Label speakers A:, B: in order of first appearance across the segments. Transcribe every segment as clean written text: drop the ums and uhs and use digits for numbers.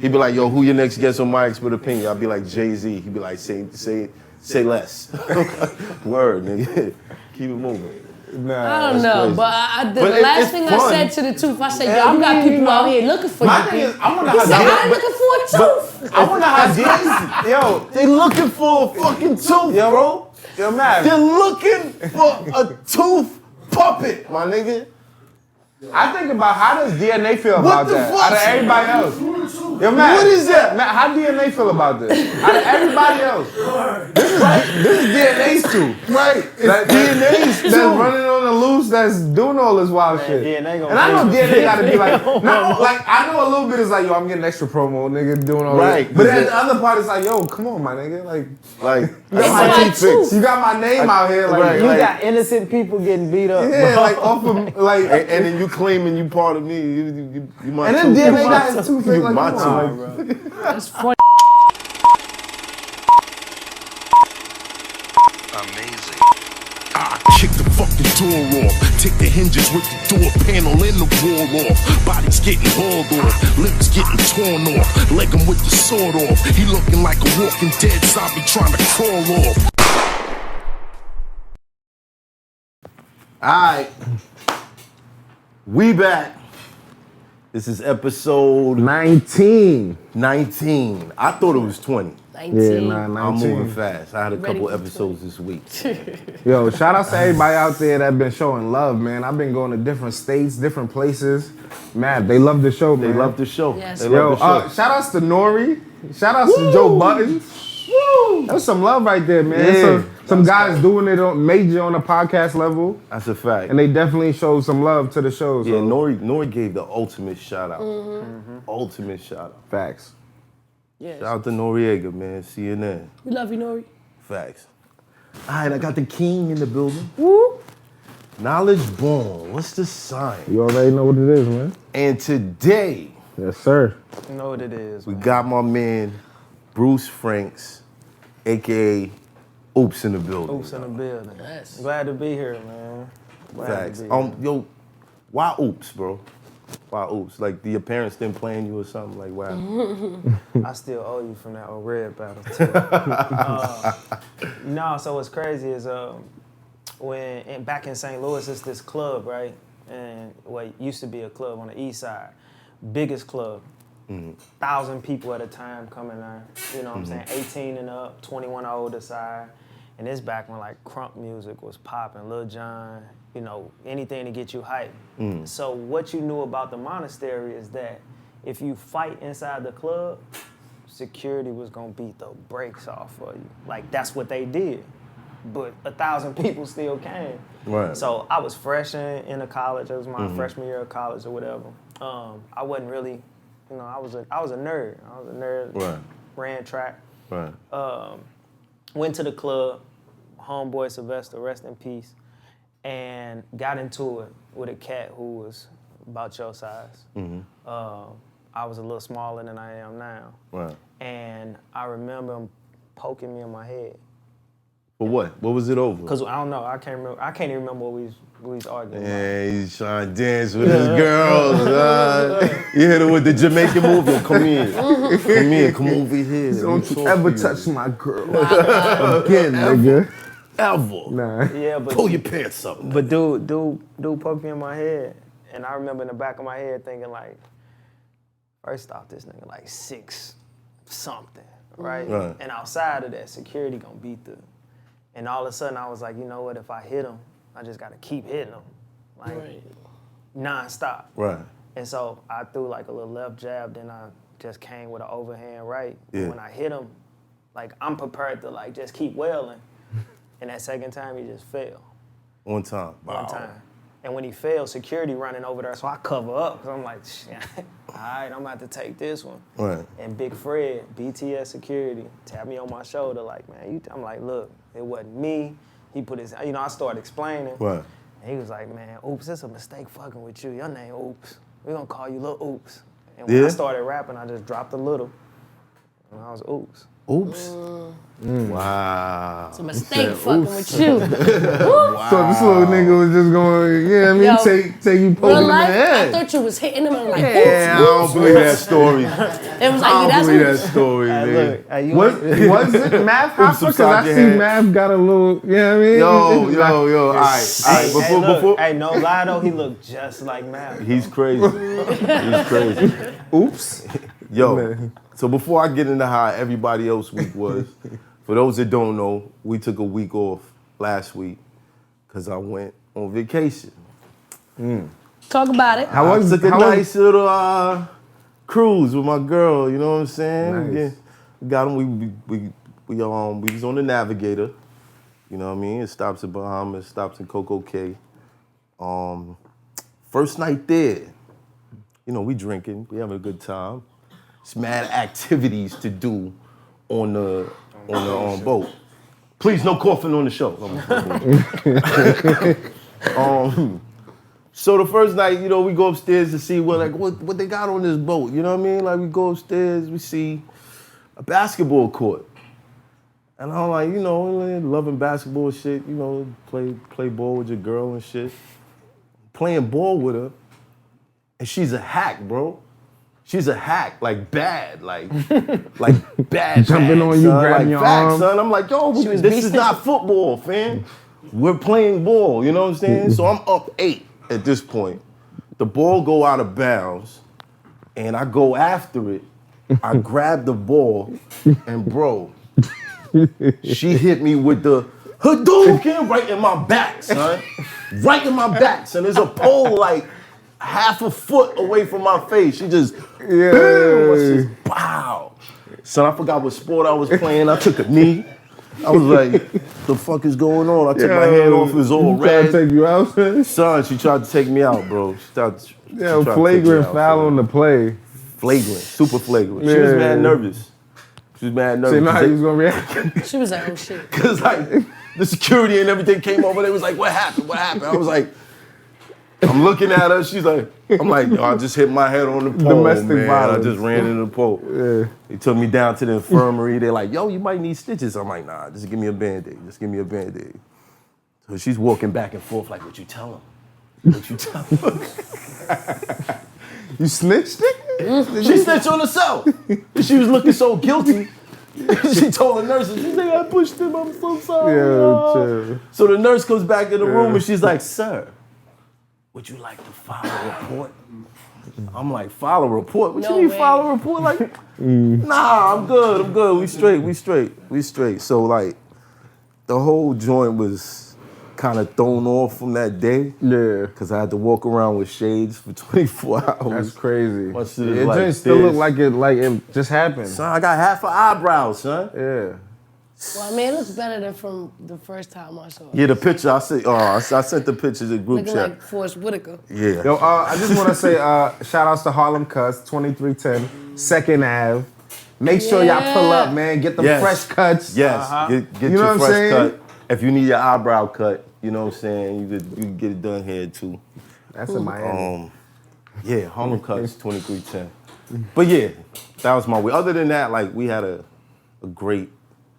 A: He'd be like, yo, who your next guest on My Expert Opinion? I'd be like, Jay-Z. He'd be like, say less. Word, nigga. Keep it moving.
B: Nah, I don't know,
A: crazy.
B: but the last thing I said to the tooth, I said, yo, you got people out here looking for you.
C: My thing is, I wonder
B: He
C: how
B: said, I'm looking for a tooth.
C: I wonder how
A: Yo, they looking for a fucking tooth,
C: yo,
A: bro.
C: Yo, man.
A: They're looking for a tooth puppet, my nigga.
C: I think about how does DNA feel about that?
A: fuck?
C: Out of everybody else. Yo, man.
A: What is that?
C: Man, how DNA feel about this? Out of everybody else. This is DNA's tooth.
A: Right.
C: That DNA's that's running on the loose, that's doing all this wild shit.
D: DNA
C: and I know DNA gotta be like, no, like I know a little bit is like, yo, I'm getting extra promo, nigga, doing all
A: Right.
C: this. But then the other part is like, yo, come on, my nigga,
A: like
C: you got my name out here, like
D: you got innocent people getting beat up.
C: Yeah, like off of like,
A: and then you claiming you part of me, you my
C: and
A: tooth.
C: then DNA got his tooth.
A: You
C: Like,
A: my
C: come
A: tooth.
C: on, bro.
B: That's funny.
E: Amazing. Kick the fucking door off. Take the hinges with the door panel and the wall off. Body's getting hauled off. Lips getting torn off. Leg him with the sword off. He looking like a walking dead zombie trying to crawl off.
A: Alright. We back. This is episode
C: 19.
A: 19. I thought it was 20.
B: 19.
C: Yeah, nah, 19.
A: I'm moving fast. I had a couple
B: for
A: episodes this week.
C: Yo, shout out to everybody out there that been showing love, man. I've been going to different states, different places. Man, they love the show, man.
A: They love the show.
B: Yes.
A: They
C: Yo,
A: love the show.
C: shout outs to Nori. Shout outs to Joe Button. Woo! That's some love right there, man.
A: Yeah.
C: Some guys doing it on major on a podcast level.
A: That's a fact.
C: And they definitely showed some love to the show. So.
A: Yeah, Nori gave the ultimate shout out. Ultimate shout out.
C: Facts.
B: Yes.
A: Shout out to Noriega, man. CNN.
B: We love you, Nori.
A: Facts. All right, I got the king in the building.
B: Woo.
A: Knowledge born. What's the sign?
C: You already know what it is, man.
A: And today,
C: Yes, sir.
D: You know what it is.
A: we got my man, Bruce Franks, a.k.a. Oops in the building.
D: Oops in the building.
B: Yes.
D: Glad to be here, man. Glad
A: Facts.
D: to be here.
A: Yo, why oops, bro? Why oops? Like, your parents didn't plan you or something? Like, wow.
D: I still owe you from that old red battle too. No, so what's crazy is back in St. Louis, it's this club, right? And what used to be a club on the east side, biggest club. 1,000 people at a time coming there. You know what I'm saying? 18 and up, 21 older side. And this back when like crunk music was popping, Lil Jon, you know, anything to get you hyped. So what you knew about the monastery is that if you fight inside the club, security was gonna beat the brakes off for you. Like that's what they did. But 1,000 people still came.
A: Right.
D: So I was fresh in the college. It was my freshman year of college or whatever. I wasn't really, you know, I was a nerd. I was a nerd.
A: Right.
D: Ran track.
A: Right.
D: Went to the club, homeboy Sylvester, rest in peace, and got into it with a cat who was about your size. I was a little smaller than I am now.
A: Right.
D: And I remember him poking me in my head.
A: For what? What was it over?
D: Cause I don't know, I can't even remember what we was arguing about.
A: Yeah, he's trying to dance with his girls. You hit her with the Jamaican move. Yo, come here. Come here. Come over here.
C: Don't you ever touch my girl again, nigga.
A: Ever.
C: Nah.
D: Yeah, but
A: Pull your pants up.
D: But dude poked me in my head, and I remember in the back of my head thinking like, first off, this nigga like 6 something, right?
A: Right.
D: And outside of that, security gonna beat and all of a sudden I was like, you know what? If I hit him, I just gotta keep hitting him, like non-stop.
A: Right.
D: And so I threw like a little left jab, then I just came with an overhand right.
A: Yeah.
D: And when I hit him, like I'm prepared to like just keep wailing. And that second time he just fell.
A: One time.
D: One time. And when he fell, security running over there, so I cover up, because I'm like, shit, all right, I'm about to take this one.
A: Right.
D: And Big Fred, BTS security, tapped me on my shoulder like, man, I'm like, look, it wasn't me. He put his, I started explaining.
A: Right.
D: And he was like, man, Oops, it's a mistake fucking with you. Your name Oops. We're gonna call you Lil Oops. And when I started rapping, I just dropped a little, and I was Oops.
A: Oops. Wow.
B: It's a mistake fucking with you.
C: So this little nigga was just going, I mean,
B: Yo,
C: take you poking
B: Real
C: him in the
B: life, I
C: head.
B: thought you was hitting him and like,
A: Yeah, I don't believe that story.
B: It was like,
A: I don't
B: that's
A: believe that
B: what.
A: story, man.
D: Look, hey, you
C: Was it Math Hopper? Because I
A: upside your
C: see
A: head.
C: Math got a little, you know what I mean?
A: Yo, all right. Before,
D: Hey, no lie though, he looked just like Matt.
A: he's crazy. He's crazy.
C: Oops.
A: Yo, so before I get into how everybody else week was, for those that don't know, we took a week off last week because I went on vacation.
B: Talk about it.
C: How was
A: Took a nice little cruise with my girl. You know what I'm saying?
C: Nice.
A: We got him. We was on the Navigator. You know what I mean? It stops in Bahamas, stops in Coco Cay. First night there, you know, we drinking, we having a good time. It's mad activities to do on the boat. Please, no coughing on the show. So the first night, you know, we go upstairs to see what they got on this boat. You know what I mean? Like we go upstairs, we see a basketball court. And I'm like, you know, loving basketball shit, you know, play ball with your girl and shit. Playing ball with her, and she's a hack, bro. She's a hack, like bad, like bad.
C: Jumping on you,
A: son.
C: grabbing your arm.
A: Son. I'm like, yo, this is not football, fam. We're playing ball, you know what I'm saying? So I'm up 8 at this point. The ball go out of bounds, and I go after it. I grab the ball, and bro, she hit me with the Hadouken right in my back, son. Right in my back, son. There's a pole like half a foot away from my face. She just, boom, pow. Son, I forgot what sport I was playing. I took a knee. I was like, the fuck is going on? I took my hand off, it was all
C: Trying
A: red.
C: to take you out, son?
A: Son, she tried to take me out, bro. She tried to take me
C: Flagrant
A: out,
C: foul
A: son.
C: on the play.
A: Flagrant, super flagrant. She was
C: Yeah.
A: mad nervous. She was mad nervous.
C: So you know how you was gonna react?
B: She was like, oh shit.
A: Cause like the security and everything came over. They was like, "What happened? What happened?" I was like, I'm looking at her. She's like, I'm like, yo, I just hit my head on the pole,
C: Domestic
A: man.
C: violence.
A: I just ran into the pole.
C: Yeah.
A: They took me down to the infirmary. They're like, yo, you might need stitches. I'm like, nah, just give me a Band-Aid. Just give me a Band-Aid. So she's walking back and forth like, what you tell him? What you tell him?
C: You snitched it?
A: She snitched on herself. She was looking so guilty. She told the nurses, she's like, I pushed him, I'm so sorry.
C: Yeah,
A: So the nurse comes back in the room and she's like, sir, would you like to file a report? I'm like, file a report? What
B: No
A: you mean
B: way.
A: file a report? Like, nah, I'm good. We straight. So like, the whole joint was kind of thrown off from that day.
C: Yeah.
A: Cause I had to walk around with shades for 24 hours.
C: That's crazy.
A: My shit
C: It
A: is like
C: just still
A: this.
C: look like it just happened.
A: Son, I got half an eyebrow, son.
C: Yeah.
B: Well, I mean, it looks better than from the first time I saw it.
A: Yeah, the picture, I sent the pictures in group
B: Looking
A: chat.
B: like Forrest Whitaker.
A: Yeah.
C: Yo, I just want to say shout outs to Harlem Cuts, 2310, 2nd Ave. Make sure y'all pull up, man. Get them
A: Yes.
C: fresh cuts.
A: Yes, get
C: You know
A: your
C: what I'm
A: fresh
C: saying?
A: cut. If you need your eyebrow cut, you know what I'm saying, you can get it done here too.
C: That's in Miami.
A: Yeah, Harlem Cuts, 2310. But yeah, that was my way. Other than that, like, we had a great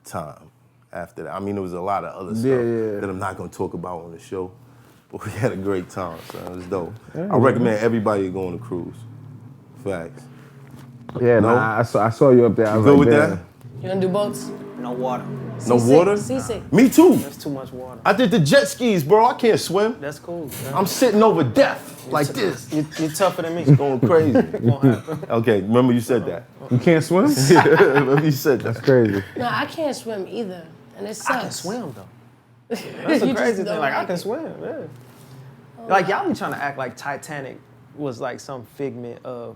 A: time after that. I mean, there was a lot of other stuff that I'm not gonna talk about on the show, but we had a great time, so it was dope. I recommend everybody go on a cruise. Facts.
C: Yeah,
A: No?
C: nah, I saw you up there. I was
A: Good
C: like,
A: with
C: damn.
A: that?
B: You gonna do boats?
D: No water.
A: No
B: Seasick,
A: water?
B: Seasick.
A: Me too.
D: That's too much water.
A: I did the jet skis, bro. I can't swim.
D: That's cool.
A: I'm sitting over death like this.
D: You're tougher than me.
A: Going crazy. Okay, remember you said that.
C: You can't swim?
A: Remember you said that.
C: That's crazy.
B: No, I can't swim either, and it sucks.
D: I can swim though. That's
B: You
D: the
B: just
D: crazy thing.
B: don't
D: Like I
B: like
D: can
B: it.
D: swim. Yeah. Like y'all be trying to act like Titanic was like some figment of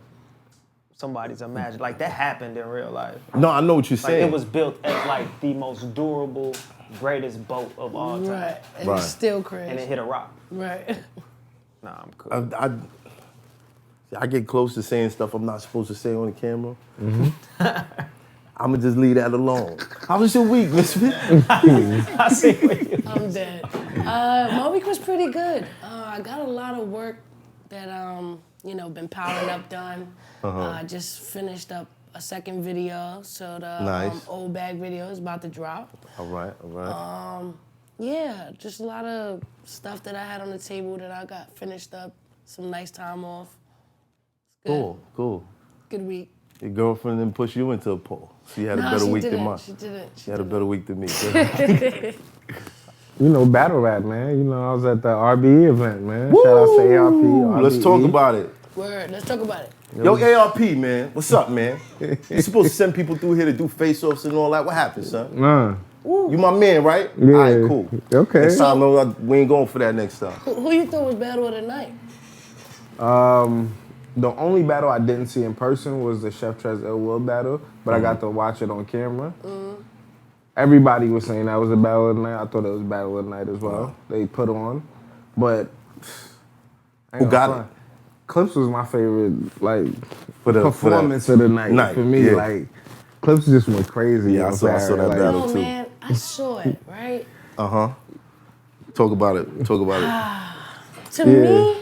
D: somebody's imagination. Like that happened in real life.
A: No, I know what you're
D: Like
A: saying.
D: it was built as like the most durable, greatest boat of all time,
B: Right, and
A: Right.
B: it's still
D: and
B: crazy.
D: it hit a rock.
B: Right.
D: Nah, I'm cool.
A: I get close to saying stuff I'm not supposed to say on the camera. I'ma just leave that alone. How was your week, Miss Smith?
D: I see what you.
B: I'm dead. My week was pretty good. I got a lot of work that been piling up done. I just finished up a second video, so the
A: Nice.
B: old bag video is about to drop.
A: All right.
B: Yeah, just a lot of stuff that I had on the table that I got finished up. Some nice time off. It's good.
A: Cool.
B: Good week.
A: Your girlfriend didn't push you into a pole. She had a better week than mine.
B: She didn't.
A: She had a better week than me.
C: You know, battle rap, man. You know, I was at the RBE event, man. Shout out to ARP. RBE.
A: Let's talk about it.
B: Word, let's talk about it.
A: Yo, ARP, man. What's up, man? You supposed to send people through here to do face-offs and all that. What happened, son? You my man, right?
C: Yeah.
A: All right, cool.
C: Okay.
A: Next time, no, we ain't going for that next time.
B: Who you thought was battle of the night?
C: The only battle I didn't see in person was the Chef Trez Ill Will battle, but I got to watch it on camera. Everybody was saying that was a battle of the night. I thought it was battle of the night as well. They put on, but
A: Who got it?
C: Clips was my favorite, like performance
A: for
C: of the night for me.
A: yeah.
C: Like Clips just went crazy.
A: Yeah, I saw that
C: like,
A: battle.
B: No,
A: too.
B: man, I saw it, right?
A: Talk about it.
B: To me,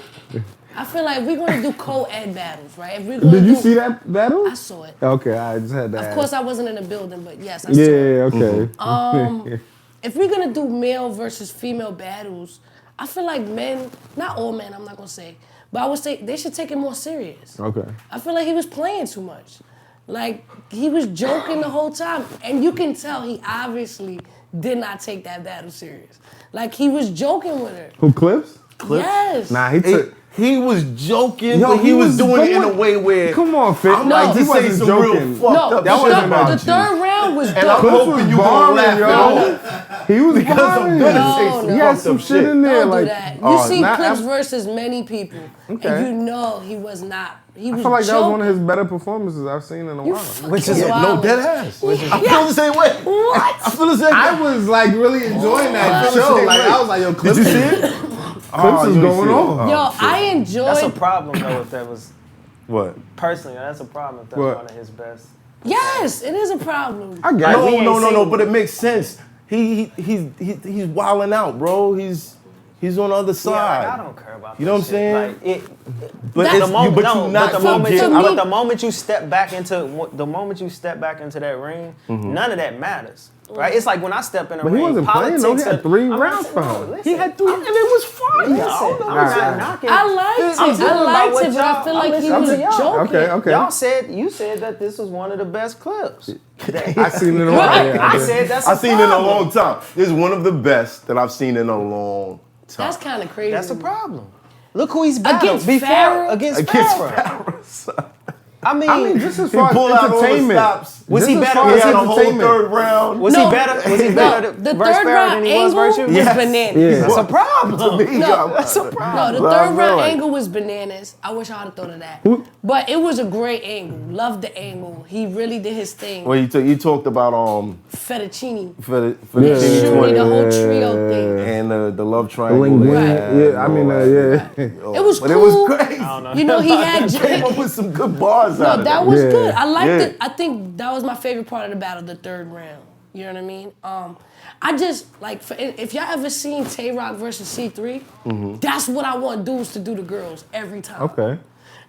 B: I feel like we're gonna do co-ed battles, right? If we're gonna
C: Did you see that battle?
B: I saw it.
C: Okay, I just had that.
B: Of course, I wasn't in the building, but yes, I saw it.
C: Okay.
B: If we're gonna do male versus female battles, I feel like men, not all men, I'm not gonna say, but I would say they should take it more serious.
C: Okay.
B: I feel like he was playing too much. Like, he was joking the whole time. And you can tell he obviously did not take that battle serious. Like, he was joking with her.
C: Who, Clips?
B: Yes.
C: Nah, he took.
A: He was joking,
C: Yo,
A: but he was doing it in a
C: going-
A: way where
C: Come on, Fit.
A: I'm
B: No,
A: like,
C: he
A: this ain't
C: wasn't
A: some
C: joking.
A: real fucked
B: No,
A: up
C: that
A: shit
C: wasn't
A: about
B: the
A: you.
B: third round was
A: And I'm
B: dope.
C: Clips
A: hoping
C: was
A: you gonna
C: balling,
A: laugh
C: yo.
A: it off.
C: He was
A: Because I'm
C: balling.
A: gonna
B: No,
A: say
B: no.
A: some
C: He had
A: fucked
C: some
A: up
C: shit
A: shit.
C: in there.
B: Don't
C: Like,
B: do that. You see
C: not
B: Clips
C: af-
B: versus many people,
C: Okay.
B: and you know he was not. He was
C: I feel like that was
B: joking.
C: one of his better performances I've seen in a while.
B: Which is
A: Yeah, no, dead ass. I feel the same way.
B: What?
A: I feel the same way.
C: I was like really enjoying that
A: I feel the
C: show.
A: same
C: Like
A: way.
C: I was like, yo, Clips,
A: Did you see it?
C: Clips is
A: you
C: going
A: see it.
C: on.
B: Yo, I enjoyed.
D: That's a problem though. If that was
A: What?
D: personally, that's a problem. If that's
C: What?
D: one of his best.
B: Yes, it is a problem.
C: I got
D: we
C: it.
D: ain't
A: No,
D: seen-
A: but it makes sense. He's wilding out, bro. He's on the other
D: Yeah,
A: side.
D: like, I don't care about.
A: You know what I'm
D: that shit.
A: saying?
D: Like it.
A: But
B: That's-
A: it's,
B: you-
A: but
D: no,
A: you not
D: but the moment,
A: forget-
B: me-
D: but the moment you step back into that ring, none of that matters, right? It's like when I step in a
C: But
D: ring.
C: he wasn't playing, though. He had 3
D: I'm not
C: rounds
D: saying-
C: for him.
D: listen,
A: He had 3, and it was fine.
D: Listen, I'm not knocking.
B: I liked it.
D: I'm doing
B: I liked
D: what
B: it, but I
D: y'all-
B: feel
D: I'm
B: like he
D: listening
B: was
D: to y'all.
B: joking.
C: Okay.
D: You said that this was one of the best clips.
C: I seen it in a while.
B: Right.
C: Yeah,
D: I
C: did.
D: said that's.
A: I've
D: a
A: seen it in a
D: problem.
A: long time. This is one of the best that I've seen in a long time.
B: That's kind of crazy.
D: That's a problem. Look who he's battled
B: Against
D: before.
B: Farrah?
D: Against
A: Against
D: Farrah. I mean,
C: just as
A: He
C: far
A: pulled
C: as
A: out all the
C: entertainment.
A: stops.
D: Was he
C: Just as
D: better?
C: far
A: He
C: as
A: had a whole
C: entertainment.
A: third round.
D: was he better? Was he better?
B: The
D: versus
B: third
D: Farrah
B: round
D: than he was
B: angle
D: versus you?
B: was
A: Yes.
B: bananas.
C: Yeah.
D: That's a problem.
A: That's
D: a problem.
B: No, the
A: Well, I
B: third
A: feel
B: round
A: like-
B: angle was bananas. I wish I would have thought of that. But it was a great angle. Loved the angle. He really did his thing.
A: Well, you talked about
B: Fettuccine.
A: for the
B: Shooting
A: T20
B: the whole trio thing.
A: and the love triangle.
C: Linguine.
A: they had
C: Yeah, I
A: and
C: mean,
A: all that.
C: yeah.
B: It was
A: But
B: cool.
A: it was great.
B: You know, he had.
A: Came up with some good bars out
B: No,
A: of
B: that
A: it.
B: was
C: Yeah.
B: good. I liked
A: Yeah.
B: it. I think that was my favorite part of the battle, the third round. You know what I mean? I just like if y'all ever seen Tay Rock versus C3, that's what I want dudes to do to girls every time.
C: Okay.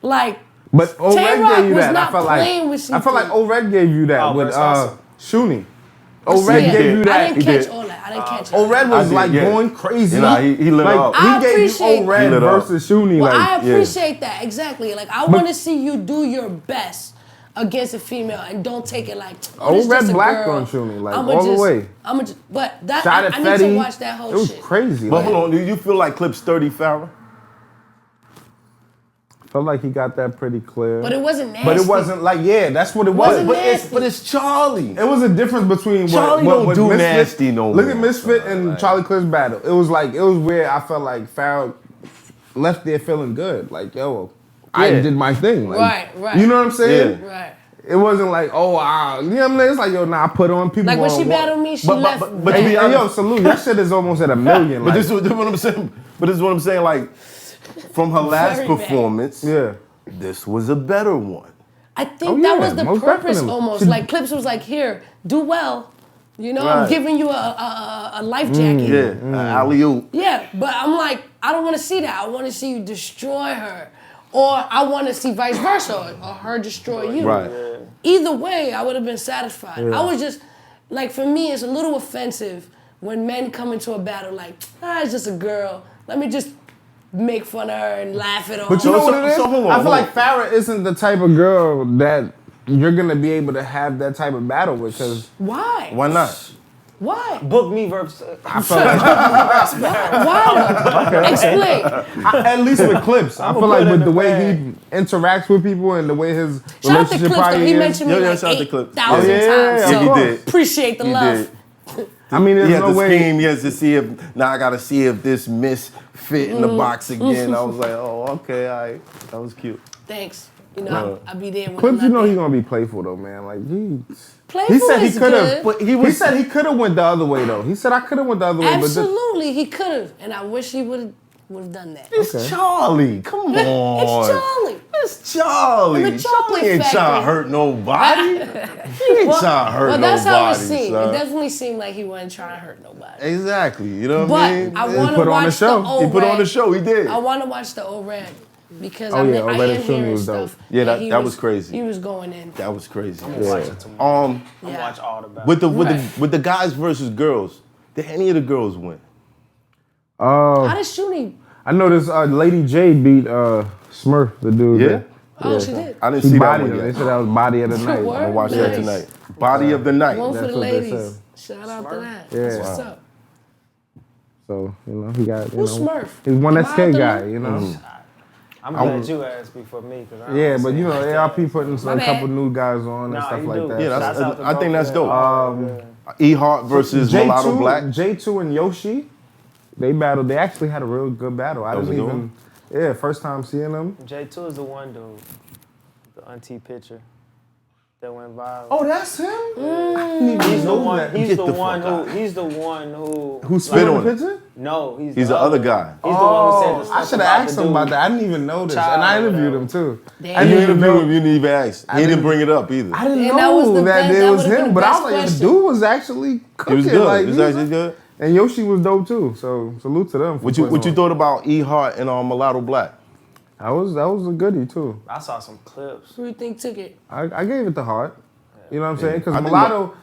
B: Like,
C: But O-Red
B: Tay-Rock
C: gave you
B: was
C: that.
B: not
C: I felt
B: playing with
C: I felt like
B: C3.
C: O-Red gave you that
D: Oh,
C: with
D: versus Awesome.
C: Shuni. O-Red
B: Yeah,
C: gave you that.
B: I didn't
A: He
B: catch
A: did.
B: all that. I didn't catch it.
C: O-Red was
A: I did,
C: like
A: yeah.
C: going crazy.
A: You know, he lit
C: like,
A: up.
C: He
B: I
C: gave
B: appreciate-
C: you O-Red
A: He lit up.
C: versus Shuni.
B: Well,
C: like,
B: I appreciate that, exactly. Like, I want to see you do your best against a female and don't take it like, oh, this
C: O-Red
B: just a
C: blacked
B: girl.
C: on Shuni, like,
B: I'ma
C: all the
B: just-
C: way.
B: I'ma just, but that,
C: shot
B: I
C: at
B: need to
C: Fetty.
B: watch that whole
C: It was
B: shit.
C: crazy.
A: But
C: Like,
A: hold on, do you feel like Clips 30 Farrah?
C: felt like he got that pretty clear.
B: But it wasn't nasty.
C: But it wasn't like, yeah, that's what it
B: Wasn't
C: was.
B: nasty.
A: But it's Charlie.
C: It was a difference between
A: Charlie don't do nasty no
C: Look
A: more,
C: at Misfit
A: son,
C: and
A: like-
C: Charlie Clips battle. It was where I felt like Farrah left there feeling good. Like, yo, I
A: Yeah.
C: did my thing. Like,
B: Right.
C: You know what I'm saying?
A: Yeah.
B: Right.
C: It wasn't like, oh, you know what I'm saying? It's like, yo, nah, I put on people.
B: Like when she
C: want-
B: battled me, she
A: But-
B: left.
A: but to
B: bad.
A: be
C: Hey,
A: honest-
C: yo, salute. That shit is almost at 1 million.
A: But
C: Like,
A: this is what I'm saying. But this is what I'm saying. Like, from her last
B: Very bad.
A: performance,
C: yeah.
A: this was a better one.
B: I think
C: Oh,
B: that
C: yeah,
B: was the
C: most
B: purpose
C: definitely.
B: almost. Like Clips was like, here, do well. You know, I'm
A: Right.
B: giving you a life jacket.
A: Yeah, alley-oop.
B: Yeah, but I'm like, I don't want to see that. I want to see you destroy her Or I want to see vice versa, or her destroy you.
A: Right.
B: Either way, I would have been satisfied. I was just, like, for me, it's a little offensive when men come into a battle like, it's just a girl. Let me just make fun of her and laugh at her.
C: But you know what it is?
A: hold on,
C: I feel
A: hold
C: like
A: on.
C: Farrah isn't the type of girl that you're going to be able to have that type of battle with, because
B: Why?
A: Why not?
B: Why?
D: Book me versus.
C: I feel like,
B: Why though? Explain.
C: at least with Clips, I feel like with the way he interacts with people and the way his
B: Shout out to
C: relationship
B: Clips though.
C: probably
B: He
C: is.
B: mentioned me
A: Yeah,
B: like
A: shout out to Clips.
B: 8,000
C: Yeah,
B: times.
C: yeah,
B: So
A: he did.
B: appreciate the
A: He
B: love.
A: did.
C: I mean,
A: He
C: there's
A: had
C: no
A: the
C: way.
A: scheme. He has to see if now I gotta see if this miss fit in the box again. I was like, oh, okay, all right, that was cute.
B: Thanks. You know, I'll be there when
C: Clips,
B: I'm
C: you know
B: not
C: he's
B: there.
C: gonna be playful though, man. Like
B: Playful
C: he said he
B: is
C: could have,
B: good.
C: but he said he could have went the other way though. He said I could have went the other way,
B: Absolutely, he could have, and I wish he would have done that.
A: It's Charlie. Come on.
B: It's Charlie.
A: It's Charlie.
B: I'm a chocolate
A: Charlie ain't trying to
B: factory.
A: hurt nobody. He ain't trying to hurt
B: Well, that's how it
A: nobody,
B: seemed.
A: son.
B: It definitely seemed like he wasn't trying to hurt nobody.
A: Exactly. You know what
B: But
A: I mean?
B: I
C: He
B: want to
C: put on the
B: watch
C: show.
B: the
A: He put on the show. He did.
B: I want to watch the O-Red because
C: Oh,
B: I
C: yeah,
B: I
C: O-Red
B: am
C: and Shuni
B: hearing
C: was dope.
B: stuff.
A: Yeah,
B: he
A: that was crazy.
B: He was going in.
A: That was crazy.
D: Watch it tomorrow. I'm
B: Yeah.
D: watch all the battles.
A: With the guys versus girls, did any of the girls win?
B: How did Shuni?
C: I know this Lady J beat Smurf, the dude.
A: Yeah?
C: that-
B: Oh, she did.
A: I didn't
C: She
A: see that
C: bodied
A: one
C: him. They
A: yet.
C: said that was body of the night.
B: Word?
A: I'll watch that
B: Nice.
A: tonight. Body of the night.
B: One for
C: That's
B: the
C: what they
B: ladies.
C: said.
B: Shout out to that.
C: Yeah.
B: That's what's
C: Wow.
B: up.
C: So you know he got. You
B: Who's
C: know,
B: Smurf?
C: He's one
B: Am I
C: SK
B: out the
C: guy.
B: loop?
C: You know.
D: I'm glad you asked before me. Cause I don't
C: Yeah, but
D: see
C: you know
D: it like
C: ARP putting
B: My
C: a
B: bad.
C: couple new guys on and
D: Nah,
C: stuff
D: you
C: like
D: do.
C: that.
A: Yeah,
D: Shouts out to
A: I think
D: both
A: that's
D: of
A: dope.
D: them.
A: E Hart versus Mulatto Black.
C: J2 and Yoshi, they battled. They actually had a real good battle. I
A: was
C: didn't
A: a good
C: even. Yeah, first time seeing them.
D: J2 is the one dude, the auntie picture that went viral.
C: Oh, that's him.
D: He's the one. He's
A: Get
D: the
A: the
D: one
A: fuck out.
D: who. He's the one who.
A: Who spit on it?
C: picture?
D: No,
A: He's the other guy.
D: He's the one who said the
C: I
D: stuff
C: should
D: about
C: have asked
D: the
C: him about
D: dude.
C: that. I didn't even know this, and I
D: Child or
C: interviewed
D: whatever.
C: him too.
B: Damn.
C: I
A: You
C: didn't even
A: interviewed
C: know.
A: him, you didn't even ask. He didn't bring it up either.
C: I didn't
B: And that was
C: know
B: the
C: that
B: best-
C: it
B: that
C: was
B: would've been
C: him,
B: the
C: but I
B: best
C: was like, the
B: question.
C: dude was actually
A: He
C: cooking.
A: was good.
C: Like,
A: He was
C: he
A: actually
C: was-
A: good.
C: And Yoshi was dope too. So salute to them. For
A: What you
C: putting on.
A: thought about E Hart and Mulatto Black?
C: That was a goodie too.
D: I saw some clips.
B: Who do you think took it?
C: I gave it to Heart. You know what I'm saying? Because
A: I think
C: Mulatto,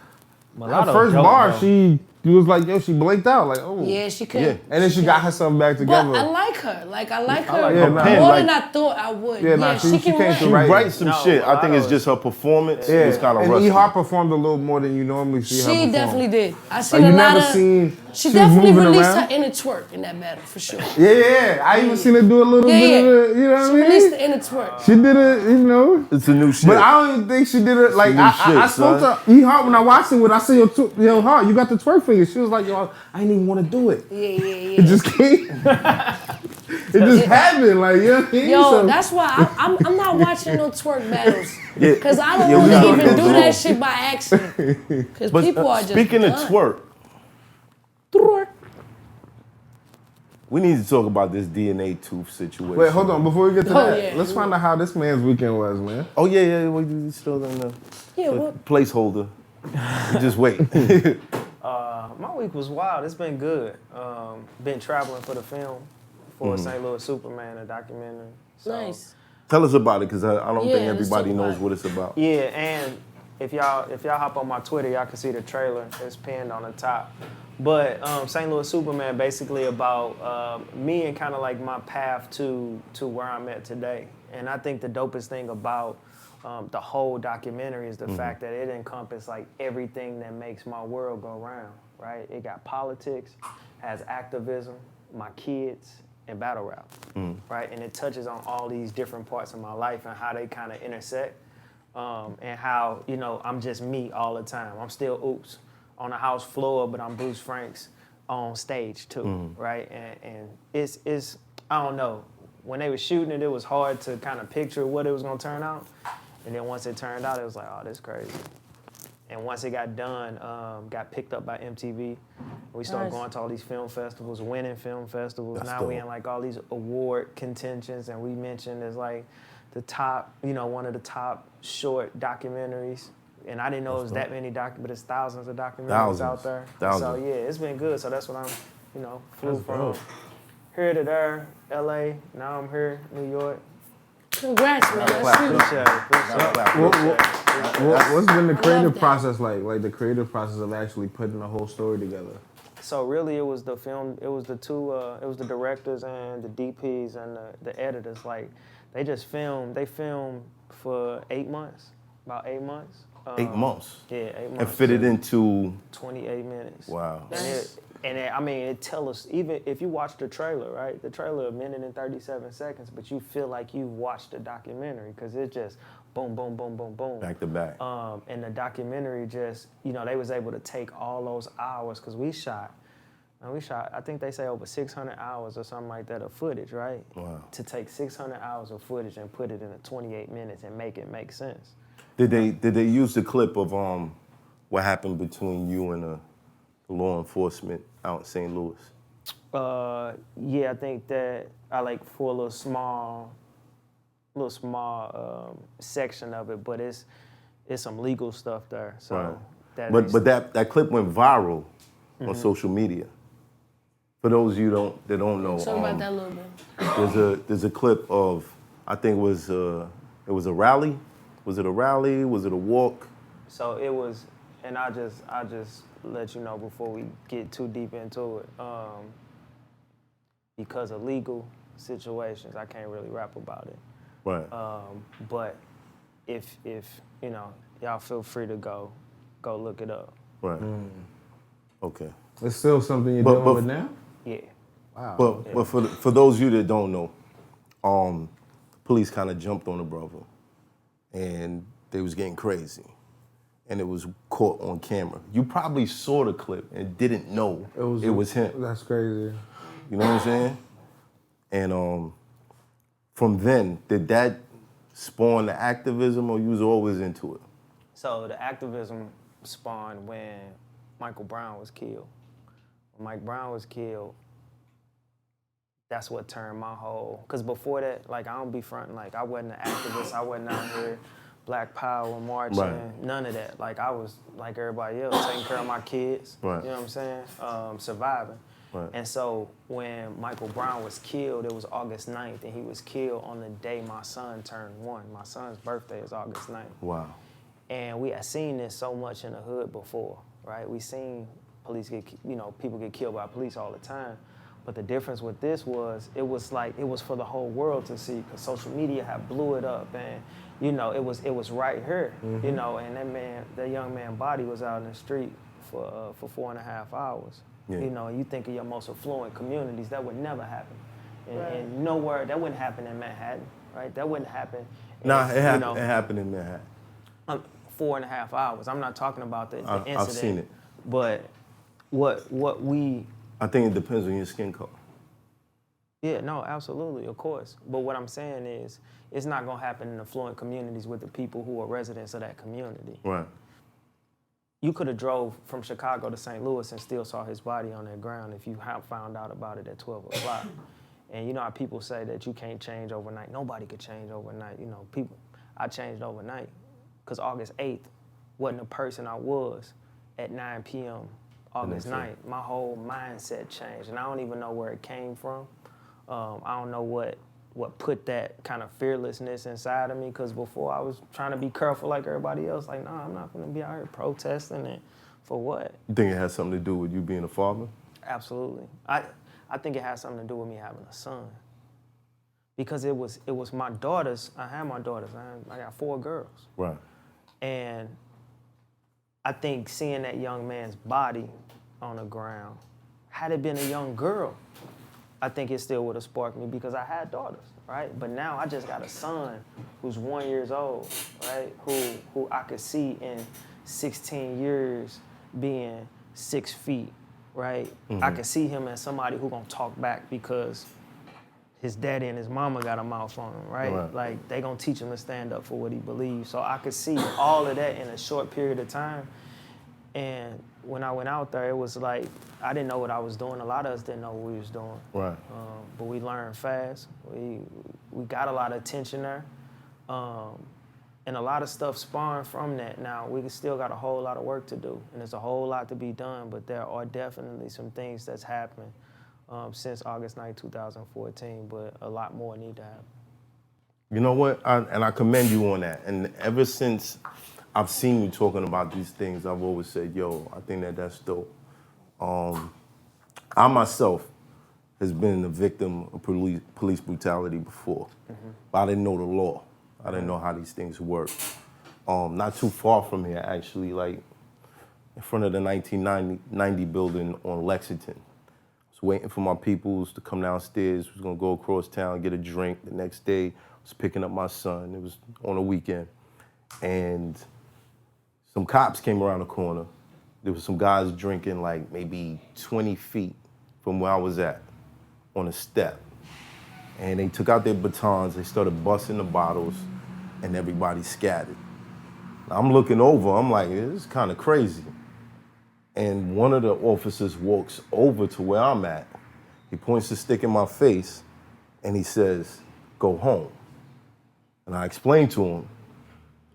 D: Mulatto
C: her first
D: dope,
C: bar,
D: bro.
C: she was like, yo, she blinked out. Like, oh.
B: Yeah, she could.
A: Yeah.
C: And then she got herself back
B: But
C: together.
B: I like her. Like I like her
C: like
A: her
B: more
A: pen,
B: than
A: like-
B: I thought I would.
C: Yeah,
B: Yeah,
C: nah, she
B: can
C: came
B: rap.
C: through
A: She
C: right.
A: writes some
D: No,
A: shit. I think
D: Mulatto
A: it's just her performance.
C: Yeah,
A: It's kind of
C: and
A: rusty.
C: E Hart performed a little more than you normally see her
B: She
C: perform.
B: definitely did. I seen
C: Like,
B: a
C: you
B: lot
C: never
B: of.
C: seen.
B: She
C: was
B: definitely
C: moving
B: released
C: around.
B: her inner twerk in that battle for sure.
C: Yeah. I even seen her do a little
B: Yeah,
C: bit
B: yeah.
C: of the, you know what
B: She
C: I mean?
B: released the inner twerk.
C: She did it, you know.
A: It's a new shit.
C: But I don't even think she did it. Like,
A: new
C: I
A: shit,
C: spoke
A: son.
C: to E Hart when I watched it. When I said, yo, Hart, you got the twerk finger. She was like, yo, I didn't even want to do it.
B: Yeah.
C: It just came. It just happened. Like, you know what I mean?
B: Yo,
C: So-
B: that's why I'm not watching no twerk battles.
A: Yeah.
B: Cause I don't
A: Yeah, we
B: want
A: gotta
B: to even
A: get
B: do
A: this
B: that
A: on.
B: shit by accident. Cause
A: But
B: people are just
A: speaking of
B: done.
A: twerk,
B: Twerk.
A: we need to talk about this DNA tooth situation.
C: Wait, hold on. Before we get to
B: Oh,
C: that,
B: yeah.
C: let's find out how this man's weekend was, man.
A: Oh yeah, we still in the
B: Yeah, what?
A: placeholder. Just wait.
D: My week was wild. It's been good. Been traveling for the film for St. Louis Superman, a documentary. So,
B: Nice.
A: Tell us about it, because I don't
B: Yeah,
A: think
B: let's
A: everybody
B: talk about
A: knows
B: it.
A: what it's about.
D: Yeah, and if y'all hop on my Twitter, y'all can see the trailer. It's pinned on the top. But St. Louis Superman basically about me and kind of like my path to where I'm at today. And I think the dopest thing about the whole documentary is the fact that it encompasses like everything that makes my world go round, right? It got politics, has activism, my kids, and battle rap, right? And it touches on all these different parts of my life and how they kind of intersect. And how, you know, I'm just me all the time. I'm still Oops on the house floor, but I'm Bruce Franks on stage too, right? And it's I don't know. When they were shooting it, it was hard to kind of picture what it was gonna turn out. And then once it turned out, it was like, oh, this crazy. And once it got done, got picked up by MTV. We started
B: Nice.
D: going to all these film festivals, winning film festivals.
A: That's
D: now we
A: dope.
D: in like all these award contentions, and we mentioned as like the top, you know, one of the top short documentaries. And I didn't know it was that many but it's thousands of documentaries out there.
A: Thousands.
D: So yeah, it's been good. So that's what I'm, you know, flew
A: That's
D: from
A: dope.
D: here to there, LA. Now I'm here, New York.
B: Congrats, man. That's huge.
D: Appreciate it.
C: What's been the creative
B: that.
C: process like? Like the creative process of actually putting the whole story together.
D: So really, it was the film. It was the two. It was the directors and the DPs and the editors. Like, they just filmed. They filmed for 8 months. About 8 months.
A: 8 months.
D: Yeah, 8 months.
A: And fit it into.
D: 28 minutes.
A: Wow.
D: I mean, it tell us, even if you watch the trailer, right? The trailer, 1 minute and 37 seconds, but you feel like you watched the documentary because it just boom, boom, boom, boom, boom.
A: Back to back.
D: And the documentary just, they was able to take all those hours because we shot, I think they say over 600 hours or something like that of footage, right?
A: Wow.
D: To take 600 hours of footage and put it in a 28 minutes and make it make sense.
A: Did they use the clip of what happened between you and the law enforcement out in St. Louis?
D: Yeah, I think that I like for a little small section of it, but it's some legal stuff there. So
A: right. But that clip went viral on social media. For those of you that don't know,
B: Talk about that a little bit.
A: there's a clip of, I think it was a rally. Was it a rally? Was it a walk?
D: So it was, and I just let you know before we get too deep into it. Because of legal situations, I can't really rap about it.
A: Right.
D: But if y'all feel free to go look it up.
A: Right. Okay.
C: It's still something you're dealing with now?
D: Yeah.
C: Wow.
A: But for those of you that don't know, police kind of jumped on the brother, and they was getting crazy, and it was caught on camera. You probably saw the clip and didn't know it was him.
C: That's crazy.
A: You know what I'm saying? And from then, did that spawn the activism, or you was always into it?
D: So the activism spawned when Michael Brown was killed. When Mike Brown was killed, that's what turned my whole, because before that, like, I don't be fronting, like, I wasn't an activist, I wasn't out here Black Power marching,
A: Right.
D: none of that. Like, I was like everybody else, taking care of my kids,
A: Right.
D: you know what I'm saying, surviving.
A: Right.
D: And so when Michael Brown was killed, it was August 9th, and he was killed on the day my son turned 1. My son's birthday is August 9th.
A: Wow.
D: And we had seen this so much in the hood before, right? We seen police people get killed by police all the time. But the difference with this was, it was for the whole world to see, because social media had blew it up, and it was right here,
C: Mm-hmm.
D: and that young man's body was out in the street for 4.5 hours.
A: Yeah.
D: You think of your most affluent communities, that would never happen.
B: Right.
D: And nowhere, that wouldn't happen in Manhattan, right? That wouldn't happen.
A: Nah, it happened in Manhattan.
D: 4.5 hours. I'm not talking about the incident.
A: I've seen it.
D: But what we...
A: I think it depends on your skin color.
D: Yeah, no, absolutely, of course. But what I'm saying is, it's not going to happen in affluent communities with the people who are residents of that community.
A: Right.
D: You could have drove from Chicago to St. Louis and still saw his body on that ground if you found out about it at 12 o'clock. And you know how people say that you can't change overnight. Nobody could change overnight. I changed overnight because August 8th wasn't the person I was at 9 p.m. August 9th. My whole mindset changed, and I don't even know where it came from. I don't know what put that kind of fearlessness inside of me, because before I was trying to be careful like everybody else. Like, nah, I'm not going to be out here protesting, and for what?
A: You think it has something to do with you being a father?
D: Absolutely. I think it has something to do with me having a son. Because it was my daughters. I had my daughters. I got 4 girls.
A: Right.
D: And I think seeing that young man's body on the ground, had it been a young girl, I think it still would have sparked me, because I had daughters, right? But now I just got a son who's 1 year old, right? Who I could see in 16 years being 6 feet, right?
A: Mm-hmm.
D: I could see him as somebody who gonna talk back because his daddy and his mama got a mouth on him, right?
A: Right.
D: Like, they gonna teach him to stand up for what he believes. So I could see all of that in a short period of time. And when I went out there, it was like, I didn't know what I was doing. A lot of us didn't know what we was doing.
A: Right.
D: But we learned fast. We got a lot of attention there. And a lot of stuff spawned from that. Now, we still got a whole lot of work to do, and there's a whole lot to be done, but there are definitely some things that's happened since August 9, 2014, but a lot more need to happen.
A: You know what? And I commend you on that. And ever since I've seen you talking about these things, I've always said, yo, I think that's dope. I myself has been a victim of police brutality before, but I didn't know the law. I didn't know how these things work. Not too far from here, actually, like in front of the 1990 building on Lexington. I was waiting for my peoples to come downstairs. We was gonna go across town, get a drink. The next day, I was picking up my son. It was on a weekend. And some cops came around the corner. There was some guys drinking like maybe 20 feet from where I was at on a step. And they took out their batons, they started busting the bottles, and everybody scattered. I'm looking over, I'm like, this is kind of crazy. And one of the officers walks over to where I'm at. He points the stick in my face, and he says, go home. And I explained to him,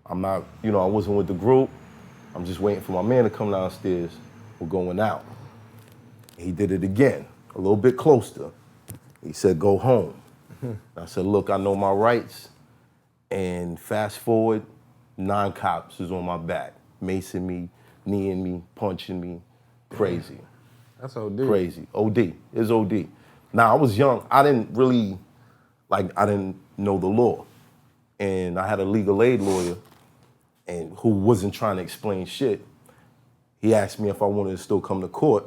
A: I'm not, I wasn't with the group. I'm just waiting for my man to come downstairs. We're going out. He did it again, a little bit closer. He said, go home. I said, look, I know my rights. And fast forward, 9 cops is on my back, macing me, kneeing me, punching me. Crazy.
C: That's OD.
A: Crazy. OD. It's OD. Now, I was young. I didn't know the law. And I had a legal aid lawyer and who wasn't trying to explain shit. He asked me if I wanted to still come to court.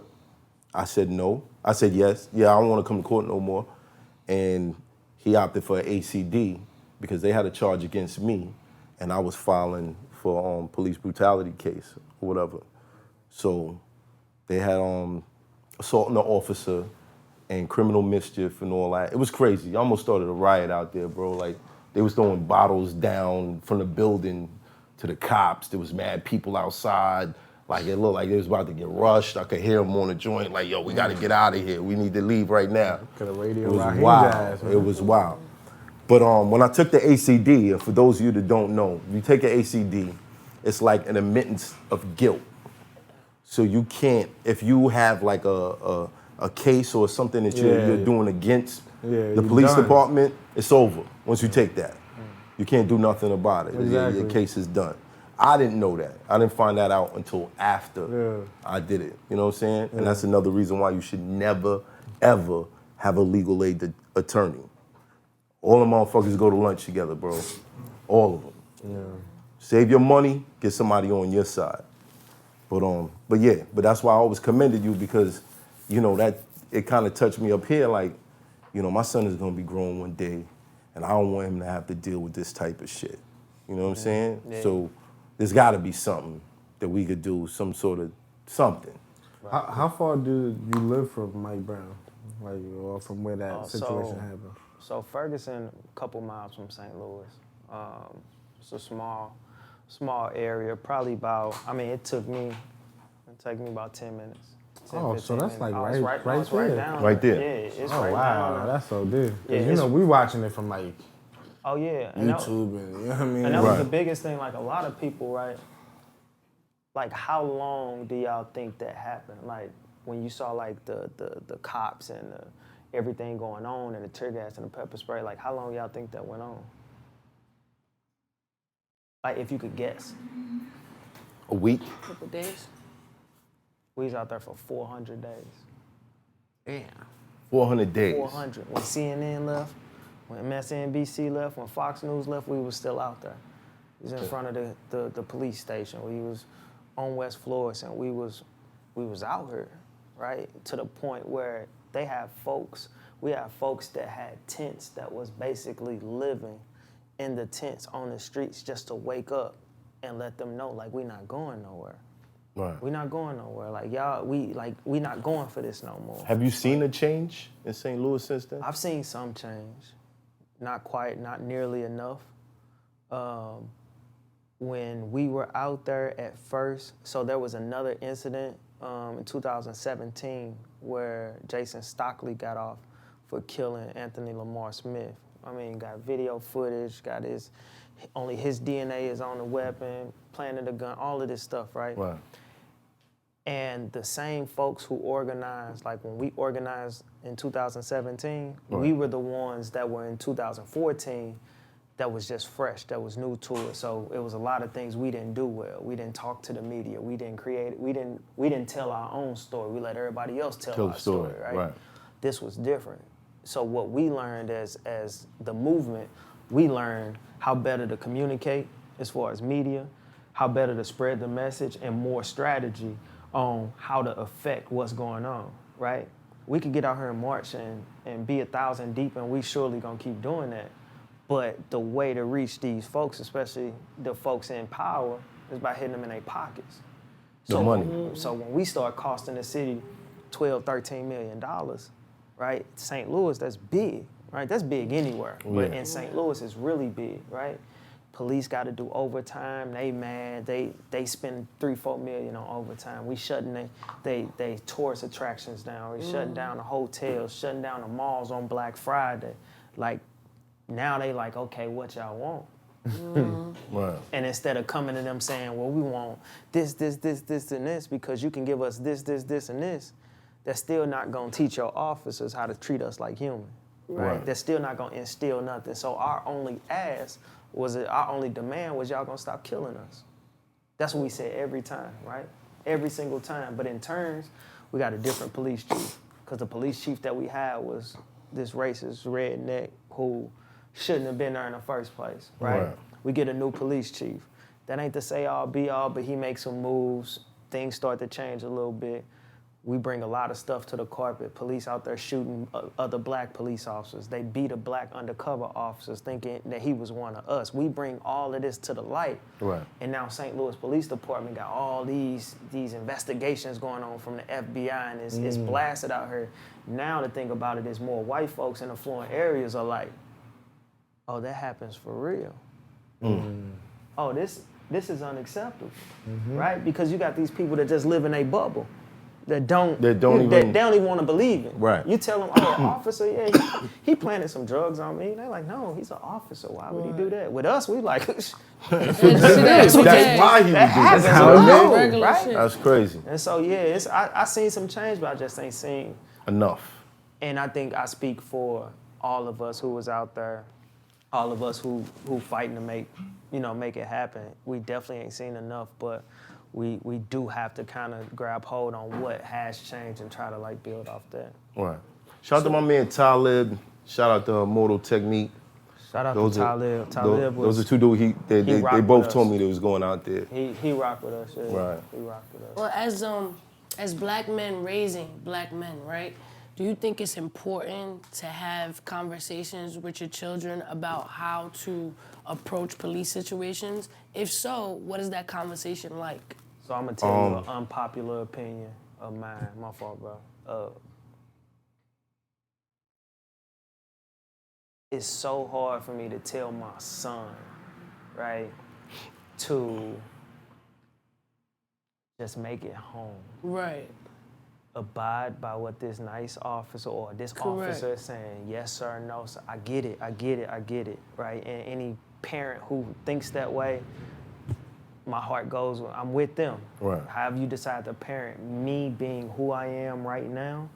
A: I said no. I said yes. Yeah, I don't want to come to court no more. And he opted for an ACD because they had a charge against me and I was filing for police brutality case or whatever. So they had assaulting an officer and criminal mischief and all that. It was crazy. I almost started a riot out there, bro. Like they was throwing bottles down from the building to the cops. There was mad people outside. Like it looked like they was about to get rushed. I could hear them on the joint like, yo, we gotta get out of here. We need to leave right now.
C: Could have radio
A: It was
C: Raheem
A: wild.
C: Jazz, man.
A: It was wild. But when I took the ACD, and for those of you that don't know, you take an ACD, it's like an admittance of guilt. So you can't, if you have like a case or something that you're doing against the police department, it's over once you take that. You can't do nothing about it.
C: Exactly.
A: Your case is done. I didn't know that. I didn't find that out until after I did it. You know what I'm saying? And that's another reason why you should never, ever have a legal aid attorney. All the motherfuckers go to lunch together, bro. All of them. Yeah. Save your money, get somebody on your side. But that's why I always commended you because, that it kind of touched me up here. Like, my son is gonna be grown one day, and I don't want him to have to deal with this type of shit. You know what I'm saying? Yeah. So there's got to be something that we could do, some sort of something.
C: How far do you live from Mike Brown, or from where that situation happened?
D: So Ferguson, a couple miles from St. Louis. It's a small area, probably about. It took me about 10 minutes. 10,
C: so that's like right
D: right
C: there.
D: down.
A: Right there.
D: Yeah, it's
C: Oh
D: right
C: wow,
D: down.
C: that's so good.
D: Yeah,
C: we watching it from like
D: Oh yeah,
C: YouTube and you know what I mean.
D: And that was the biggest thing. Like a lot of people, right? Like how long do y'all think that happened? Like when you saw like the cops and everything going on and the tear gas and the pepper spray. Like how long y'all think that went on? Like if you could guess.
A: A week?
B: A couple days.
D: We was out there for 400 days.
C: Damn.
A: 400 days.
D: 400. When CNN left, when MSNBC left, when Fox News left, we was still out there. We was in front of the police station. We was on West Florissant. We was out here, right? To the point where they have folks. We have folks that had tents that was basically living in the tents on the streets just to wake up and let them know like we not going nowhere.
A: Right.
D: We not going nowhere. Like y'all, we not going for this no more.
A: Have you seen a change in St. Louis since then?
D: I've seen some change. Not quite, not nearly enough. When we were out there at first, so there was another incident in 2017 where Jason Stockley got off for killing Anthony Lamar Smith. Got video footage, got only his DNA is on the weapon, planted the gun, all of this stuff, right?
A: Right.
D: And the same folks who organized, like when we organized in 2017, we were the ones that were in 2014 that was just fresh, that was new to it. So it was a lot of things we didn't do well. We didn't talk to the media. We didn't create. We didn't tell our own story. We let everybody else tell our story. Right? This was different. So what we learned as the movement, we learned how better to communicate as far as media, how better to spread the message, and more strategy on how to affect what's going on. Right? We could get out here and march and be 1,000 deep, and we surely gonna keep doing that. But the way to reach these folks, especially the folks in power, is by hitting them in their pockets.
A: The money.
D: So when we start costing the city $12, $13 million, right? St. Louis, that's big, right? That's big anywhere, but in St. Louis, it's really big, right? Police got to do overtime. They mad. They spend $3-4 million on overtime. We shutting they tourist attractions down. We shutting down the hotels, shutting down the malls on Black Friday. Like, now they like, okay, what y'all want?
A: Right.
D: And instead of coming to them saying, well, we want this, and this, because you can give us this, and this, that's still not gonna teach your officers how to treat us like human. Right? That's still not gonna instill nothing. So our only demand was y'all gonna stop killing us. That's what we said every time, right? Every single time. But in turns, we got a different police chief, because the police chief that we had was this racist redneck who shouldn't have been there in the first place, right? We get a new police chief. That ain't to say all be all, but he makes some moves. Things start to change a little bit. We bring a lot of stuff to the carpet. Police out there shooting other black police officers. They beat a black undercover officers thinking that he was one of us. We bring all of this to the light.
A: Right.
D: And now St. Louis Police Department got all these investigations going on from the FBI, and it's blasted out here. Now the thing about it is more white folks in affluent areas are like, oh, that happens for real. Oh, this is unacceptable, right? Because you got these people that just live in a bubble that don't even want to believe it.
A: Right.
D: You tell them, oh, officer, yeah, he planted some drugs on me. They're like, no, he's an officer. Why would he do that? With us, we like,
A: That's why he would do that.
D: That's how
A: it
D: is, right?
A: That's crazy.
D: And so, yeah, I seen some change, but I just ain't seen
A: Enough.
D: And I think I speak for all of us who was out there, all of us who fighting to make it happen. We definitely ain't seen enough, but we do have to kind of grab hold on what has changed and try to like build off that.
A: Right. Shout out to my man Talib. Shout out to Mortal Technique.
D: Shout out to Talib. Talib was,
A: those are two dudes. They both told me they was going out there.
D: He rocked with us. Yeah.
A: Right.
D: He rocked with us.
B: Well, as black men raising black men, right? Do you think it's important to have conversations with your children about how to approach police situations? If so, what is that conversation like?
D: So I'm gonna tell you an unpopular opinion of mine. My fault, bro. It's so hard for me to tell my son, right, to just make it home.
B: Right.
D: Abide by what this nice officer or this officer is saying. Yes, sir, no, sir. I get it, right? And any parent who thinks that way, my heart goes, I'm with them.
A: Right.
D: However you decide to parent, me being who I am right now,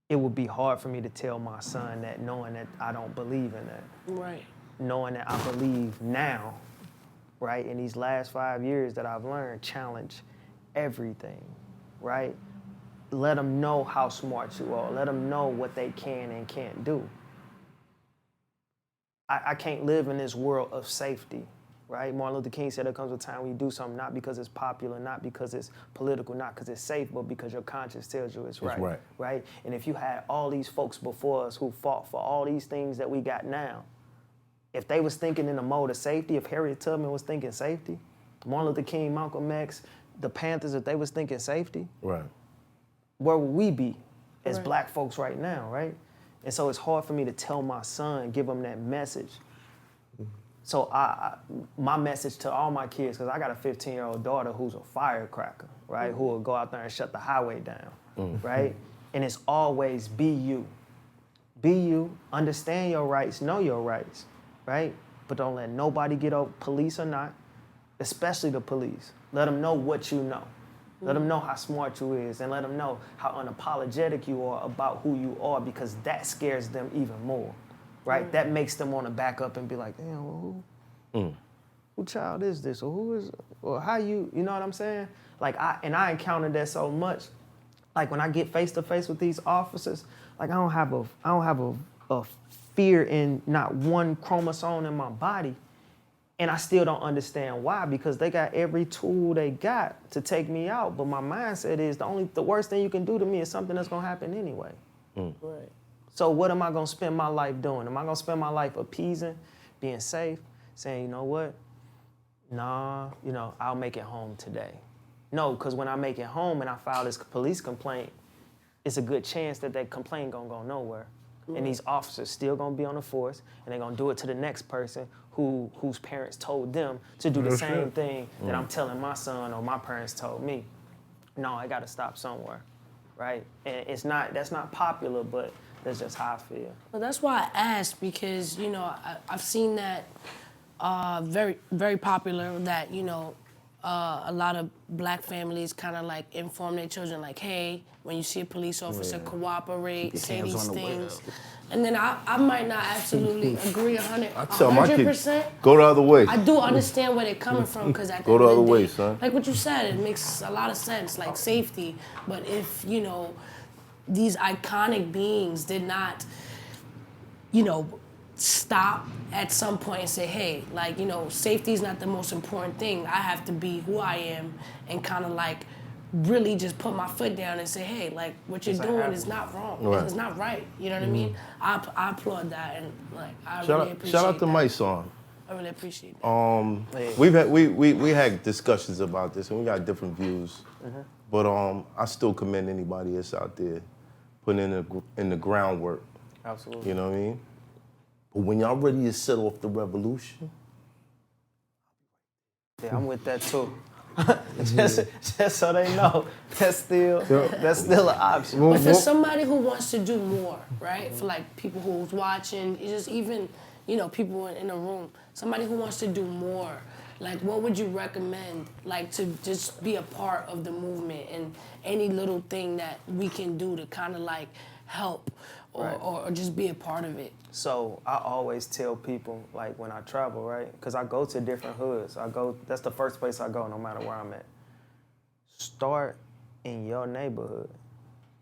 D: it would be hard for me to tell my son that, knowing that I don't believe in that.
B: Right.
D: Knowing that I believe now, right, in these last 5 years that I've learned, challenge everything, right? Let them know how smart you are. Let them know what they can and can't do. I can't live in this world of safety, right? Martin Luther King said there comes a time when you do something not because it's popular, not because it's political, not because it's safe, but because your conscience tells you it's right. Right? And if you had all these folks before us who fought for all these things that we got now, if they was thinking in the mode of safety, if Harriet Tubman was thinking safety, Martin Luther King, Malcolm X, the Panthers, if they was thinking safety,
A: right,
D: where would we be as black folks right now, right? And so it's hard for me to tell my son, give him that message. So my message to all my kids, because I got a 15-year-old daughter who's a firecracker, right? Who will go out there and shut the highway down, right? And it's always be you. Be you, understand your rights, know your rights, right? But don't let nobody get over, police or not, especially the police. Let them know what you know. Let them know how smart you is, and let them know how unapologetic you are about who you are, because that scares them even more. right? That makes them want to back up and be like, damn, well, who child is this, or who is, or how you know what I'm saying? Like I encountered that so much. Like when I get face to face with these officers, like I don't have a fear in not one chromosome in my body. And I still don't understand why, because they got every tool they got to take me out. But my mindset is the worst thing you can do to me is something that's gonna happen anyway.
B: Right.
D: So what am I gonna spend my life doing? Am I gonna spend my life appeasing, being safe, saying, you know what? Nah, I'll make it home today. No, because when I make it home and I file this police complaint, it's a good chance that complaint gonna go nowhere. And these officers still gonna be on the force, and they're gonna do it to the next person whose parents told them to do the same thing that I'm telling my son or my parents told me. No, I gotta stop somewhere, right? And that's not popular, but that's just how I feel.
B: Well, that's why I asked, because I've seen that very, very popular, that a lot of black families kind of like inform their children like, hey, when you see a police officer, cooperate, say these things. And then I might not absolutely agree 100%.
A: I tell my kids, go the other way.
B: I do understand where they're coming from, because at the
A: Go the
B: end
A: other
B: of the
A: way,
B: day,
A: son.
B: like what you said, it makes a lot of sense, like safety. But if, these iconic beings did not, stop at some point and say, hey, like, safety is not the most important thing. I have to be who I am and kind of like really just put my foot down and say, hey, like what you're doing is not wrong.
A: Right.
B: It's not right. You know what I mean? I applaud that, and like I really appreciate that.
A: Shout out to my son.
B: I really appreciate that.
A: We had discussions about this, and we got different views. But I still commend anybody that's out there putting in the groundwork.
D: Absolutely.
A: You know what I mean? But when y'all ready to set off the revolution,
D: yeah, I'm with that too. just so they know, that's still an option.
B: But for somebody who wants to do more, right? For like people who's watching, just even people in the room, somebody who wants to do more, like what would you recommend, like to just be a part of the movement, and any little thing that we can do to kind of like help or just be a part of it?
D: So I always tell people, like when I travel, right? Because I go to different hoods. That's the first place I go, no matter where I'm at. Start in your neighborhood,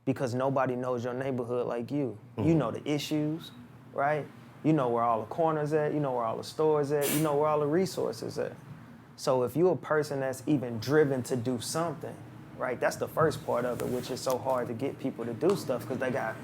D: because nobody knows your neighborhood like you. You know the issues, right? You know where all the corners at, you know where all the stores at, you know where all the resources at. So if you're a person that's even driven to do something, right? That's the first part of it, which is so hard to get people to do stuff, because they got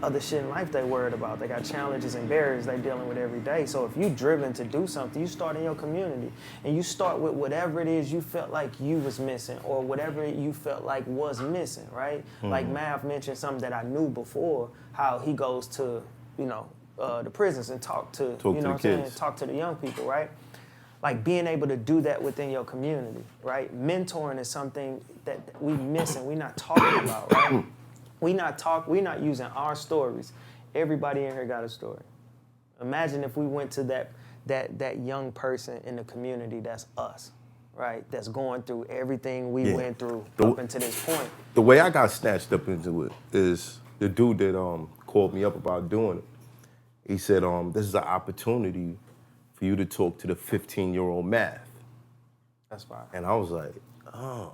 D: other shit in life they worried about. They got challenges and barriers they dealing with every day. So if you driven to do something, you start in your community, and you start with whatever it is you felt like you was missing, or whatever you felt like was missing, right? Like Mav mentioned something that I knew before, how he goes to, the prisons and talk to the young people, right? Like being able to do that within your community, right? Mentoring is something that we missing, we're not talking about, right? We're not using our stories. Everybody in here got a story. Imagine if we went to that young person in the community that's us, right? That's going through everything we went through up until this point.
A: The way I got snatched up into it is the dude that called me up about doing it. He said, this is an opportunity for you to talk to the 15-year-old Math.
D: That's fine.
A: And I was like, oh,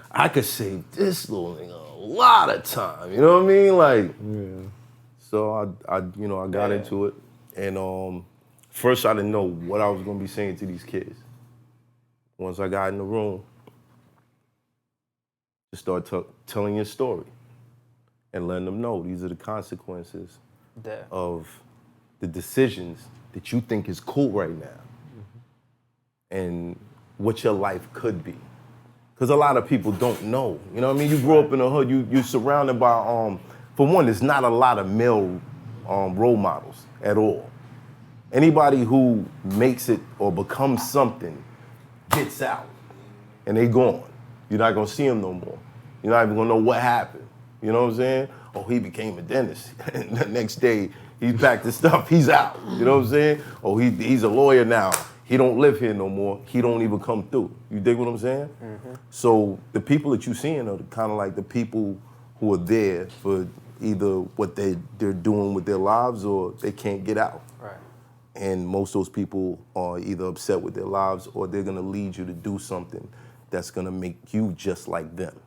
A: I could save this little nigga a lot of time. You know what I mean? Like, so I got into it. And first I didn't know what I was gonna be saying to these kids. Once I got in the room, just start telling your story and letting them know these are the consequences of the decisions that you think is cool right now, and what your life could be. Because a lot of people don't know. You know what I mean? You grew up in the hood, you're surrounded by, for one, there's not a lot of male role models at all. Anybody who makes it or becomes something gets out and they gone. You're not gonna see them no more. You're not even gonna know what happened. You know what I'm saying? Oh, he became a dentist. And the next day, he's packed his stuff, he's out. You know what I'm saying? Oh, he's a lawyer now. He don't live here no more. He don't even come through. You dig what I'm saying? So the people that you seeing are kind of like the people who are there for either what they're doing with their lives or they can't get out.
D: Right.
A: And most of those people are either upset with their lives or they're gonna lead you to do something that's gonna make you just like them.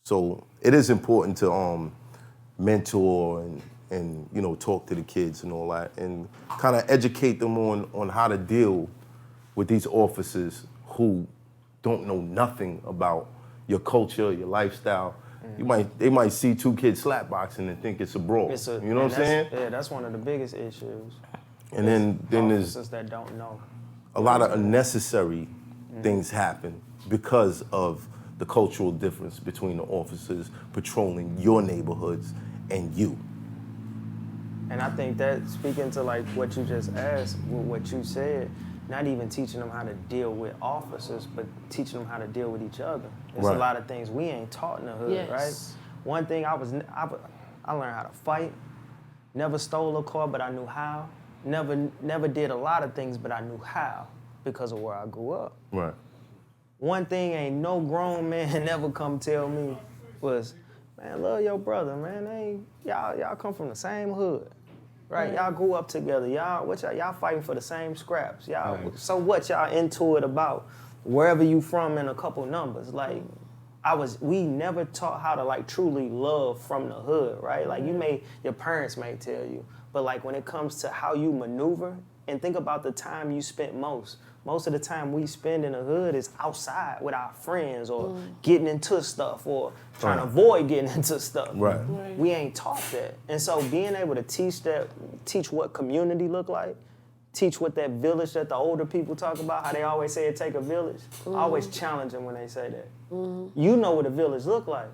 A: So it is important to mentor and you know, talk to the kids and all that and kind of educate them on how to deal with these officers who don't know nothing about your culture, your lifestyle. They might see two kids slap boxing and think it's a brawl. You know what I'm saying?
D: Yeah, that's one of the biggest issues.
A: And then there's
D: officers that don't know.
A: a lot of unnecessary things happen because of the cultural difference between the officers patrolling your neighborhoods and you.
D: And I think that, speaking to like what you just asked, what you said, not even teaching them how to deal with officers, but teaching them how to deal with each other. There's a lot of things we ain't taught in the hood, right? One thing I learned how to fight. Never stole a car, but I knew how. Never did a lot of things, but I knew how because of where I grew up.
A: Right.
D: One thing ain't no grown man ever come tell me was, man, love your brother, man. Y'all come from the same hood. Right, y'all grew up together. Y'all fighting for the same scraps. So what y'all into it about wherever you from in a couple numbers? Like, we never taught how to like truly love from the hood, right? Like your parents may tell you, but like when it comes to how you maneuver and think about the time you spent most of the time we spend in the hood is outside with our friends or getting into stuff or trying to avoid getting into stuff.
A: Right.
D: We ain't taught that. And so being able to teach what community look like, teach what that village that the older people talk about, how they always say it take a village. I always challenge them when they say that. You know what a village look like.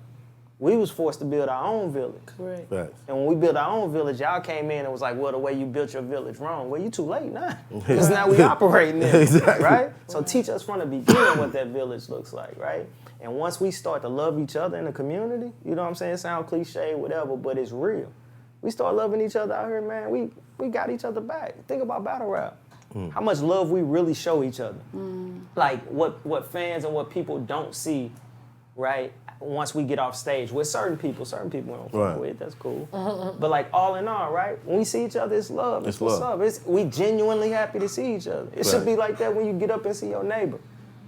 D: We was forced to build our own village.
B: Right.
A: Right.
D: And when we built our own village, y'all came in and was like, well, the way you built your village wrong. Well, you too late now. Because now we operating it,
A: Exactly.
D: right? So teach us from the beginning what that village looks like, right? And once we start to love each other in the community, you know what I'm saying? It sound cliche, whatever, but it's real. We start loving each other out here, man. We got each other back. Think about battle rap. How much love we really show each other. Like what fans and what people don't see, right? Once we get off stage with certain people we don't fuck with, that's cool. But like all in all, right? When we see each other, it's love. It's what's up. We genuinely happy to see each other. It should be like that when you get up and see your neighbor,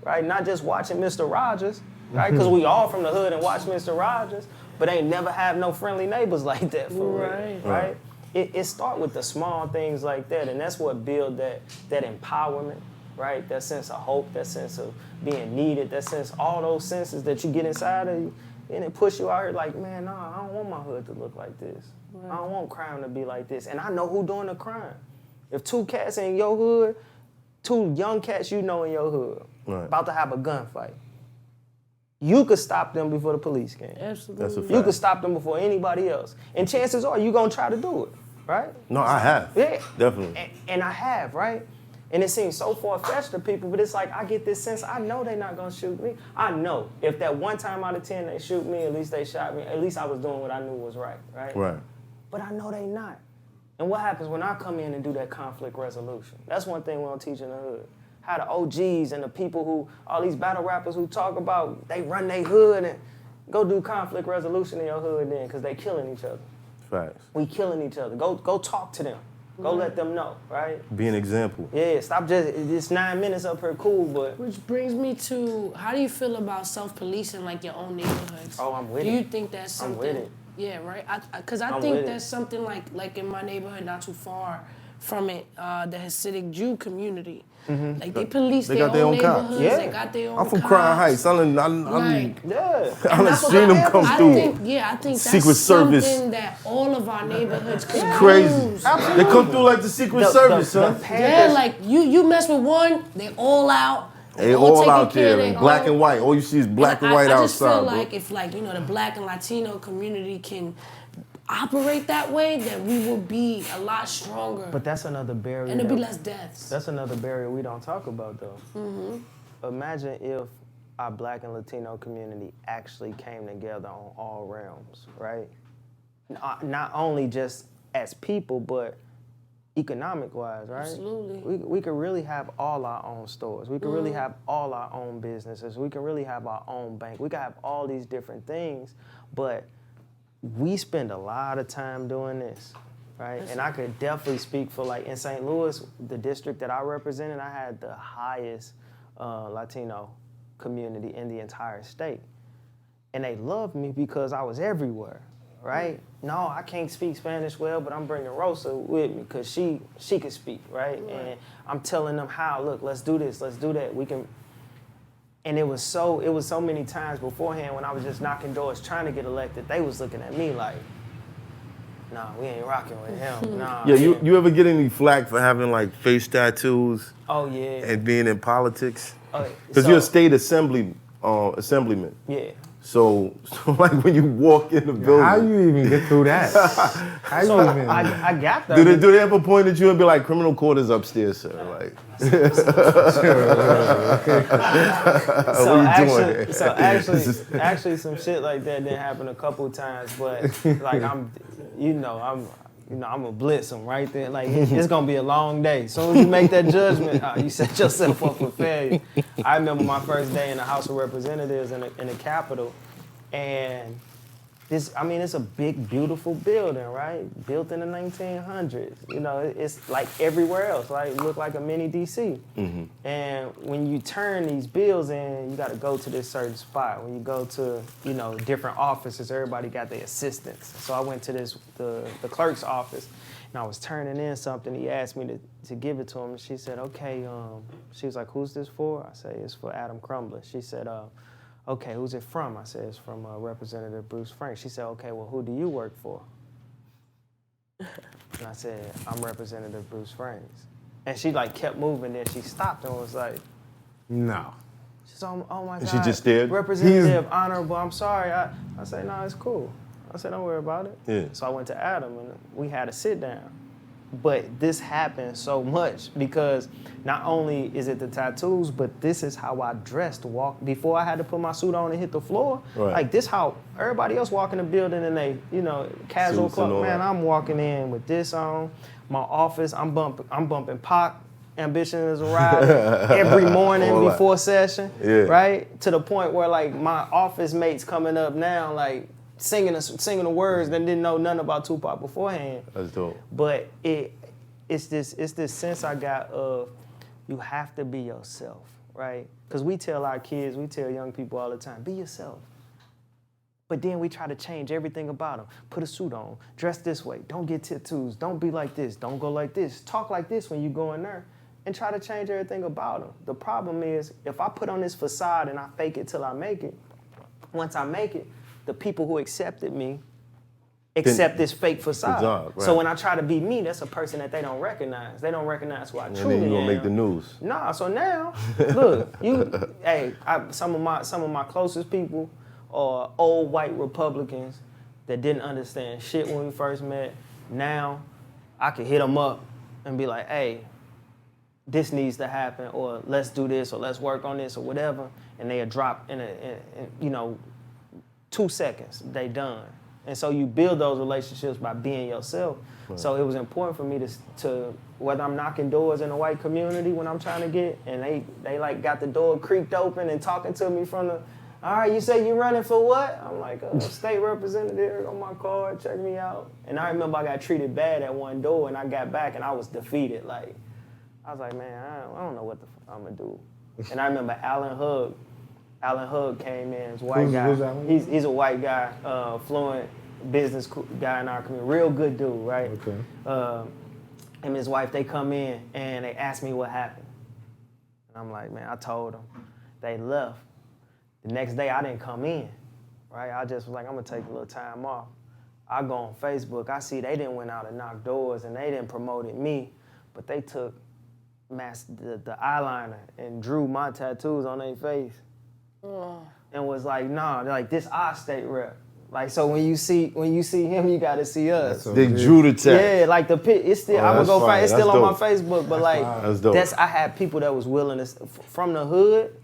D: right? Not just watching Mr. Rogers, right? Because we all from the hood and watch Mr. Rogers, but ain't never have no friendly neighbors like that for real, right? It start with the small things like that, and that's what build that empowerment, right? That sense of hope, that sense of being needed, that sense, all those senses that you get inside of you, and it push you out here like, man, nah, I don't want my hood to look like this. I don't want crime to be like this. And I know who doing the crime. If two cats in your hood, two young cats you know in your hood, about to have a gunfight, you could stop them before the police can.
B: Absolutely.
A: That's a fact.
D: You could stop them before anybody else. And chances are you're going to try to do it, right?
A: No, I have.
D: Yeah.
A: Definitely.
D: And I have, right? And it seems so far-fetched to people, but it's like I get this sense, I know they're not going to shoot me. I know if that one time out of 10 they shoot me, at least they shot me, at least I was doing what I knew was right?
A: Right.
D: But I know they not. And what happens when I come in and do that conflict resolution? That's one thing we don't teach in the hood. How the OGs and the people who, all these battle rappers who talk about, they run their hood and go do conflict resolution in your hood then, because they killing each other.
A: Facts.
D: We killing each other. Go talk to them. Go let them know, right?
A: Be an example.
D: Yeah, stop it's 9 minutes up here, cool, but.
B: Which brings me to, how do you feel about self-policing like your own neighborhoods?
D: Oh, I'm with it.
B: Do you think that's something?
D: I'm with it.
B: Yeah, right? Because I think that's something like in my neighborhood, not too far from it, the Hasidic Jew community. Like they police
A: They
B: their
A: got their
B: own
A: own cops.
B: neighborhoods.
D: Yeah.
B: They got their own
A: I'm from
B: cops.
A: Crown Heights. I
D: Yeah.
A: done seen them come
B: I
A: through.
B: think that's
A: Secret Service.
B: something that all of our neighborhoods could
A: Crazy.
B: use.
A: They come through like the Secret Service, son.
B: Yeah, like you mess with one, they all out.
A: They all
B: taking
A: out
B: care of
A: there,
B: their
A: black
B: own.
A: and white. All you see is black and white
B: I just
A: outside,
B: feel
A: bro.
B: like if the black and Latino community can operate that way, then we will be a lot stronger.
D: But that's another barrier.
B: and there'll be less deaths.
D: That's another barrier we don't talk about, though. Imagine if our black and Latino community actually came together on all realms, right? Not only just as people, but economic-wise, right?
B: Absolutely.
D: We could really have all our own stores. We could really have all our own businesses. We could really have our own bank. We could have all these different things, but we spend a lot of time doing this, right? And I could definitely speak for like in St. Louis, the district that I represented, I had the highest Latino community in the entire state. And they loved me because I was everywhere, right? No, I can't speak Spanish well, but I'm bringing Rosa with me because she could speak, right? And I'm telling them how, look, let's do this, let's do that. We can. And it was so many times beforehand when I was just knocking doors trying to get elected, they was looking at me like, nah, we ain't rocking with him. Nah.
A: Yeah, you ever get any flack for having like face tattoos?
D: Oh yeah.
A: And being in politics?
D: Okay,
A: Because you're a state assemblyman.
D: Yeah.
A: So like when you walk in the building.
C: How you even get through that? How
D: So
C: you even?
D: I got that.
A: Do they ever point at you and be like, criminal court is upstairs, sir? Like,
D: actually, some shit like that didn't happen a couple times, but like I'm gonna blitz them right there. Like it's gonna be a long day. As soon as you make that judgment, you set yourself up for failure. I remember my first day in the House of Representatives in the Capitol, and it's a big, beautiful building, right? Built in the 1900s. You know, it's like everywhere else, right? It looked like a mini DC. Mm-hmm. And when you turn these bills in, you got to go to this certain spot. When you go to, different offices, everybody got their assistants. So I went to the clerk's office, and I was turning in something. He asked me to give it to him, and she said, okay. She was like, who's this for? I said, it's for Adam Crumbler. She said, okay, who's it from? I said, it's from Representative Bruce Frank. She said, okay, well, who do you work for? And I said, I'm Representative Bruce Franks. And she like kept moving, then she stopped and was like,
C: No.
D: She said, oh my God.
A: And she just stared?
D: Representative, honorable, I'm sorry. I said, no, it's cool. I said, don't worry about it.
A: Yeah.
D: So I went to Adam and we had a sit down. But this happened so much because not only is it the tattoos, but this is how I dressed, before I had to put my suit on and hit the floor.
A: Right.
D: Like this how everybody else walk in the building and they, casual
A: Suits and
D: clothes.
A: all
D: Man,
A: that.
D: I'm walking in with this on. My office, I'm bumping Pac, Ambition is a Rider every morning
A: All that.
D: before session.
A: Yeah.
D: Right? To the point where like my office mates coming up now, like singing the words that didn't know nothing about Tupac beforehand.
A: That's dope.
D: But it's this sense I got of you have to be yourself, right? Because we tell our kids, we tell young people all the time, be yourself. But then we try to change everything about them. Put a suit on, dress this way, don't get tattoos, don't be like this, don't go like this, talk like this when you go in there, and try to change everything about them. The problem is, if I put on this facade and I fake it till I make it, once I make it, the people who accepted me accept this fake facade.
A: Right.
D: So when I try to be me, that's a person that they don't recognize. They don't recognize who I truly am.
A: And then you're gonna make the news.
D: Nah, so now, look, some of my closest people are old white Republicans that didn't understand shit when we first met. Now, I can hit them up and be like, hey, this needs to happen, or let's do this, or let's work on this, or whatever, and they'll drop in 2 seconds, they done. And so you build those relationships by being yourself. Right. So it was important for me to whether I'm knocking doors in the white community when I'm trying to get, and they like got the door creaked open and talking to me from the, all right, you say you running for what? I'm like, state representative on my card, check me out. And I remember I got treated bad at one door, and I got back and I was defeated. Like, I was like, man, I don't know what I'm gonna do. And I remember Alan Hugg came in, he's a white guy. He's a white guy, fluent business guy in our community. Real good dude, right?
C: Okay.
D: Him and his wife, they come in and they ask me what happened. And I'm like, man, I told them. They left. The next day, I didn't come in, right? I just was like, I'm gonna take a little time off. I go on Facebook, I see they didn't went out and knock doors and they didn't promoted me, but they took the eyeliner and drew my tattoos on their face. And was like, nah, like this our state rep. Like, so when you see him, you gotta see us.
A: They drew the text.
D: Yeah, like the pit. It's still. I'm gonna go find. It's still on my Facebook. But like,
A: that's dope.
D: I had people that was willing to from the hood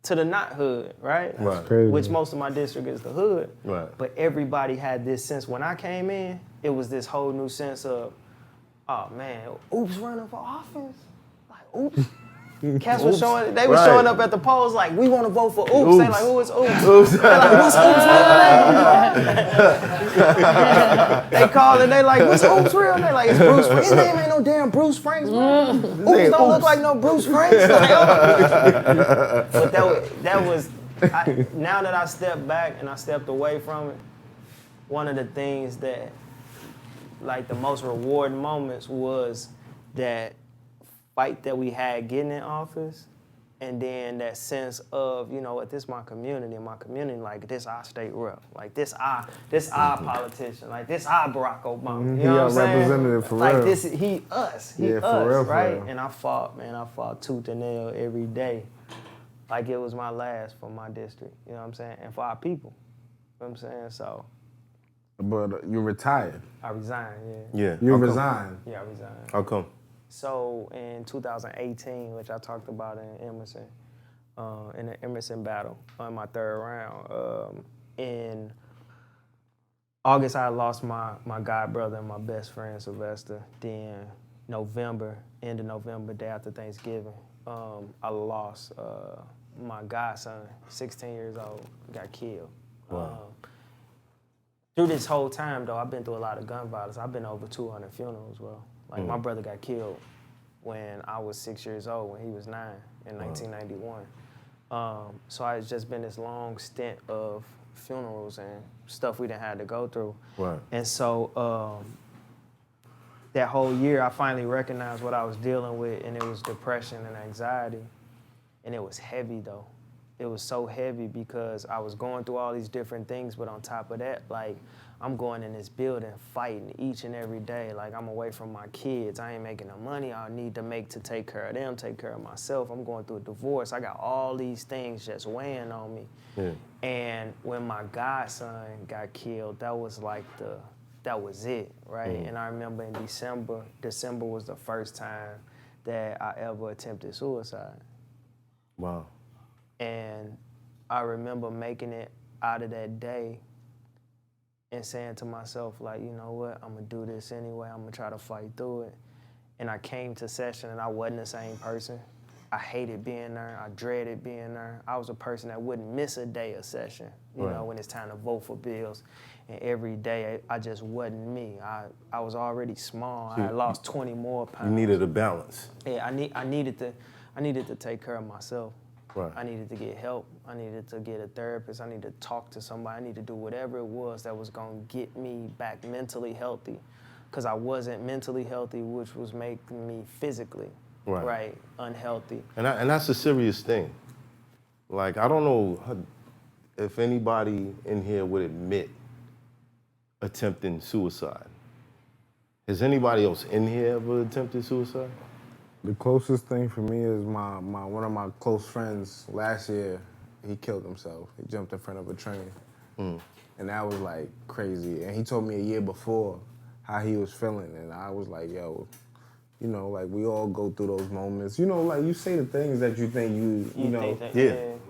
D: to the not hood, right?
A: Right.
C: Crazy.
D: Which most of my district is the hood.
A: Right.
D: But everybody had this sense. When I came in, it was this whole new sense of, oh man, Oops running for office. Like, Oops. Cats was showing, they were
A: Right.
D: showing up at the polls like, we want to vote for Oops. They like, who is Oops?
A: Oops.
D: They like, what's Oops real name? They called and they like, what's Oops real name? Like, it's Bruce Franks. His name ain't no damn Bruce Franks, bro. Oops don't look like no Bruce Franks. Like, oh. But that was now that I stepped back and I stepped away from it, one of the things that, like the most rewarding moments was that fight that we had getting in office, and then that sense of, you know what, this my community, like this our state rep, like this our politician, like this our Barack Obama. You know what I'm saying?
C: Representative for
D: like
C: real.
D: this, he us,
C: for
D: right?
C: real.
D: And I fought tooth and nail every day, like it was my last for my district. You know what I'm saying? And for our people. You know what I'm saying? So.
C: But you retired.
D: I resigned.
A: Yeah.
C: You
A: How come?
C: resigned.
D: Yeah, I resigned.
A: How come?
D: So in 2018, which I talked about in Emerson, in the Emerson battle on my third round, in August I lost my god brother and my best friend Sylvester. Then end of November, day after Thanksgiving, I lost my godson, 16 years old, got killed.
A: Wow.
D: Through this whole time, though, I've been through a lot of gun violence. I've been over 200 funerals, bro. Like, my brother got killed when I was 6 years old, when he was 9 in 1991. So it's just been this long stint of funerals and stuff we done had to go through.
A: Right.
D: And so that whole year, I finally recognized what I was dealing with, and it was depression and anxiety. And it was heavy, though. It was so heavy because I was going through all these different things, but on top of that, like, I'm going in this building fighting each and every day. Like, I'm away from my kids. I ain't making the money I need to make to take care of them, take care of myself. I'm going through a divorce. I got all these things just weighing on me.
A: Yeah.
D: And when my godson got killed, that was like that was it, right? And I remember in December was the first time that I ever attempted suicide.
A: Wow.
D: And I remember making it out of that day and saying to myself, like, you know what, I'm gonna do this anyway, I'm gonna try to fight through it. And I came to session and I wasn't the same person. I hated being there, I dreaded being there. I was a person that wouldn't miss a day of session, you know, when it's time to vote for bills. And every day, I just wasn't me. I was already small, I had lost 20 more pounds.
A: You needed a balance.
D: Yeah, I needed to take care of myself.
A: Right.
D: I needed to get help. I needed to get a therapist. I needed to talk to somebody. I needed to do whatever it was that was going to get me back mentally healthy, because I wasn't mentally healthy, which was making me physically unhealthy.
A: And that's a serious thing. Like, I don't know if anybody in here would admit attempting suicide. Has anybody else in here ever attempted suicide?
C: The closest thing for me is one of my close friends last year. He killed himself. He jumped in front of a train, and that was like crazy. And he told me a year before how he was feeling, and I was like, yo, you know, like we all go through those moments. You know, like you say the things that you think you know,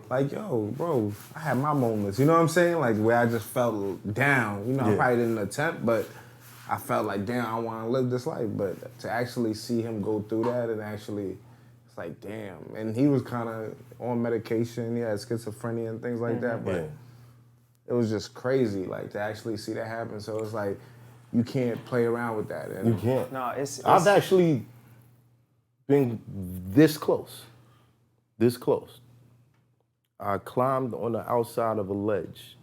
C: like, yo, bro, I had my moments. You know what I'm saying? Like where I just felt down. You know, I probably didn't attempt, but I felt like, damn, I want to live this life. But to actually see him go through that and actually, it's like, damn. And he was kind of on medication. He had schizophrenia and things like that. But it was just crazy, like, to actually see that happen. So it's like, you can't play around with that. And
A: You can't.
D: No, it's
A: I've actually been this close. This close. I climbed on the outside of a ledge.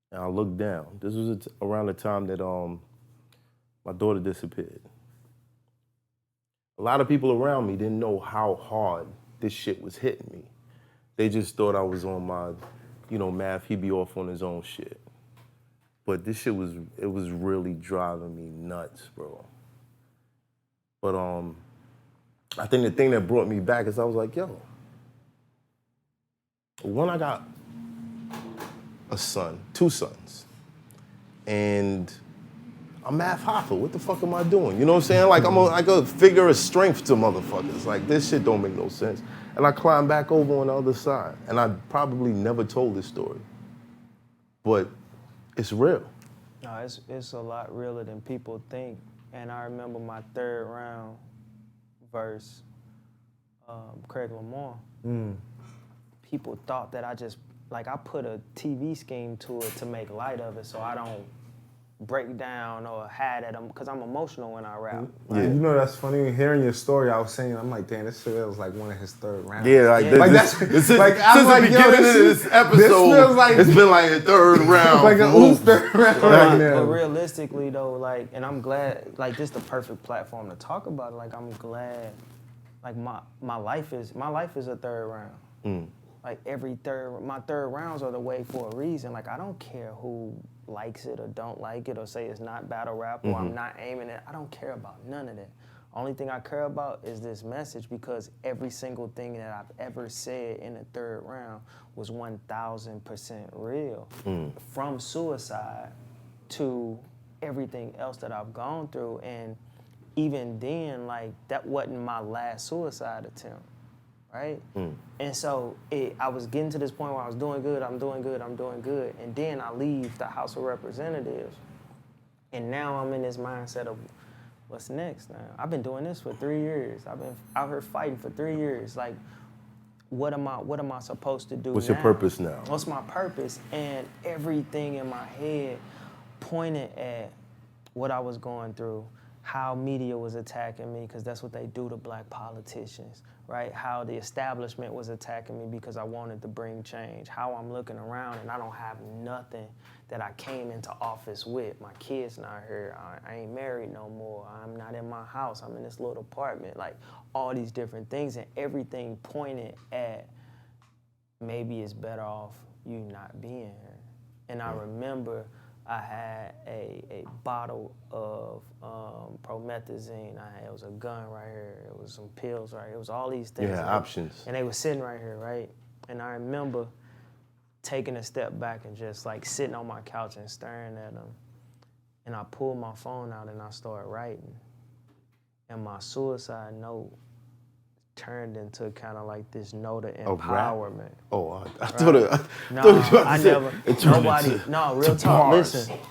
A: And I looked down. This was around the time that my daughter disappeared. A lot of people around me didn't know how hard this shit was hitting me. They just thought I was on my, math, he'd be off on his own shit. But this shit was really driving me nuts, bro. But I think the thing that brought me back is I was like, yo, when I got a son, 2 sons, and I'm at Hoffa. What the fuck am I doing? You know what I'm saying? Like, I'm like a figure of strength to motherfuckers. Like, this shit don't make no sense. And I climbed back over on the other side. And I probably never told this story. But it's real.
D: No, it's a lot realer than people think. And I remember my third round verse Craig Lamar. People thought that I put a TV scheme to it to make light of it so I don't break down or had at them because I'm emotional when I rap.
C: Yeah. You know, that's funny. Hearing your story, I was saying, I'm like, damn, this feels like one of his third rounds.
A: Yeah, like
C: that's
A: since
C: like
A: the beginning of this episode,
C: this feels like
A: it's been like a third round.
C: like a loose third round right now.
D: But realistically though, like, and I'm glad, like, this is the perfect platform to talk about it. Like, I'm glad, like, my life is a third round. Like my third rounds are the way for a reason. Like, I don't care who likes it or don't like it or say it's not battle rap or I'm not aiming it. I don't care about none of that. Only thing I care about is this message because every single thing that I've ever said in the third round was 1,000% real. From suicide to everything else that I've gone through. And even then, like, that wasn't my last suicide attempt. Right? And so I was getting to this point where I was doing good, I'm doing good. And then I leave the House of Representatives. And now I'm in this mindset of what's next now? I've been doing this for 3 years. I've been out here fighting for 3 years. Like, what am I supposed to do
A: What's
D: now?
A: your purpose now?
D: What's my purpose? And everything in my head pointed at what I was going through, how media was attacking me, because that's what they do to black politicians, right? How the establishment was attacking me because I wanted to bring change. How I'm looking around and I don't have nothing that I came into office with. My kid's not here. I ain't married no more. I'm not in my house. I'm in this little apartment. Like, all these different things, and everything pointed at maybe it's better off you not being here. And I remember I had a bottle of promethazine. It was a gun right here. It was some pills right here. It was all these things.
A: Yeah, options.
D: And they were sitting right here, right? And I remember taking a step back and just like sitting on my couch and staring at them. And I pulled my phone out and I started writing. And my suicide note turned into kind of like this note of empowerment.
A: I thought it.
D: Real talk.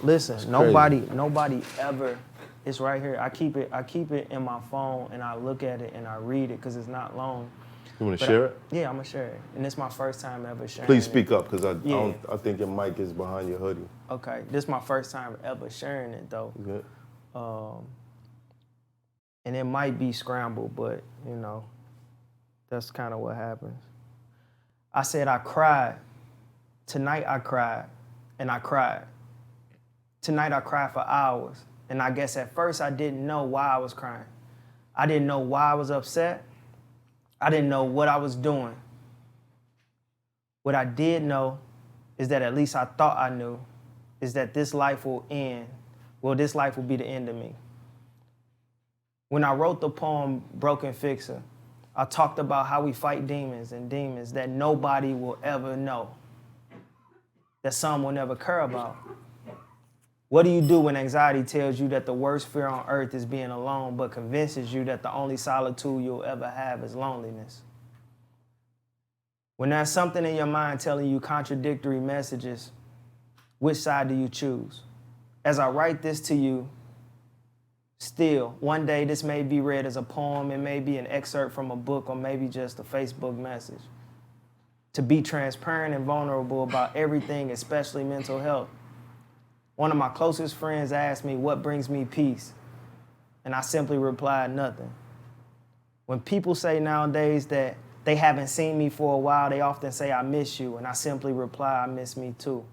D: Listen. Nobody ever. It's right here. I keep it in my phone and I look at it and I read it because it's not long.
A: You want to share it?
D: Yeah, I'm gonna share it. And it's my first time ever sharing
A: Please
D: it.
A: speak up because I think your mic is behind your hoodie.
D: Okay, this is my first time ever sharing it though.
A: Good.
D: And it might be scrambled, but you know, that's kind of what happens. I said I cried. Tonight I cried, and I cried. Tonight I cried for hours, and I guess at first I didn't know why I was crying. I didn't know why I was upset. I didn't know what I was doing. What I did know is that at least I thought I knew, is that this life will end. Well, this life will be the end of me. When I wrote the poem Broken Fixer, I talked about how we fight demons and demons that nobody will ever know, that some will never care about. What do you do when anxiety tells you that the worst fear on earth is being alone, but convinces you that the only solitude you'll ever have is loneliness? When there's something in your mind telling you contradictory messages, which side do you choose? As I write this to you, still, one day this may be read as a poem, it may be an excerpt from a book, or maybe just a Facebook message. To be transparent and vulnerable about everything, especially mental health. One of my closest friends asked me, what brings me peace? And I simply replied, nothing. When people say nowadays that they haven't seen me for a while, they often say, I miss you. And I simply reply, I miss me too.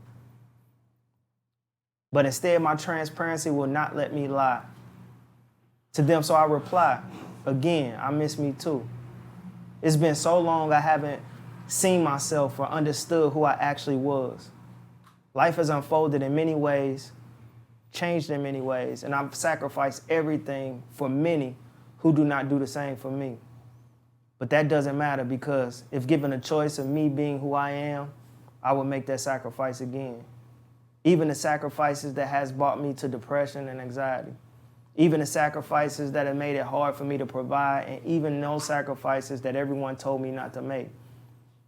D: But instead, my transparency will not let me lie to them. So I reply, again, I miss me too. It's been so long I haven't seen myself or understood who I actually was. Life has unfolded in many ways, changed in many ways, and I've sacrificed everything for many who do not do the same for me. But that doesn't matter, because if given a choice of me being who I am, I would make that sacrifice again. Even the sacrifices that has brought me to depression and anxiety. Even the sacrifices that have made it hard for me to provide, and even those sacrifices that everyone told me not to make.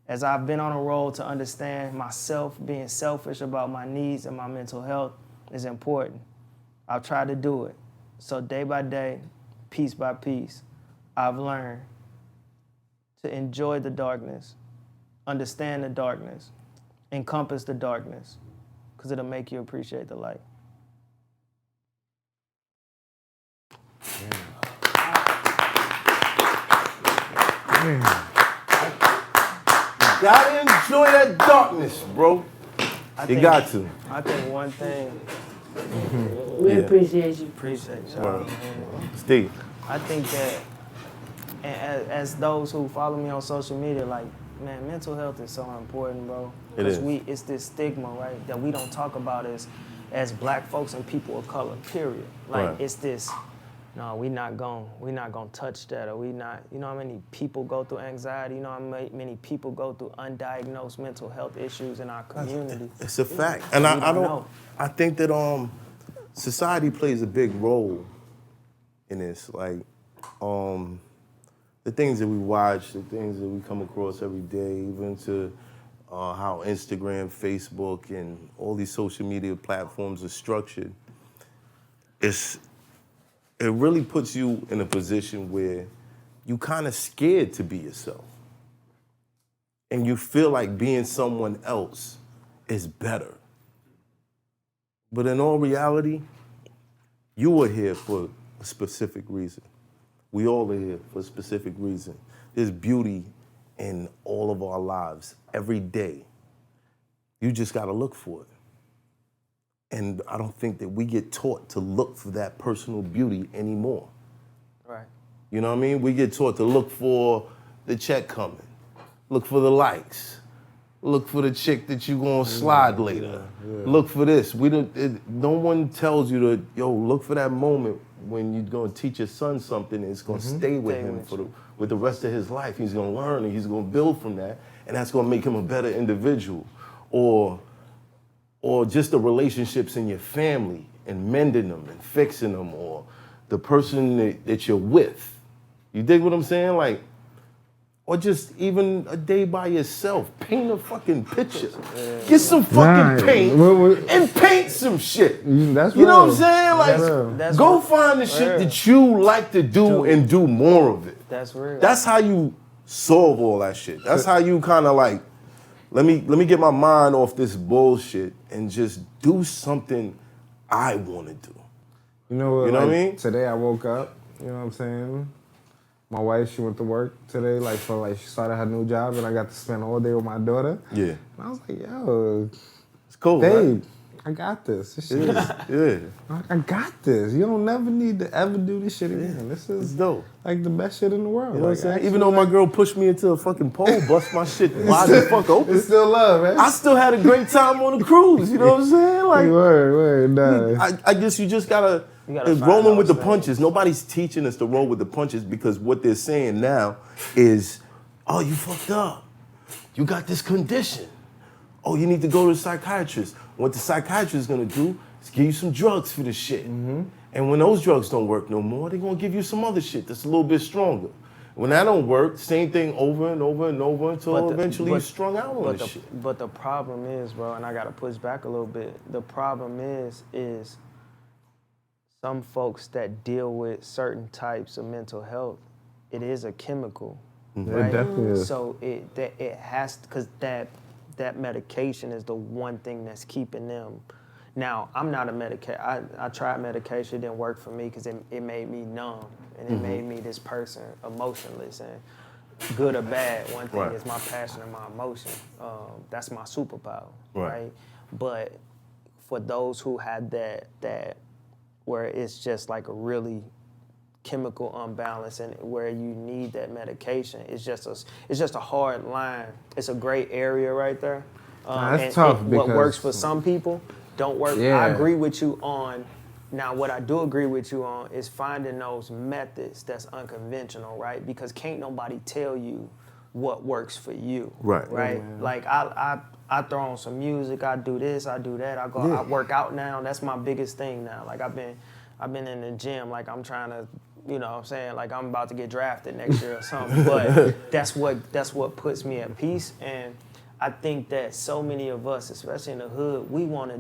D: As I've been on a roll to understand myself, being selfish about my needs and my mental health is important. I've tried to do it. So day by day, piece by piece, I've learned to enjoy the darkness, understand the darkness, encompass the darkness, because it'll make you appreciate the light.
A: Gotta enjoy that darkness, bro. You got to.
D: I think one thing.
B: We appreciate you.
D: Appreciate y'all.
A: Steve.
D: I think that, and as those who follow me on social media, like, man, mental health is so important, bro.
A: It is.
D: It's this stigma, right, that we don't talk about as black folks and people of color, period. Like,
A: Right.
D: it's this, no, we not gonna touch that, or we not, you know how many people go through anxiety, you know how many people go through undiagnosed mental health issues in our community.
A: It's a fact. And I think that society plays a big role in this. Like, the things that we watch, the things that we come across every day, even to how Instagram, Facebook, and all these social media platforms are structured, it really puts you in a position where you kind of scared to be yourself. And you feel like being someone else is better. But in all reality, you are here for a specific reason. We all are here for a specific reason. There's beauty in all of our lives every day. You just gotta look for it. And I don't think that we get taught to look for that personal beauty anymore.
D: Right.
A: You know what I mean? We get taught to look for the check coming, look for the likes, look for the chick that you gonna slide later, look for this. No one tells you to, look for that moment when you're gonna teach your son something and it's gonna stay with him with the rest of his life. He's gonna learn and he's gonna build from that, and that's gonna make him a better individual. Or just the relationships in your family and mending them and fixing them, or the person that you're with. You dig what I'm saying? Like, or just even a day by yourself. Paint a fucking picture. Get some fucking paint and paint some shit.
C: That's
A: you know
C: real.
A: what I'm saying? Like, go find the shit that you like to do and do more of it.
D: That's real.
A: That's how you solve all that shit. That's how you kind of like, let me get my mind off this bullshit and just do something I want to do.
C: You know what?
A: You know what I mean?
C: Today I woke up, you know what I'm saying? My wife, she went to work today, she started her new job, and I got to spend all day with my daughter.
A: Yeah.
C: And I was like, yo,
A: it's cool,
C: babe,
A: right?
C: I got this.
A: Yeah.
C: I got this. You don't never need to ever do this shit again. This is
A: dope.
C: Like the best shit in the world.
A: You know what I'm saying? Even though my girl pushed me into a fucking pole, bust my shit wide the fuck open.
C: It's still love, man.
A: I still had a great time on the cruise. You know what I'm saying? Like,
C: word, nah.
A: I guess you just gotta rolling with the punches. Nobody's teaching us to roll with the punches, because what they're saying now is, oh, you fucked up. You got this condition. Oh, you need to go to a psychiatrist. What the psychiatrist is gonna do is give you some drugs for this shit. And when those drugs don't work no more, they're gonna give you some other shit that's a little bit stronger. When that don't work, same thing over and over and over until eventually you're strung out on this shit.
D: But the problem is, bro, and I gotta push back a little bit. The problem is some folks that deal with certain types of mental health, it is a chemical, right?
C: It definitely is.
D: So it has, because that medication is the one thing that's keeping them. Now, I'm not a medication. I tried medication, it didn't work for me because it made me numb, and it made me this person emotionless. And good or bad, one thing is my passion and my emotion. That's my superpower, right? But for those who had that where it's just like a really chemical imbalance and where you need that medication, it's just a hard line. It's a gray area right there.
C: That's tough because
D: what works for some people don't work.
C: Yeah.
D: I agree with you on. Now, what I do agree with you on is finding those methods that's unconventional, right? Because can't nobody tell you what works for you, right?
C: Yeah,
D: Like I throw on some music, I do this, I do that. I work out now. That's my biggest thing now. Like I've been in the gym. Like I'm trying to, you know what I'm saying? Like I'm about to get drafted next year or something. But that's what puts me at peace. And I think that so many of us, especially in the hood, we want to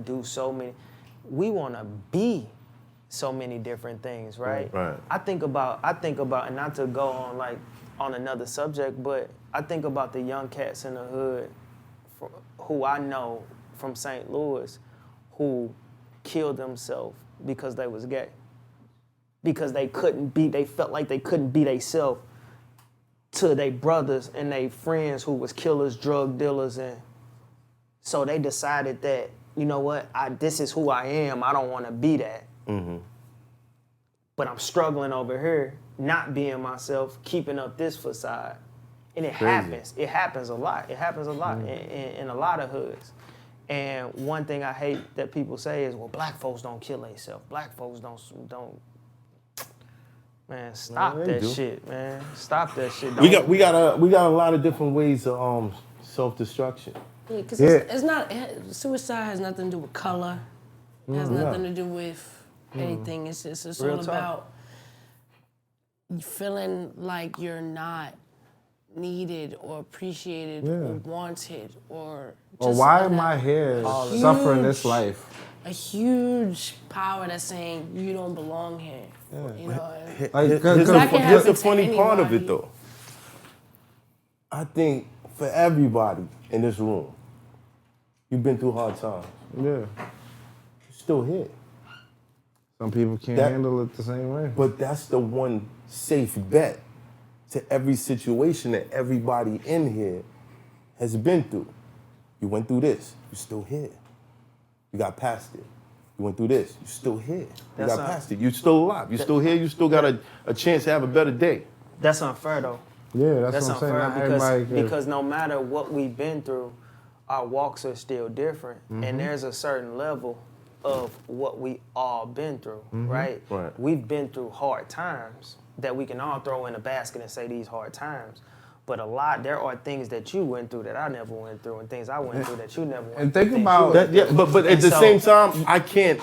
D: be so many different things, right?
A: Right.
D: I think about, and not to go on like on another subject, but I think about the young cats in the hood who I know from St. Louis who killed themselves because they was gay. Because they felt like they couldn't be themselves to their brothers and their friends who was killers, drug dealers, and so they decided that, you know what, this is who I am, I don't want to be that. Mm-hmm. But I'm struggling over here, not being myself, keeping up this facade. And it happens a lot. It happens a lot in a lot of hoods. And one thing I hate that people say is, well, black folks don't kill themselves. Black folks don't. Man, stop that shit, man. Stop that shit.
A: We got a lot of different ways of self-destruction.
B: Yeah, because it's not, suicide has nothing to do with color. It has nothing to do with anything. It's all about feeling like you're not needed or appreciated or wanted or just.
C: Or why am I here suffering this life?
B: A huge power that's saying you don't belong here. Yeah. You know,
A: here's the funny part of it though. I think for everybody in this room, you've been through hard times.
C: Yeah.
A: You're still here.
C: Some people can't handle it the same way.
A: But that's the one safe bet to every situation that everybody in here has been through. You went through this, you're still here. You got past it. You went through this, you're still here. You got past it, you're still alive. You're still here, you still got a chance to have a better day.
D: That's unfair though.
C: Yeah, that's what I'm saying.
D: Because no matter what we've been through, our walks are still different. And there's a certain level of what we all been through, right? We've been through hard times that we can all throw in a basket and say these hard times. But there are things that you went through that I never went through, and things I went through that you never went through.
C: And think about
A: that. Yeah, but at the same time, I can't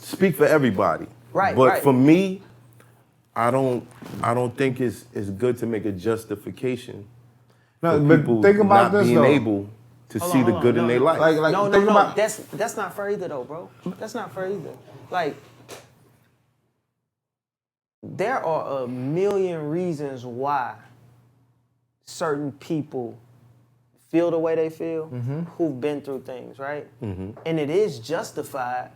A: speak for everybody.
D: Right.
A: But for me, I don't think it's good to make a justification for people not being able to see the good in their life.
D: No. That's not fair either, though, bro. That's not fair either. Like, there are a million reasons why certain people feel the way they feel who've been through things, right? And it is justified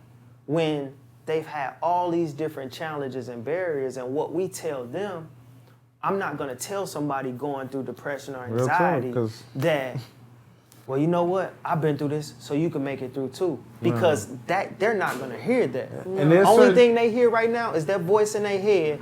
D: when they've had all these different challenges and barriers, and what we tell them, I'm not gonna tell somebody going through depression or anxiety that, well, you know what? I've been through this, so you can make it through too. Because they're not gonna hear that. And the only thing they hear right now is that voice in their head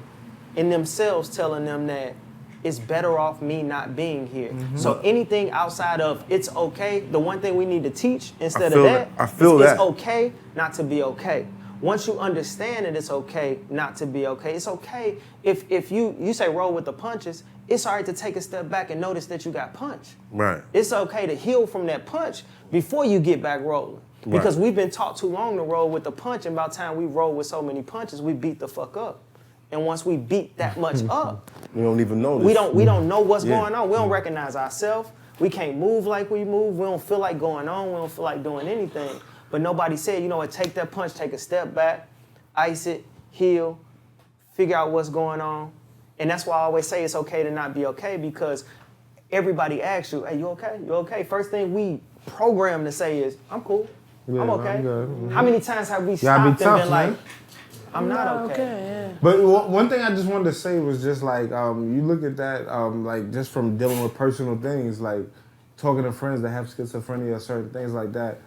D: and themselves telling them that it's better off me not being here. So anything outside of it's okay, the one thing we need to teach instead of that, it's okay not to be okay. Once you understand that it's okay not to be okay, it's okay if you say roll with the punches, it's all right to take a step back and notice that you got punched.
A: Right.
D: It's okay to heal from that punch before you get back rolling. Because we've been taught too long to roll with the punch, and by the time we roll with so many punches, we beat the fuck up. And once we beat that much up,
A: we don't even know this.
D: We don't know what's going on. We don't recognize ourselves. We can't move like we move. We don't feel like going on. We don't feel like doing anything. But nobody said, you know what, take that punch, take a step back, ice it, heal, figure out what's going on. And that's why I always say it's okay to not be okay, because everybody asks you, hey, you okay? You okay? First thing we program to say is, I'm cool. I'm okay. I'm good. How many times have we stopped and been like, I'm not okay?
C: But one thing I just wanted to say was just like, you look at that, like just from dealing with personal things, like talking to friends that have schizophrenia or certain things like that.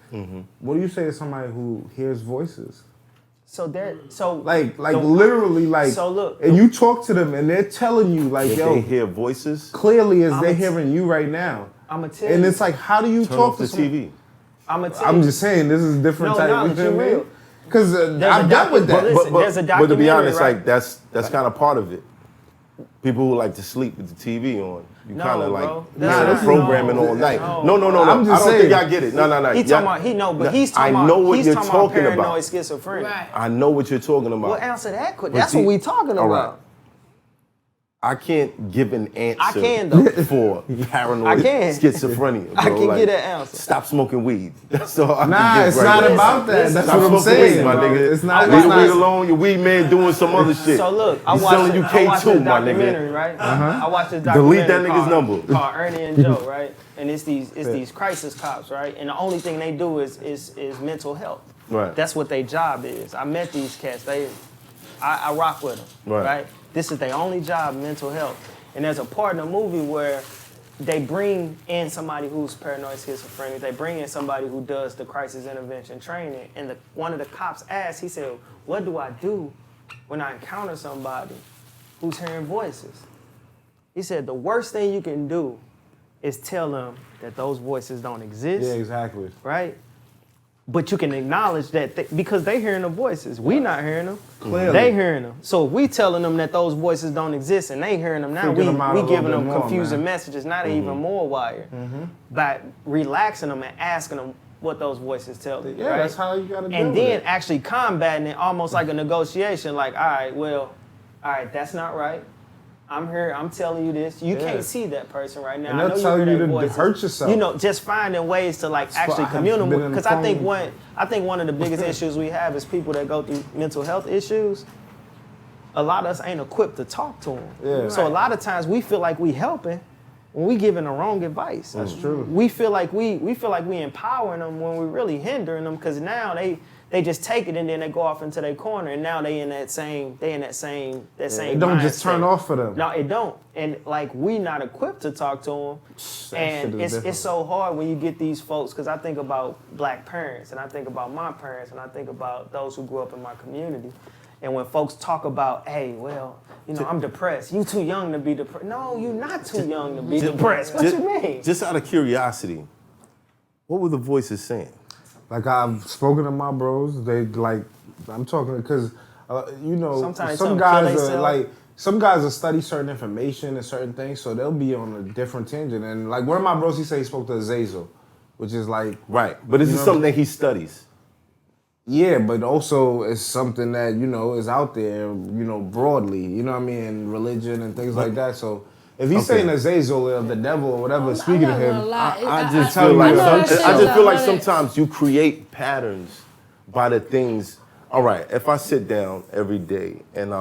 C: What do you say to somebody who hears voices? Like literally, like,
D: so look,
C: and you talk to them and they're telling you like, yo,
A: they hear voices
C: clearly as they're hearing you right now.
D: I'm gonna tell you.
C: And it's like, how do you talk to
A: TV?
C: I'm just saying, this is different type of thing. Because I'm done with that.
A: But to be honest, like that's kind of part of it. People who like to sleep with the TV on, you kind of like programming all night. No.
C: I'm just saying.
A: I don't think y'all get it. No.
D: He's talking about. He's talking about.
A: I know what you're talking
D: paranoid
A: about.
D: Schizophrenia.
B: Right.
A: I know what you're talking about.
D: Well, answer that quick. That's what we talking about.
A: I can't give an answer
D: I can, though.
A: for paranoid
D: I can.
A: schizophrenia. Bro.
D: I can get that answer.
A: Stop smoking weed. That's all I
C: Nah,
A: can
C: it's
A: give
C: not
A: right
C: about that. That's
A: Stop
C: what I'm
A: smoking
C: saying,
A: weed, my
C: bro.
A: nigga.
C: It's not.
A: Leave
C: It's
A: the weed
C: not.
A: alone. Your weed man doing some other shit.
D: So look, I
A: He's
D: watched
A: selling you
D: I watched
A: K2,
D: this
A: my
D: documentary,
A: nigga.
D: right?
C: Uh-huh.
D: I watched this
A: Delete
D: documentary
A: that nigga's number.
D: called Ernie and Joe, right? And it's these crisis cops, right? And the only thing they do is mental health.
A: Right.
D: That's what their job is. I met these cats. I rock with them, right? This is their only job, mental health. And there's a part in the movie where they bring in somebody who's paranoid schizophrenic. They bring in somebody who does the crisis intervention training. And one of the cops asked, he said, what do I do when I encounter somebody who's hearing voices? He said, the worst thing you can do is tell them that those voices don't exist.
C: Yeah, exactly.
D: Right? But you can acknowledge that because they hearing the voices. We not hearing them.
C: Clearly.
D: They hearing them. So if we telling them that those voices don't exist and they hearing them now,
C: Freaking them out
D: we
C: a little
D: giving
C: bit
D: them
C: more,
D: confusing
C: man.
D: messages. Now they even more wired. By relaxing them and asking them what those voices tell you.
C: Yeah,
D: right?
C: that's how you gotta do it.
D: And then actually combating it almost like a negotiation. Like, all right, that's not right. I'm here, I'm telling you this. You can't see that person right now.
C: And
D: I know
C: they'll tell
D: hear
C: you
D: their
C: to
D: voices.
C: hurt yourself.
D: You know, just finding ways to like actually
C: I have been
D: communicate.
C: in
D: Because I think
C: phone-
D: one of the biggest issues we have is people that go through mental health issues. A lot of us ain't equipped to talk to them.
C: Yeah.
D: So a lot of times we feel like we helping when we giving the wrong advice.
C: That's true.
D: We feel like we empowering them when we really hindering them because now they just take it and then they go off into their corner and now they in that same
C: It don't just
D: mindset.
C: turn off for them.
D: No, it don't. And like we not equipped to talk to them. And
C: shit is different.
D: it's so hard when you get these folks because I think about black parents and I think about my parents and I think about those who grew up in my community. And when folks talk about, hey, well, you know, I'm depressed. You too young to be depressed. No, you're not too young to be depressed. What you mean?
A: Just out of curiosity, what were the voices saying?
C: Like I've spoken to my bros, they like I'm talking because you know
D: Sometimes
C: some
D: some
C: guys
D: kill
C: are
D: theyself.
C: like some guys will study certain information and certain things, so they'll be on a different tangent. And like one of my bros, he said he spoke to Azazel, which is like
A: Right, but this
C: You
A: is
C: know-
A: something that he studies.
C: yeah, but also it's something that you know is out there, you know, broadly. You know what I mean, religion and things like that. So. If he's saying Azazel or the devil or whatever, speaking to him,
A: I just
C: tell
A: feel
C: you
A: like
C: that
A: I just feel like
B: $100.
A: sometimes you create patterns by the things. All right, if I sit down every day and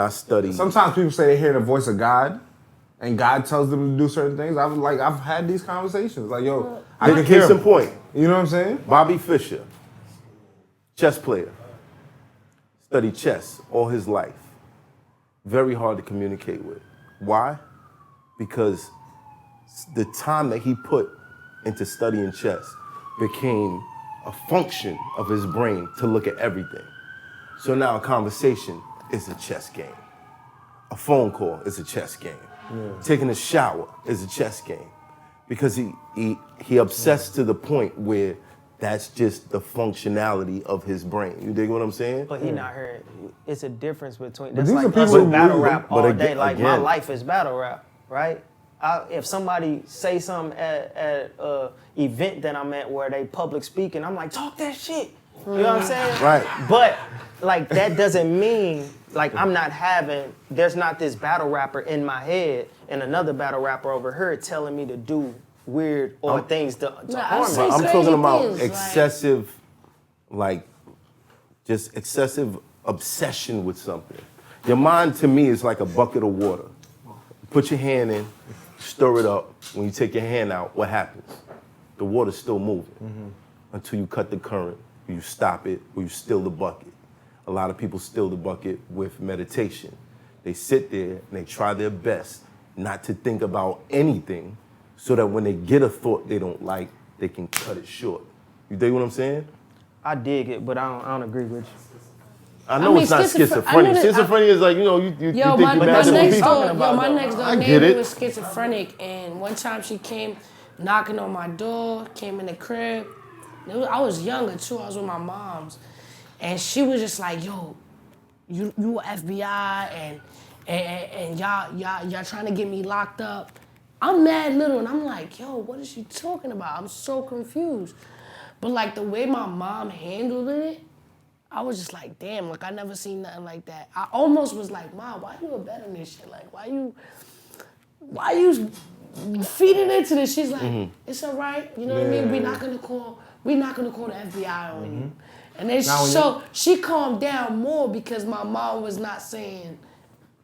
A: I study.
C: sometimes people say they hear the voice of God, and God tells them to do certain things. I've had these conversations. Like, yo, I can hear
A: Case
C: him.
A: in point,
C: You know what I'm saying?
A: Bobby Fischer, chess player, studied chess all his life. Very hard to communicate with. Why? Because the time that he put into studying chess became a function of his brain to look at everything. So now a conversation is a chess game. A phone call is a chess game. Taking a shower is a chess game. Because he obsessed to the point where that's just the functionality of his brain. You dig what I'm saying?
D: But he not hearing. It's a difference between.
C: But
D: That's
C: these are
D: like
C: people
D: us
C: who
D: with battle
C: believe
D: rap
A: them.
D: all
A: But
D: day. Like my
A: again-
D: life is battle rap, right? If somebody say something at a event that I'm at where they public speaking, I'm like, talk that shit. You know what I'm saying?
A: Right.
D: But like that doesn't mean like I'm not having. There's not this battle rapper in my head and another battle rapper over here telling me to do weird or things to harm
B: say
D: me.
A: I'm
B: crazy
A: talking about
B: things, like-
A: excessive, like, just excessive obsession with something. Your mind, to me, is like a bucket of water. Put your hand in, stir it up. When you take your hand out, what happens? The water's still moving until you cut the current, or you stop it, or you still the bucket. A lot of people still the bucket with meditation. They sit there and they try their best not to think about anything so that when they get a thought they don't like, they can cut it short. You dig what I'm saying?
D: I dig it, but I don't agree with you.
A: I know
B: mean,
A: it's not
B: I know
A: schizophrenia.
B: that-
A: Schizophrenia is like, you
B: Yo,
A: think
B: my
A: you're messing with
B: next
A: people.
B: door,
D: about,
B: my
D: though.
B: next door
A: I get
B: neighbor
A: it.
B: was schizophrenic, and one time she came knocking on my door, came in the crib. I was younger too. I was with my mom's, and she was just like, "Yo, you FBI and y'all trying to get me locked up." I'm mad little, and I'm like, "Yo, what is she talking about?" I'm so confused. But like the way my mom handled it, I was just like, damn, like I never seen nothing like that. I almost was like, Mom, why you a bet on this shit? Like, why you feeding into this? She's like, it's all right. You know what I mean? We're not gonna call the FBI on you. And then she calmed down more because my mom was not saying,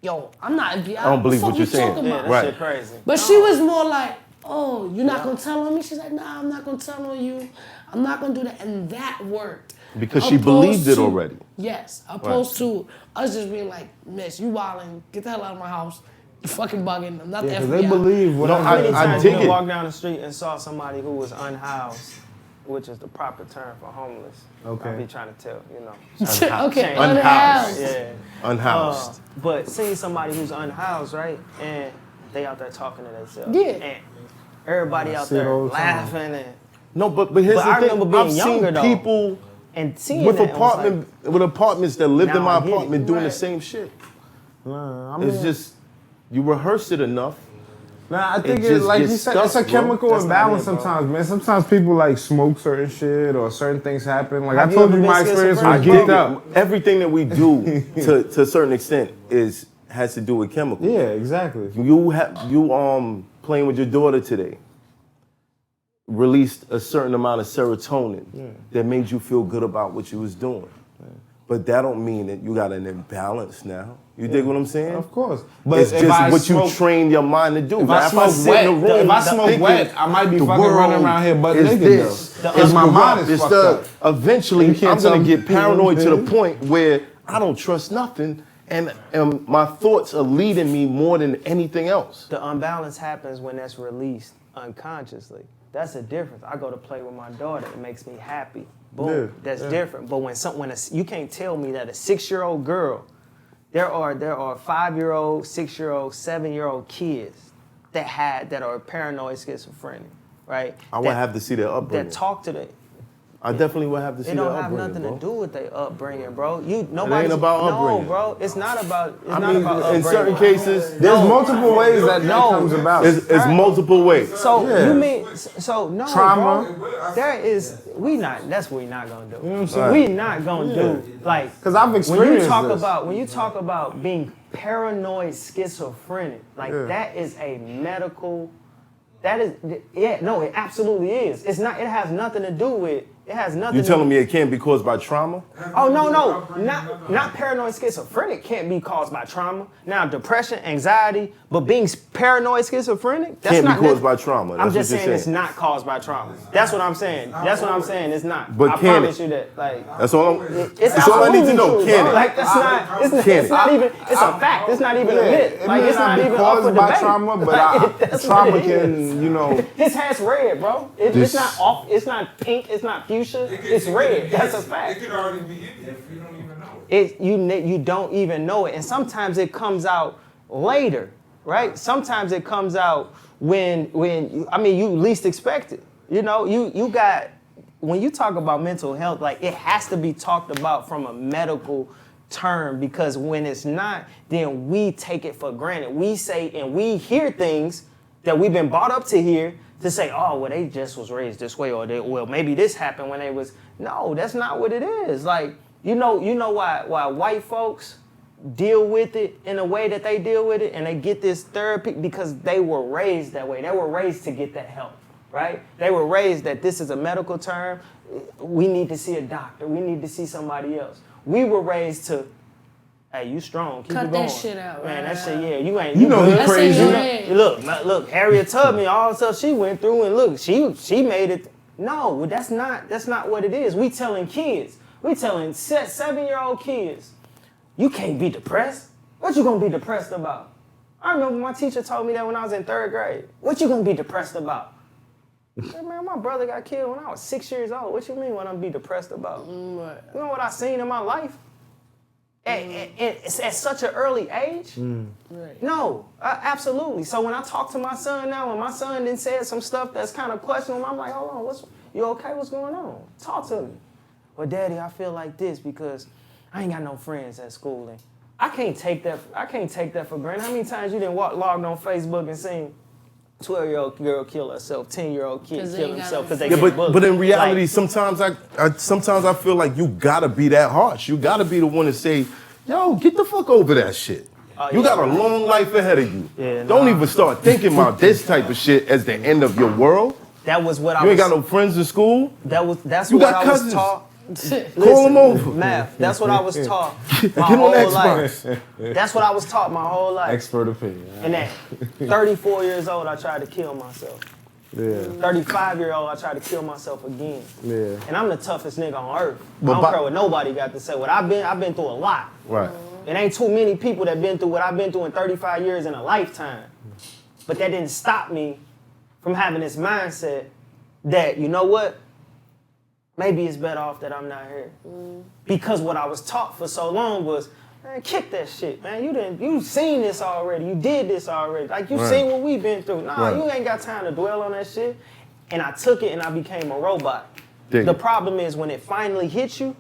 B: yo, I'm not FBI.
A: I don't believe what you're saying.
D: Yeah, that shit crazy.
B: But she was more like, oh, you're not gonna tell on me? She's like, nah, I'm not gonna tell on you. I'm not gonna do that. And that worked.
A: Because she believed it already.
B: Yes, opposed to us just being like, miss, you wildin', get the hell out of my house. You fucking bugging. I'm not the FBI.
C: They believe what
D: How many
A: I
D: times
A: dig
D: you
A: it.
D: walk down the street and saw somebody who was unhoused, which is the proper term for homeless.
C: Okay.
D: I be trying to tell, you know.
B: Okay,
A: Unhoused.
B: unhoused.
D: Yeah.
A: Unhoused.
D: But seeing somebody who's unhoused, right, and they out there talking to themselves.
B: Yeah.
D: And everybody out
C: see it
D: there
C: all the time.
D: laughing and
A: No, but here's
D: But I
A: the thing.
D: remember being
A: I've
D: younger,
A: seen
D: though.
A: people
D: seeing
A: with
D: that, it was
A: with apartments that lived in
D: Now
A: my
D: I get it.
A: apartment doing the
B: Right.
A: same shit.
C: Nah, I mean,
A: It's just you rehearse it enough.
C: I think
A: it just
C: like
A: gets
C: you said,
A: stuck,
C: it's a
A: bro.
C: chemical
D: That's not
C: imbalance
D: it, bro.
C: sometimes, man. Sometimes people like smoke certain shit or certain things happen. Like
D: Have
C: I
D: you
C: told
D: ever
C: you,
D: been
C: my experience
D: schizophrenic?
C: was
A: I
C: geeked
A: dig
C: up.
A: it. Everything that we do to a certain extent has to do with chemicals.
C: Yeah, exactly.
A: You playing with your daughter today released a certain amount of serotonin that made you feel good about what you was doing. But that don't mean that you got an imbalance now. You dig what I'm saying?
C: Of course. But
A: It's
C: if
A: just
C: I
A: what
C: smoke,
A: you train your mind to do.
C: if I smoke
A: sit in a
C: wet,
A: room
C: if I smoke
A: thinking
C: wet, I might be
A: the
C: fucking
A: world
C: running around here butt
A: is
C: naked
A: this,
C: though.
A: it's
C: my mind is
A: corrupt,
C: fucked up.
A: Eventually,
C: You can't
A: I'm gonna
C: tell
A: get
C: me-
A: paranoid to the point where I don't trust nothing, and my thoughts are leading me more than anything else.
D: The unbalance happens when that's released unconsciously. That's the difference. I go to play with my daughter. It makes me happy. Boom.
C: Yeah,
D: That's different. But you can't tell me that a 6-year-old girl, there are 5-year-old, 6-year-old, 7-year-old kids that are paranoid schizophrenic, right?
A: I would have to see their upbringing.
D: That talk to them.
A: I definitely would have to see
D: It
A: their
D: don't have
A: upbringing,
D: nothing
A: bro.
D: to do with their upbringing, bro. Nobody's
A: about upbringing.
D: No, bro. It's not about. It's
A: I
D: not
A: mean,
D: about
A: in
D: upbringing.
A: certain cases,
C: There's multiple ways that comes about.
A: it's multiple ways.
D: So
C: Yeah.
D: you mean no
C: Trauma.
D: bro? There is that's what we not gonna do.
C: You know what I'm saying?
D: We not gonna do like
C: 'Cause I've
D: when you
C: experienced
D: talk
C: this.
D: about being paranoid schizophrenic, like that is a medical. That is it absolutely is. It's not. It has nothing to do with. It has nothing.
A: You telling me it can't be caused by trauma?
D: Oh no, not paranoid schizophrenic can't be caused by trauma. Now depression, anxiety, but being paranoid schizophrenic that's
A: Can't be
D: not
A: caused by trauma.
D: I'm
A: That's
D: just
A: what you're
D: saying it's not caused by trauma. That's what I'm saying. That's what I'm saying. It's not.
A: But
D: I
A: can
D: promise
A: it?
D: you that. Like
A: That's all.
D: it's
A: all I need to know.
D: absolutely true,
A: Can
D: bro.
A: it?
D: Like that's not. It's not even. It's a fact. It's not even a myth.
C: It
D: Like
C: may
D: it's not
C: not be
D: even up
C: caused
D: for
C: by
D: debate.
C: trauma, but
D: Like, that's what
C: trauma
D: it
C: can,
D: is.
C: you know.
D: His hat's red, bro. It's not off. It's not pink. It's not fuchsia. It's red. That's a fact.
F: It could already be in there if you don't even know it.
D: You don't even know it, and sometimes it comes out later, right? Sometimes it comes out when you least expect it. You know, you got when you talk about mental health, like it has to be talked about from a medical term, because when it's not, then we take it for granted. We say and we hear things that we've been brought up to hear to say, oh, well, they just was raised this way, or maybe this happened when they was. No, that's not what it is. Like, you know why white folks deal with it in the way that they deal with it, and they get this therapy because they were raised that way. They were raised to get that help, right? They were raised that this is a medical term. We need to see a doctor. We need to see somebody else. We were raised to, hey, you strong. Keep
B: Cut
D: it going.
B: that shit out,
D: Man,
B: right?
D: that shit, yeah, you ain't.
C: You know
D: good.
C: he crazy.
B: That's it.
D: Look, Harriet Tubman, all the stuff she went through, and look, she made it. No, that's not what it is. We telling 7-year-old kids, you can't be depressed. What you gonna be depressed about? I remember my teacher told me that when I was in 3rd grade. What you gonna be depressed about? I said, man, my brother got killed when I was 6 years old. What you mean what I'm be depressed about? You know what I seen in my life? At such an early age?
B: Right.
D: No, absolutely. So when I talk to my son now, when my son then said some stuff that's kind of questionable, I'm like, hold on, you okay? What's going on? Talk to me. Well, Daddy, I feel like this because I ain't got no friends at school, and I can't take that for granted. How many times you didn't logged on Facebook and seen 12-year-old girl kill herself, 10-year-old kid
B: 'Cause they
D: kill
B: ain't
D: himself
B: got
D: because they
B: no-
A: Yeah,
D: get bullied.
A: but in reality,
D: Like,
A: sometimes I feel like you gotta be that harsh. You gotta be the one to say, yo, get the fuck over that shit. You got a long life ahead of you.
D: Yeah,
A: Don't
D: nah.
A: even start thinking about this type of shit as the end of your world.
D: that was what
A: You ain't got no friends in school.
D: That's
A: You
D: what
A: got
D: I was
A: cousins.
D: taught.
A: Call them over.
D: Math. That's what I was taught my
A: Get on
D: whole
A: Xbox.
D: life. That's what I was taught my whole life.
C: Expert opinion.
D: And at 34 years old, I tried to kill myself.
C: Yeah.
D: 35-year-old, I tried to kill myself again.
C: Yeah.
D: And I'm the toughest nigga on earth.
A: But
D: I don't
A: by-
D: care what nobody got to say. What I've been through a lot.
A: Right.
D: It ain't too many people that been through what I've been through in 35 years in a lifetime. But that didn't stop me from having this mindset that, you know what? Maybe it's better off that I'm not here. Because what I was taught for so long was, man, kick that shit, man. You seen this already. You did this already. Like, you seen what we've been through. Nah,
A: Right.
D: you ain't got time to dwell on that shit. And I took it and I became a robot.
A: Dig
D: The
A: it.
D: problem is when it finally hits you,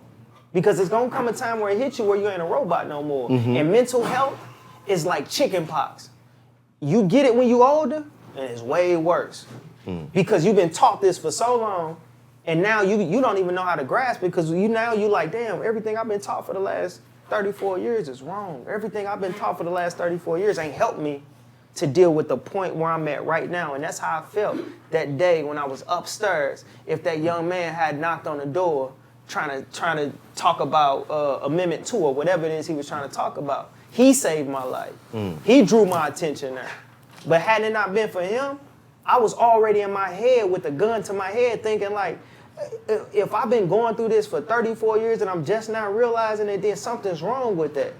D: because it's gonna come a time where it hits you where you ain't a robot no more. And mental health is like chicken pox. You get it when you older, and it's way worse. Because you've been taught this for so long, and now you don't even know how to grasp it, because you like, damn, everything I've been taught for the last 34 years is wrong. Everything I've been taught for the last 34 years ain't helped me to deal with the point where I'm at right now. And that's how I felt that day when I was upstairs. If that young man had knocked on the door trying to talk about Amendment 2 or whatever it is he was trying to talk about, he saved my life. He drew my attention there. But had it not been for him, I was already in my head with a gun to my head thinking like, if I've been going through this for 34 years and I'm just not realizing it, then something's wrong with that.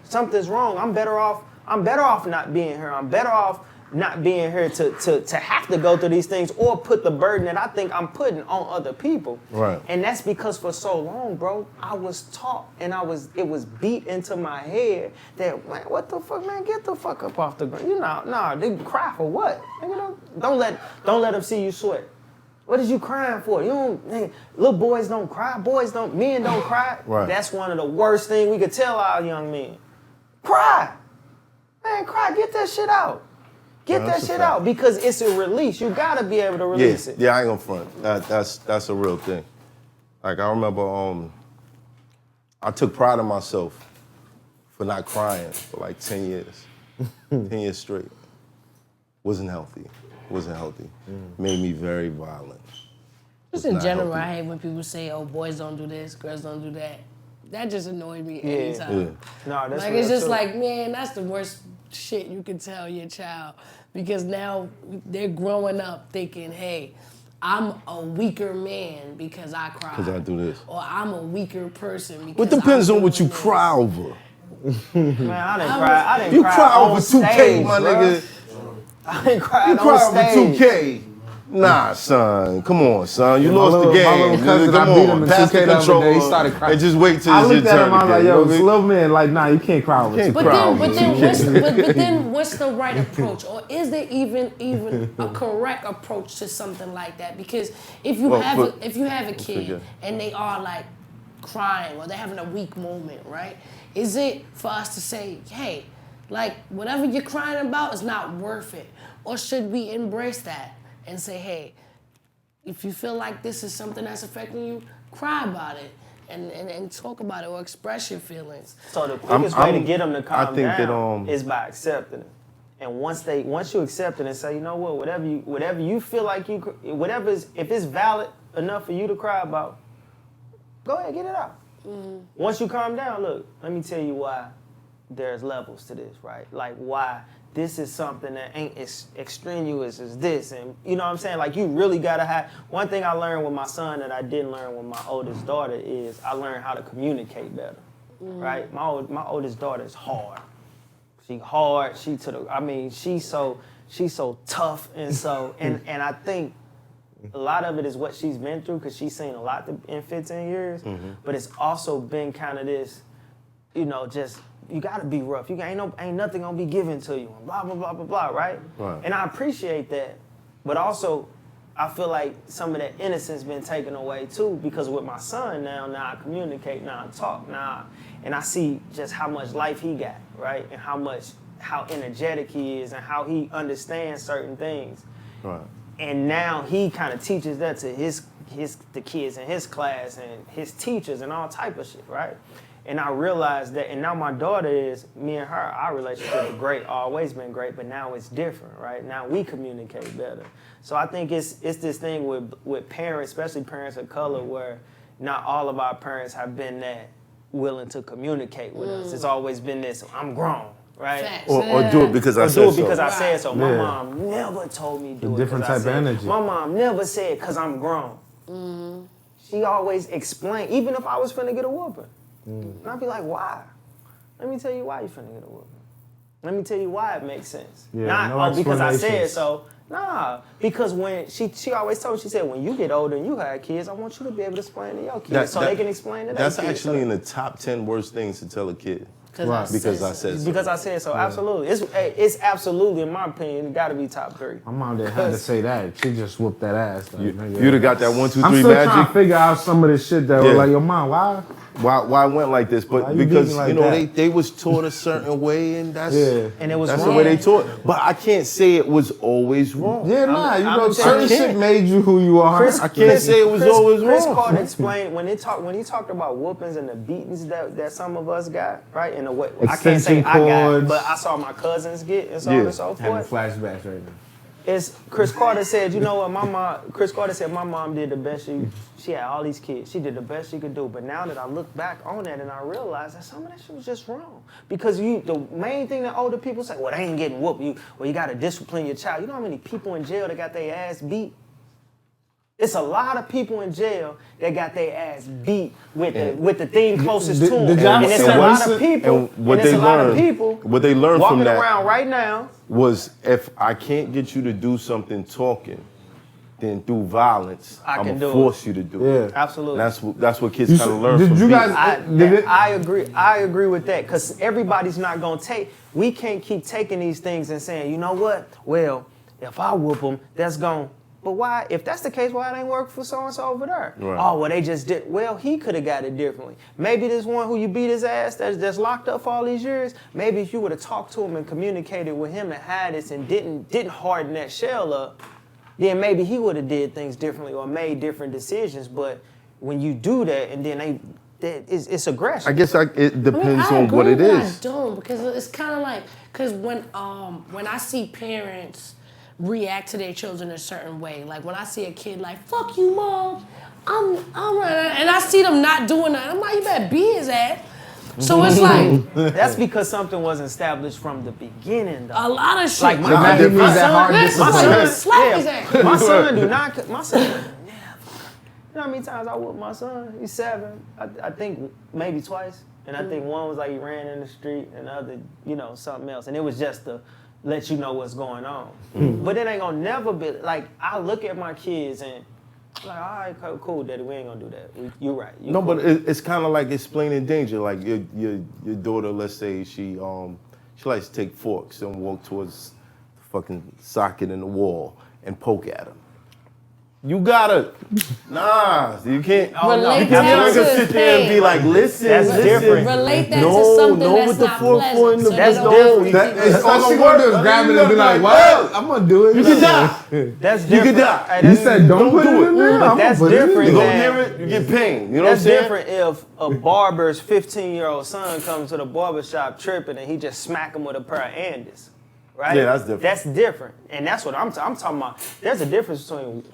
D: Something's wrong. I'm better off not being here. I'm better off not being here to have to go through these things or put the burden that I think I'm putting on other people.
A: Right.
D: And that's because for so long, bro, I was taught and it was beat into my head that, man, what the fuck, man, get the fuck up off the ground. You know, nah, they cry for what? You know, don't let them see you sweat. What is you crying for? You don't, man, little boys don't cry, men don't cry.
A: Right.
D: That's one of the worst things we could tell our young men. Cry. Man, cry, get that shit out. Get
A: Yeah,
D: that
A: that's a
D: shit
A: fact.
D: out because it's a release. You gotta be able to release it.
A: Yeah, I ain't gonna front. That's a real thing. Like I remember, I took pride in myself for not crying for like 10 years, 10 years straight. Wasn't healthy. Made me very violent.
B: Just in
A: not
B: general,
A: healthy.
B: I hate when people say, "Oh, boys don't do this, girls don't do that." That just annoyed me
D: Yeah.
B: anytime.
A: Yeah.
D: No, that's
B: Like
D: real
B: it's just
D: too.
B: like, man, that's the worst shit you can tell your child because now they're growing up thinking, "Hey, I'm a weaker man because I cry."
A: Because I do this.
B: Or I'm a weaker person because
A: It depends
B: I'm
A: on what you
B: doing this.
A: cry over.
D: Man, I didn't cry. I didn't
A: You
D: cry,
A: cry
D: on
A: over 2K,
D: stage,
A: my
D: bruh.
A: nigga.
D: I didn't cry
A: You
D: on
A: cry over
D: stage.
A: 2K. Nah, son. Come on, son. You lost the
C: my
A: game.
C: little cousin,
A: Come
C: I beat him
A: on.
C: in
A: Pass
C: 2K
A: the
C: the other
A: controller
C: day, he started crying.
A: and just wait till
C: I
A: it's your
C: looked at
A: turn
C: him, I was like,
A: again,
C: yo,
A: you know what I mean?
C: slow man, like, nah, you can't cry over
A: Can't
C: this.
A: cry over
B: What's the right approach, or is there even a correct approach to something like that? Because if you
A: Well,
B: have
A: but-
B: if you have a kid
A: figure.
B: and they are like crying or they're having a weak moment, right? Is it for us to say, hey, like whatever you're crying about is not worth it, or should we embrace that and say, hey, if you feel like this is something that's affecting you, cry about it and talk about it or express your feelings.
D: So the quickest way to get them to calm
A: I think
D: down
A: that,
D: is by accepting it. And once you accept it and say, you know what, whatever you feel like if it's valid enough for you to cry about, go ahead, get it out. Once you calm down, look, let me tell you why there's levels to this, right? Like why this is something that ain't as extraneous as this. And you know what I'm saying? Like you really gotta have, one thing I learned with my son that I didn't learn with my oldest daughter is I learned how to communicate better, right? My oldest daughter is hard. She hard, she's so tough and so, and I think a lot of it is what she's been through because she's seen a lot in 15 years, but it's also been kind of this, you know, just, you gotta be rough. You ain't nothing gonna be given to you. Blah, blah, blah, blah, blah, right? And I appreciate that. But also, I feel like some of that innocence been taken away too, because with my son now I communicate, now I talk, and I see just how much life he got, right? And how much how energetic he is and how he understands certain things.
A: Right.
D: And now he kind of teaches that to the kids in his class and his teachers and all type of shit, right? And I realized that, and now my daughter is, me and her, our relationship is great, always been great, but now it's different, right? Now we communicate better. So I think it's this thing with parents, especially parents of color, where not all of our parents have been that willing to communicate with us. It's always been this, I'm grown, right?
B: Facts.
A: Or do it because I
D: Or
A: said
D: do it
A: so.
D: because I said so. My
C: Yeah.
D: mom never told me do it.
C: different
D: 'cause I
C: type of
D: said-
C: energy.
D: My mom never said because I'm grown. She always explained, even if I was finna get a whooping. And I'd be like, why? Let me tell you why you finna get a whooping. Let me tell you why it makes sense.
C: Yeah,
D: Not,
C: no
D: because I said
C: explanations.
D: so. Nah, because when she always told me, she said, when you get older and you have kids, I want you to be able to explain to your kids they can explain to their kids.
A: That's actually in the top 10 worst things to tell a kid.
B: Right.
A: Because I said so.
D: Because I said so, absolutely. It's absolutely, in my opinion, it got to be top 3.
C: My mom didn't have to say that. She just whooped that ass. Like, nigga.
A: You'd have got that 1, 2, 3
C: I'm still trying to
A: magic.
C: figure out some of this shit that was like, yo, mom, why?
A: Why I went like this?
C: Why
A: But
C: you
A: because
C: beat me like
A: you know
C: that?
A: they was taught a certain way, and that's
D: And it was
A: that's
D: wrong.
A: the way they taught. But I can't say it was always wrong.
C: Yeah, nah, you
D: I'm
C: know, certain
A: telling you.
C: shit made you who you are.
A: I can't say it was always
D: Chris
A: wrong.
D: Carter explained when he talked about whoopings and the beatings that some of us got, right? In a way, I can't say
C: Extension
D: I got,
C: cords.
D: but I saw my cousins get and so on
A: Yeah.
D: and so
C: Having
D: forth.
C: flashbacks right now.
D: It's Chris Carter said, you know what, Chris Carter said my mom did the best she had all these kids. She did the best she could do. But now that I look back on that and I realize that some of that shit was just wrong. Because the main thing that older people say, well, they ain't getting whooped. You gotta discipline your child. You know how many people in jail that got their ass beat? It's a lot of people in jail that got their ass beat with the thing closest to them.
C: did y'all
D: And it's
C: see
D: a lot
C: what-
D: of people.
A: and what
D: it's
A: they
D: a lot of
A: learned-
D: people
A: what they learned
D: walking
A: from that-
D: around right now.
A: Was if I can't get you to do something talking, then through violence,
D: I
A: I'm
D: can
A: gonna
D: do
A: force you to do it.
C: Yeah.
D: Absolutely.
A: That's what kids kind of learn
C: Did
A: from
C: you
A: being.
C: guys?
D: I agree with that because everybody's not gonna we can't keep taking these things and saying, you know what? Well, if I whoop them, that's gone. But why? If that's the case, why it ain't work for so and so over there?
A: Right.
D: Oh, well, they just did. Well, he could have got it differently. Maybe this one who you beat his ass that's locked up for all these years. Maybe if you would have talked to him and communicated with him and had this and didn't harden that shell up, then maybe he would have did things differently or made different decisions. But when you do that and then it's aggression.
A: I guess it depends
B: I
A: on
B: agree,
A: what it
B: but
A: is.
B: I don't, because it's kind of like, because when I see parents react to their children a certain way, like when I see a kid like, fuck you, mom, I'm and I see them not doing that, I'm like, you better beat his ass. So it's like
D: That's because something was established from the beginning, though.
B: a lot of shit.
D: Like
C: So that means that hard
B: my
C: discipline.
B: son slap his ass.
D: My son do not. My son never. You know how many times I whooped my son? He's 7. I think maybe twice. And I think one was like he ran in the street, and the other, something else. And it was just to let you know what's going on. But it ain't gonna never be like I look at my kids and like, all right, cool, daddy, we ain't gonna do that. You're right. You
A: No,
D: cool.
A: but it's kind of like explaining danger. Like your daughter, let's say she likes to take forks and walk towards the fucking socket in the wall and poke at him. You gotta, you can't.
B: Relate
A: You can't
B: that
A: just
B: to
A: sit there and be
B: pain.
A: like, listen,
D: That's
A: listen.
D: different.
B: Relate that
A: No,
B: to something
A: no,
B: that's
A: with the
B: not
A: fork
B: pleasant.
A: in the-
B: So
D: That's
B: they don't
D: different.
B: repeat
C: That,
B: it.
C: all she gonna do is grab it and be like, "What? I'm gonna do it."
A: You can die.
D: That's
A: You
D: different.
A: could die.
D: Hey,
C: You
D: that's-
C: said don't put
A: do
C: it in
A: it.
C: there.
D: But
C: I'm
D: that's
C: gonna put it in
D: different
A: You
C: there.
A: go
D: than-
A: near it, you get pain. You know
D: That's
A: what I'm saying?
D: different if a barber's 15-year-old son comes to the barbershop tripping and he just smack him with a pair of Andis, right?
A: Yeah, that's different.
D: That's different, and that's what I'm talking about. There's a difference between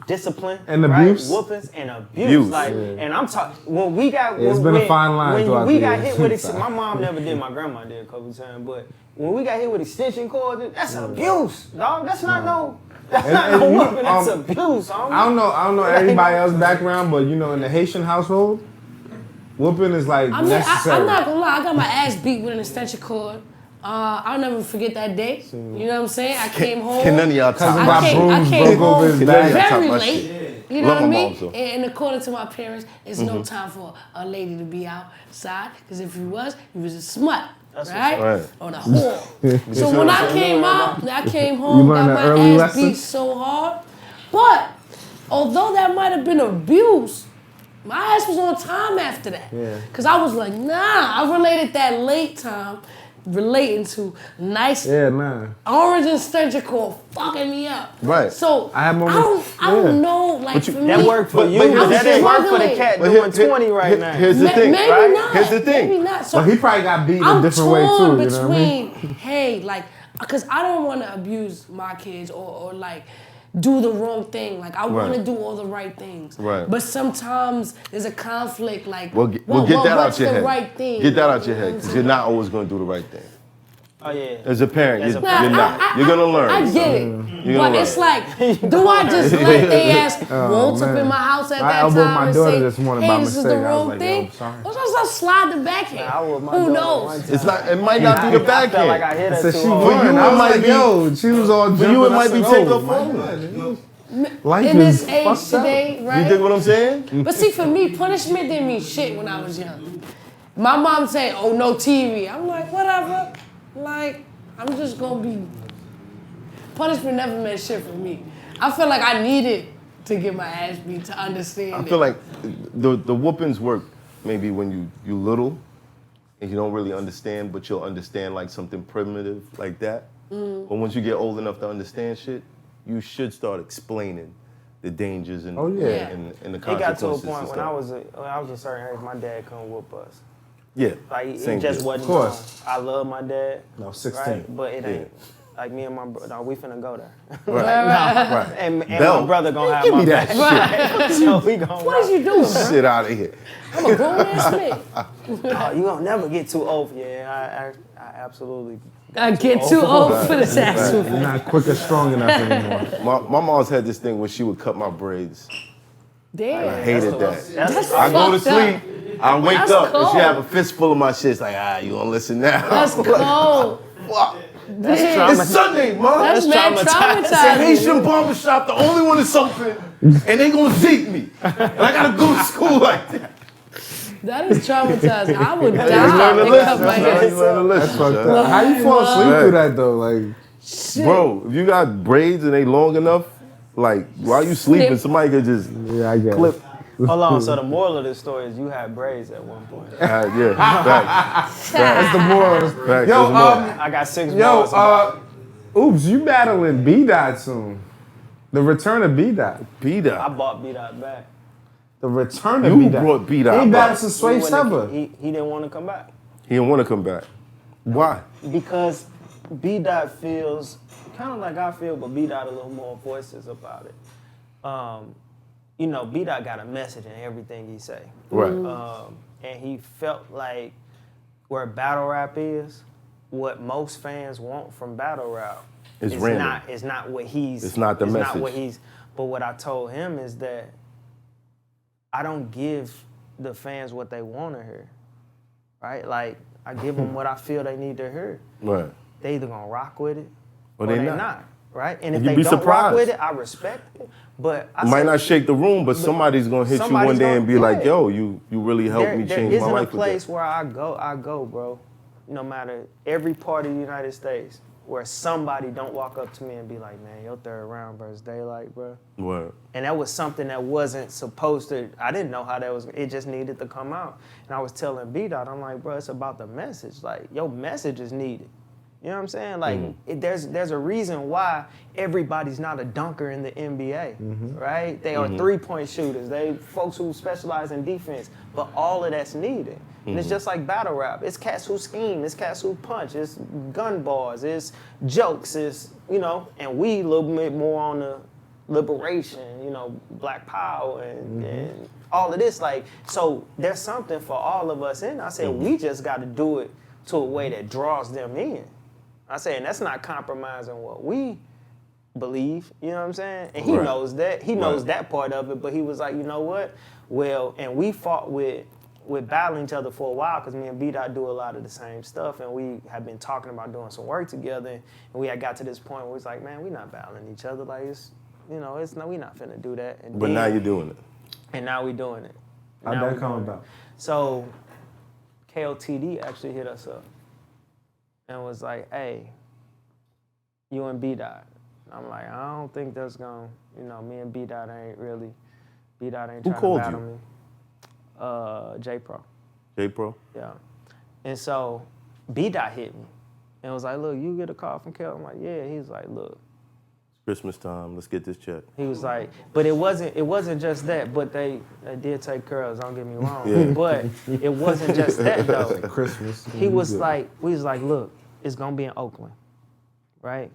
D: discipline
C: And
D: right?
C: abuse.
D: Whoopings, and abuse.
A: Abuse.
D: Like, and I'm talking when we got.
C: Yeah, it's
D: when,
C: been a fine line
D: when
C: throughout
D: we
C: the
D: got
C: years.
D: hit with it. My mom never did. My grandma did a couple times, but when we got hit with extension cords, that's abuse, dog. That's not no. That's not
C: and
D: no
C: you-
D: whooping. That's abuse.
C: I don't know everybody else's background, but in the Haitian household, whooping is like
B: I mean,
C: necessary.
B: I'm not gonna lie, I got my ass beat with an extension cord. I'll never forget that day. You know what I'm saying? I came home.
A: Can none of y'all top
C: Cousin
A: my
C: got
A: shit?
C: brooms
B: came
C: broke over
B: home
C: his
A: Can none of y'all
C: back.
A: top
B: very
A: my
B: late.
A: shit?
B: You know
A: Love
B: what I
A: my
B: mean?
A: mom, so.
B: And according to my parents, it's no time for a lady to be outside. Because if you was a smut. Right?
A: Right.
B: Or the whore. So when I came out, I came
C: You
B: home,
C: learned
B: got
C: that
B: my
C: early
B: ass
C: lesson?
B: beat so hard. But although that might have been abuse, my ass was on time after that.
C: Yeah.
B: Cause I was like, nah, I related that late time relating to nice orange and Stenchicor fucking me up.
A: Right.
B: So
C: I
B: don't know, like for me.
D: That worked for you,
B: I'm
D: but that didn't work for the
B: struggling.
D: cat doing 20 right now.
A: Here's the thing.
B: Maybe
A: Right?
B: not.
A: Here's the thing.
B: Maybe not. So
C: But he probably got beat a
B: I'm
C: different way too.
B: torn
C: You know what I mean?
B: between, hey, like, because I don't want to abuse my kids or like do the wrong thing. Like I want to do all the right things.
A: Right.
B: But sometimes there's a conflict. Like,
A: We'll get that
B: what's
A: out your
B: the
A: head.
B: right thing?
A: Get that out your head, because you're not always going to do the right thing.
D: Oh yeah.
A: As a parent,
D: As
A: you're
D: a parent.
A: not. You're going to learn.
B: I get it.
A: You're
B: But
A: gonna
B: it's
A: learn.
B: like, do I just let they ass waltz up
C: man.
B: in my house at
C: I
B: that
C: elbowed
B: time
C: my
B: and
C: daughter
B: say,
C: this morning
B: hey,
C: by
B: this is
C: mistake.
B: the
C: I was
B: wrong
C: like, yo,
B: thing?
C: I'm sorry.
B: Or just I slide the backhand.
D: I would my
B: Who
D: daughter
B: knows?
D: one time.
A: It's not. It might not be the
D: I felt
A: backhand.
D: like I hit her
C: So
D: too
C: she
D: hard.
C: won.
A: you,
C: I
A: it
C: was
A: might
C: like,
A: be-
C: yo, she was all jumping.
A: For you, it
C: I
A: might
C: said,
A: be
C: oh,
A: take her
C: my
A: phone.
C: God. Life
B: In this
C: is
B: age
C: fucked up.
B: today, right?
A: You dig what I'm saying?
B: But see, for me, punishment didn't mean shit when I was young. My mom said, oh, no TV. I'm like, whatever. Like, I'm just gonna be. Punishment never meant shit for me. I feel like I needed to get my ass beat to understand
A: I
B: it.
A: feel like the whoopings work maybe when you little and you don't really understand, but you'll understand like something primitive like that. But once you get old enough to understand shit, you should start explaining the dangers and, and the
D: It got
A: consequences.
D: to a
A: and
D: point when
A: stuff.
D: I was a certain age, my dad couldn't whoop us.
A: Yeah.
D: Like it
A: same
D: just
A: deal.
D: wasn't.
C: Of course.
D: I love my dad.
C: No, 16.
D: Right? But it ain't. Like me and my brother, no, we finna go there.
A: Right.
D: And
A: Belt.
D: my brother gonna have
A: Give
D: my
A: me that
D: back. So we gonna
B: What is you doing, bro?
A: Shit out of here.
B: I'm a grown ass man.
D: Oh, you gonna never get too old. Yeah, I absolutely.
B: I get too old for this ass
C: You're
B: whooping.
C: not quick or strong enough anymore.
A: My mom's had this thing where she would cut my braids. I
B: Damn.
A: hated that.
D: That's
A: I go to
B: fucked up.
A: sleep, I wake
B: That's
A: up, and
B: cold.
A: she have a fistful of my shit. It's like, you gonna listen now?
B: That's cold.
A: Fuck.
B: Damn.
A: It's Sunday, Mom.
B: That's mad
A: It's a
B: traumatizing.
A: Haitian barbershop, the only one that's open, and they gonna zeke me. And I gotta go to school like that.
B: That is traumatizing. I would
A: Learn
B: die
A: to
B: if they
A: listen,
B: cut my
A: son.
B: hair.
A: You learn to listen,
C: That's fucked
A: son.
C: up. How you fall asleep
A: Right.
C: through that though? Like,
B: Shit.
A: Bro, if you got braids and they long enough, like while you sleeping,
B: Snip.
A: somebody could just
C: yeah, I guess.
A: clip.
D: Hold on. So the moral of this story is you had braids at one point.
A: Yeah, facts.
C: That's the moral.
A: Facts.
C: Yo,
A: There's more.
D: I got 6
C: Yo,
D: balls.
C: oops, you battling B-Dot soon. The return of B-Dot.
A: Beat
D: I
A: up.
D: bought B-Dot back.
C: The return of
A: You
C: B-Dot.
A: brought B-Dot
C: He
A: back.
C: battled since Swave Sever.
D: He didn't want to come back
A: He didn't want to come back. Why?
D: because B-Dot feels kind of like I feel, but B-Dot a little more voices about it. You know, B-Dot got a message in everything he say.
A: Right.
D: And he felt like where battle rap is, what most fans want from battle rap
A: It's
D: is
A: random.
D: not. It's not what he's.
A: It's not the
D: it's
A: message.
D: Not what he's. But what I told him is that I don't give the fans what they want to hear, right? Like I give them what I feel they need to hear.
A: Right.
D: They either gonna rock with it
A: Or
D: or
A: they
D: they
A: not.
D: not, right? And if
A: you'd
D: they
A: be
D: don't rock
A: surprised.
D: with it, I respect it. But I
A: Might
D: said,
A: not shake the room, but somebody's gonna hit you one
D: somebody's
A: day and be
D: gonna-
A: like,
D: yeah.
A: "Yo, you really helped me
D: there
A: change
D: isn't
A: my
D: a
A: life." with
D: place
A: that.
D: where I go, bro. No matter every part of the United States where somebody don't walk up to me and be like, "Man, your third round versus Daylight, bro."
A: Word.
D: And that was something that wasn't supposed to. I didn't know how that was. It just needed to come out. And I was telling B-Dot, I'm like, bro, it's about the message. Like, your message is needed. You know what I'm saying? Like, there's a reason why everybody's not a dunker in the NBA, right? They are three-point shooters. They folks who specialize in defense, but all of that's needed. And it's just like battle rap. It's cats who scheme. It's cats who punch. It's gun bars. It's jokes. It's, you know, and we a little bit more on the liberation, you know, Black Power and all of this. Like, so there's something for all of us in. I said, we just got to do it to a way that draws them in. I said, and that's not compromising what we believe, you know what I'm saying? And he
A: Right.
D: knows that. He knows that part of it, but he was like, you know what? Well, and we fought with battling each other for a while because me and B-Dot do a lot of the same stuff, and we have been talking about doing some work together, and we had got to this point where it's like, man, we not battling each other. Like, it's, you know, it's no, we not finna do that. And
A: But
D: then-
A: now you're doing it.
D: And now we doing it.
C: How'd
D: Now
C: that
D: we
C: come
D: doing it.
C: about?
D: So KOTD actually hit us up and was like, hey, you and B-Dot. I'm like, I don't think that's gonna, you know, me and B-Dot ain't
A: Who
D: trying to
A: called
D: battle
A: you?
D: me. J-Pro.
A: J-Pro?
D: Yeah. And so B-Dot hit me. And was like, look, you get a call from Kel? I'm like, yeah. He was like, look.
A: Christmas time, let's get this check.
D: He was like, but it wasn't just that, but they did take care of us, don't get me wrong.
A: Yeah.
D: But it wasn't just that though.
C: Christmas.
D: We was like, look, it's gonna be in Oakland, right?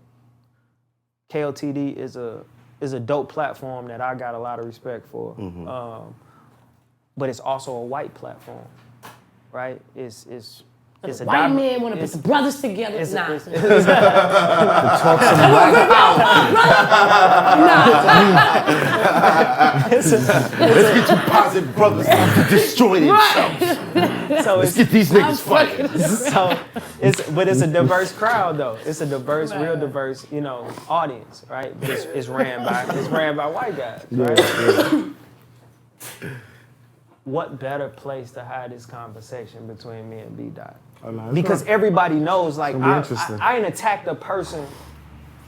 D: KOTD is a dope platform that I got a lot of respect for. But it's also a white platform, right? It's a
B: white man want to put the brothers together.
C: Talk some black
A: Let's get two positive brothers to destroy themselves.
D: So
A: Let's get these niggas fighting.
D: So it's a diverse crowd though. It's a diverse, real diverse, audience, right? But it's ran by white guys, right? What better place to have this conversation between me and B-Dot? Because everybody knows, like, I ain't attacked a person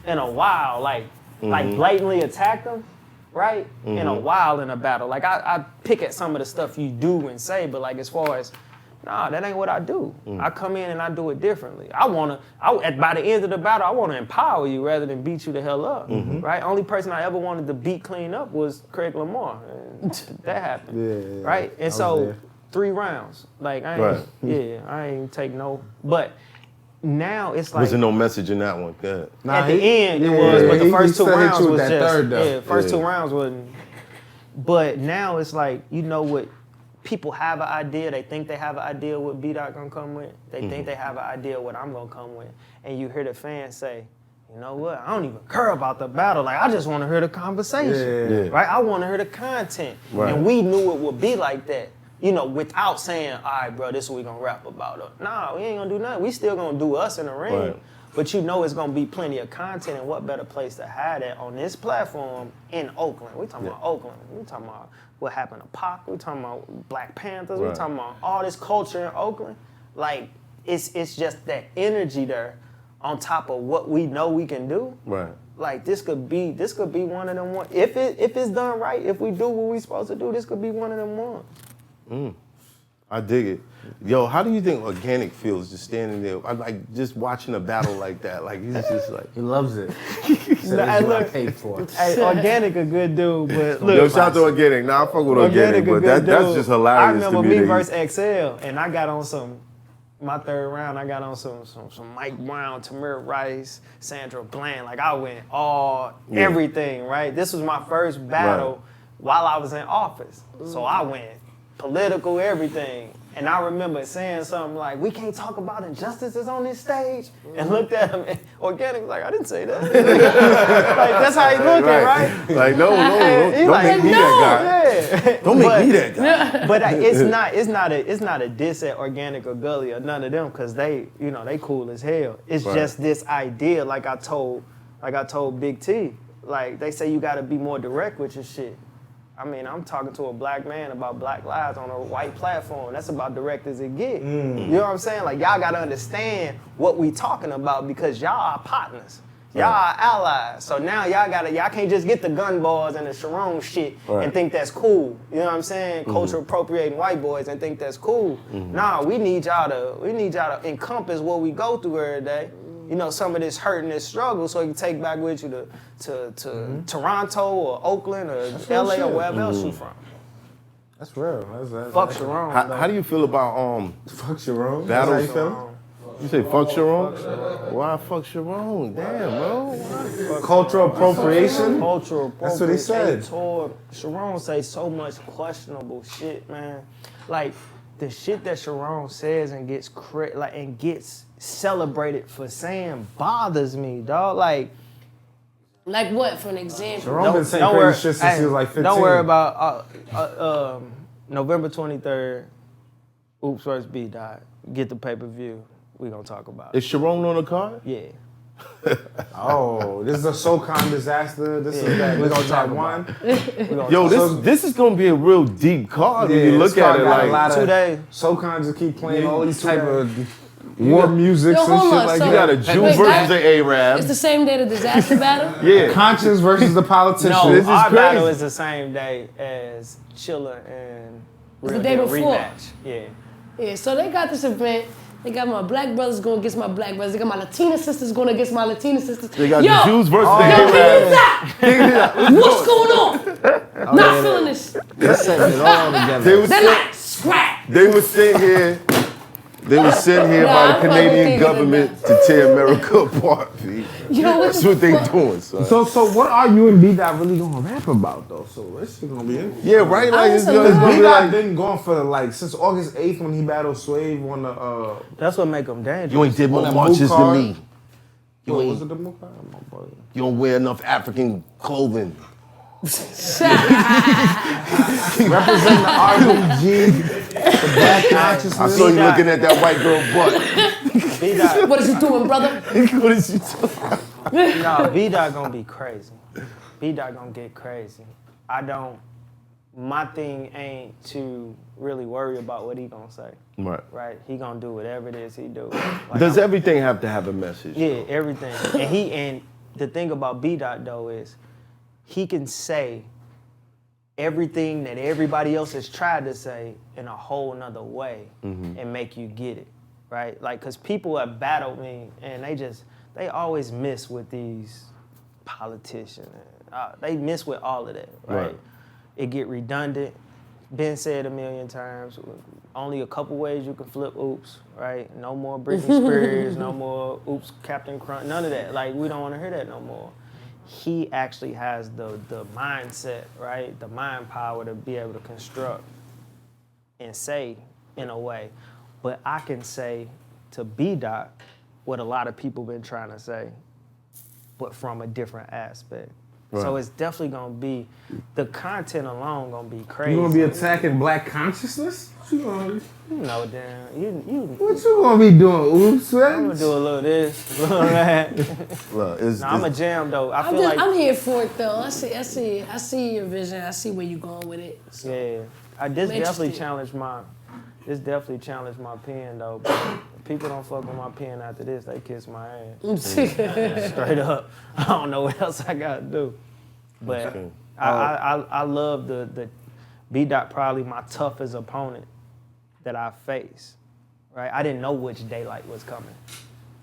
D: in a while, like blatantly attacked them, right? In a while in a battle. Like, I pick at some of the stuff you do and say, but like, as far as, nah, that ain't what I do. I come in and I do it differently. By the end of the battle, I want to empower you rather than beat you the hell up, right? Only person I ever wanted to beat clean up was Craig Lamar. And that happened, right? And so, 3 rounds. Like, I ain't take no, but now it's like.
A: Wasn't no message in that one, good.
D: At the end, it was, but the first 2 rounds was just, first 2 rounds wasn't. But now it's like, you know what? People have an idea. They think they have an idea what B-Dot gonna come with. They think they have an idea what I'm gonna come with. And you hear the fans say, you know what? I don't even care about the battle. Like, I just want to hear the conversation, right? I want to hear the content. Right. And we knew it would be like that, without saying, all right, bro, this is what we gonna rap about. Nah, we ain't gonna do nothing. We still gonna do us in the ring. Right. But it's gonna be plenty of content, and what better place to have that on this platform in Oakland. We talking about Oakland. We talking about what happened to Pac. We talking about Black Panthers. We talking about all this culture in Oakland. Like, it's just that energy there on top of what we know we can do. Right. Like, this could be one of them ones. If it's done right, if we do what we supposed to do, this could be one of them ones.
A: I dig it. Yo, how do you think Organic feels just standing there? I like just watching a battle like that. Like, he's just like,
C: he loves it. That's what I paid for.
D: Hey, Organic a good dude, but look.
A: Yo, shout out to Organic. Nah, I fuck with Organic, but that's just hilarious to me.
D: I remember me versus XL, and I got on my 3rd round, I got on some Mike Brown, Tamir Rice, Sandra Bland. Like, I went everything, right? This was my first battle while I was in office. So I went political, everything. And I remember saying something like, we can't talk about injustices on this stage. And looked at him, and Organic was like, I didn't say that. Like, that's how he looking, right?
A: Like, no, don't make me that guy. Don't make me that guy.
D: But it's not a diss at Organic or Gully or none of them, because they cool as hell. It's just this idea, like I told Big T. Like, they say you gotta be more direct with your shit. I mean, I'm talking to a black man about Black lives on a white platform. That's about direct as it get. You know what I'm saying? Like, y'all gotta understand what we talking about, because y'all are partners. Y'all are allies. So now y'all can't just get the gun bars and the Sharon shit and think that's cool. You know what I'm saying? Culture appropriating white boys and think that's cool. Nah, we need y'all to encompass what we go through every day. Some of this hurt and this struggle, so you can take back with you to Toronto or Oakland or LA or wherever else you from.
C: That's real.
D: Fuck Sharon.
A: How do you feel about
C: fuck Sharon?
A: Battles? You say fuck Sharon? Why fuck Sharon? Damn, bro.
C: Cultural appropriation?
D: Cultural appropriation.
C: That's what he said.
D: Sharon say so much questionable shit, man. Like, the shit that Sharon says and gets celebrated for saying bothers me, dog. Like
B: what, for an example?
C: Sharon been saying crazy shit since he was like 15.
D: Don't worry about November 23rd, Oops vs. B-Dot. Get the pay-per-view. We gonna talk about it.
A: Is Sharon on the card?
D: Yeah.
C: Oh, this is a SoCon disaster. This is that. We're gonna talk one.
A: Yo, this is gonna be a real deep card when you look at it. Like
D: 2 days.
C: SoCon just keep playing all these type of war music and shit like that.
A: You got a Jew versus an Arab.
B: It's the same day the disaster battle?
A: Yeah.
C: Conscience versus the politician.
D: No,
C: this is
D: our
C: crazy.
D: battle is the same day as Chilla and
B: It's the day before.
D: Rematch. Yeah.
B: Yeah, so they got this event. They got my black brothers going against my black brothers. They got my Latina sisters going against my Latina sisters.
A: They got the Jews versus the
B: Arabs. What's going on? Not feeling this.
C: They're setting it all together.
B: They're like, scrap.
A: They were sent here. They were sent here by the Canadian government to tear America apart. That's what they doing, son.
C: So what are you and B-Dot really gonna rap about though? So this shit gonna be interesting.
A: Yeah, right. Like it's gonna be
C: B-Dot
A: like
C: been going for like since August 8th when he battled Swave on the.
D: That's what make him dangerous.
A: you ain't did more
C: that
A: marches
C: move
A: than
C: card.
A: me.
C: Was it the move card?
A: You don't wear enough African clothing.
C: Represent the RBG, the black consciousness.
A: I saw you looking at that white girl butt.
D: B-Dot,
B: What is you doing, brother?
A: What is you doing?
D: no, B-Dot gonna be crazy. B-Dot gonna get crazy. My thing ain't to really worry about what he gonna say. Right? He gonna do whatever it is he do. Like,
A: Does everything have to have a message?
D: Yeah, everything. And the thing about B-Dot though is he can say everything that everybody else has tried to say in a whole nother way and make you get it, right? Like, cause people have battled me and they always miss with these politicians. They miss with all of that, right? It get redundant. Been said a million times. Only a couple ways you can flip oops, right? No more Britney Spears, no more oops, Captain Crunch, none of that. Like, we don't want to hear that no more. He actually has the mindset, right? The mind power to be able to construct and say in a way. But I can say to B-Dot what a lot of people been trying to say, but from a different aspect. Right. So it's definitely gonna be, the content alone gonna be crazy.
C: You gonna be attacking black consciousness? What you gonna
D: No, damn.
C: What you gonna be doing? Oops,
D: I'm gonna do a little this, a little that.
A: Look,
D: I'm a jam though. I'm
B: here for it though. I see your vision. I see where you're going with it. So.
D: Yeah, this definitely challenged my pen though. But if people don't fuck with my pen after this, they kiss my ass. Straight up. I don't know what else I gotta do. But I love the B-Dot, probably my toughest opponent that I faced. Right? I didn't know which daylight was coming.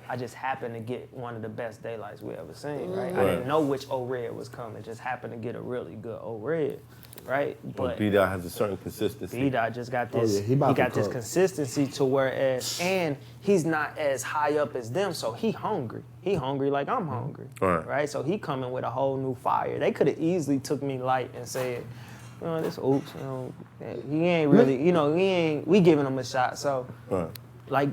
D: I just happened to get one of the best daylights we ever seen, right? I didn't know which O-Red was coming. Just happened to get a really good O-Red, right?
A: But B-Dot has a certain consistency.
D: B-Dot just got this. He got this consistency to whereas, and he's not as high up as them, so he hungry. He hungry like I'm hungry, right? So he coming with a whole new fire. They could have easily took me light and said, this oops, he ain't really, we giving him a shot. So, like.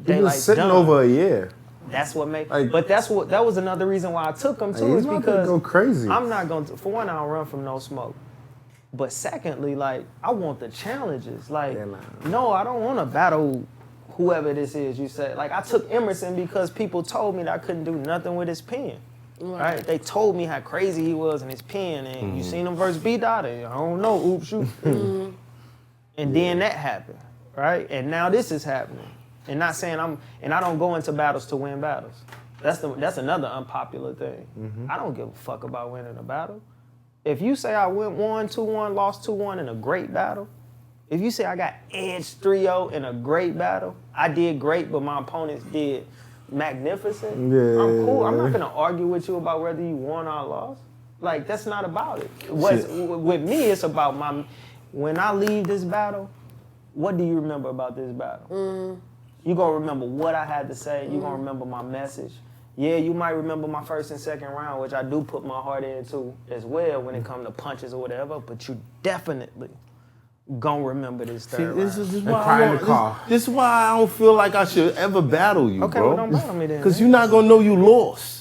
C: He was sitting over a year.
D: That's what made. But that was another reason why I took him too. Is because
C: go crazy.
D: I'm not going to. For one, I don't run from no smoke. But secondly, I want the challenges. No, I don't want to battle whoever this is. You said I took Emerson because people told me that I couldn't do nothing with his pen. Right? They told me how crazy he was in his pen, and you seen him versus B-Dot. I don't know. Oops, shoot. And then that happened, right? And now this is happening. And not saying I don't go into battles to win battles. That's another unpopular thing. I don't give a fuck about winning a battle. If you say I went 1-2-1, lost 2-1 in a great battle, if you say I got edge 3-0 in a great battle, I did great, but my opponents did magnificent. Yeah. I'm cool. I'm not gonna argue with you about whether you won or lost. That's not about it. With me, it's about when I leave this battle, what do you remember about this battle? You're going to remember what I had to say. You're going to remember my message. Yeah, you might remember my first and second round, which I do put my heart into as well when it comes to punches or whatever, but you definitely going to remember this third round.
A: This is why I don't feel like I should ever battle you,
D: okay,
A: bro.
D: Well, don't battle me then.
A: Because you're not going to know you lost.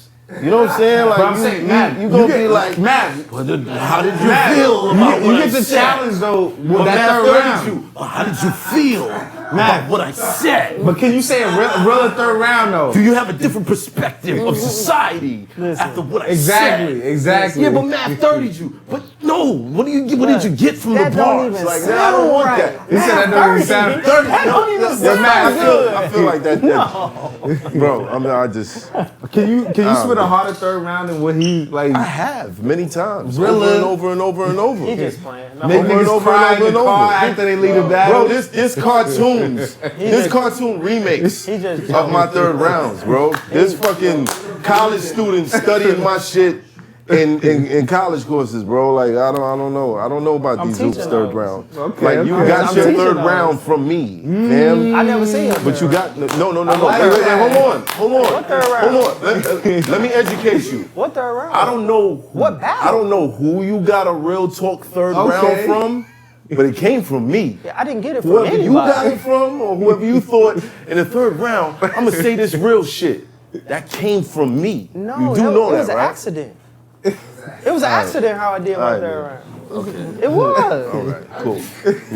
A: You know what I'm saying?
C: I'm saying, Matt,
A: you're going to be like,
C: Matt,
A: how did you feel about
C: you get the challenge, though, with that third round.
A: How did you feel about what I said?
C: But can you say a real third round, though?
A: Do you have a different perspective of society after what I said?
C: Exactly.
A: Yeah, but Matt 30'd you. But no No, what did you get from the
D: That don't
A: bars?
D: even
A: Like,
D: sound
A: I don't want
D: right.
A: that.
C: He said that don't even sound.
D: That don't even sound good.
A: I feel like that. Bro, I just.
C: Can you spit a harder third round than what he like?
A: I have many times,
C: Really?
A: over and over and over.
D: He just playing.
C: Make
A: over and
C: niggas
A: over
C: cry
A: and over
C: in the
A: and
C: car
A: over.
C: after they leave the battle.
A: Bro, this cartoons, this cartoon remakes
D: He just
A: of my third rounds, bro. This fucking college students studying my shit in college courses, bro. Like I don't know. I don't know about these hoops
D: teaching
A: third
D: those.
A: round.
C: Okay,
A: Like you
C: okay.
A: got
D: I'm
A: your
D: teaching
A: third
D: those.
A: round from me, fam.
D: I never seen it.
A: But you got no.
C: like
A: Wait,
C: that.
A: hold on.
D: What third round?
A: Hold on. Let me educate you.
D: What third round?
A: I don't know
D: What battle?
A: I don't know who you got a real talk third
C: Okay.
A: round from, but it came from me.
D: I didn't get it from
A: Whoever
D: anybody.
A: you got it from, or whoever you thought in the third round, I'm gonna say this real shit. That came from me.
D: No,
A: you do know
D: it
A: that,
D: was an
A: right?
D: accident. It was an accident how I did my
A: All right,
D: third
A: man.
D: round.
A: Okay.
D: It was.
A: All right. Cool.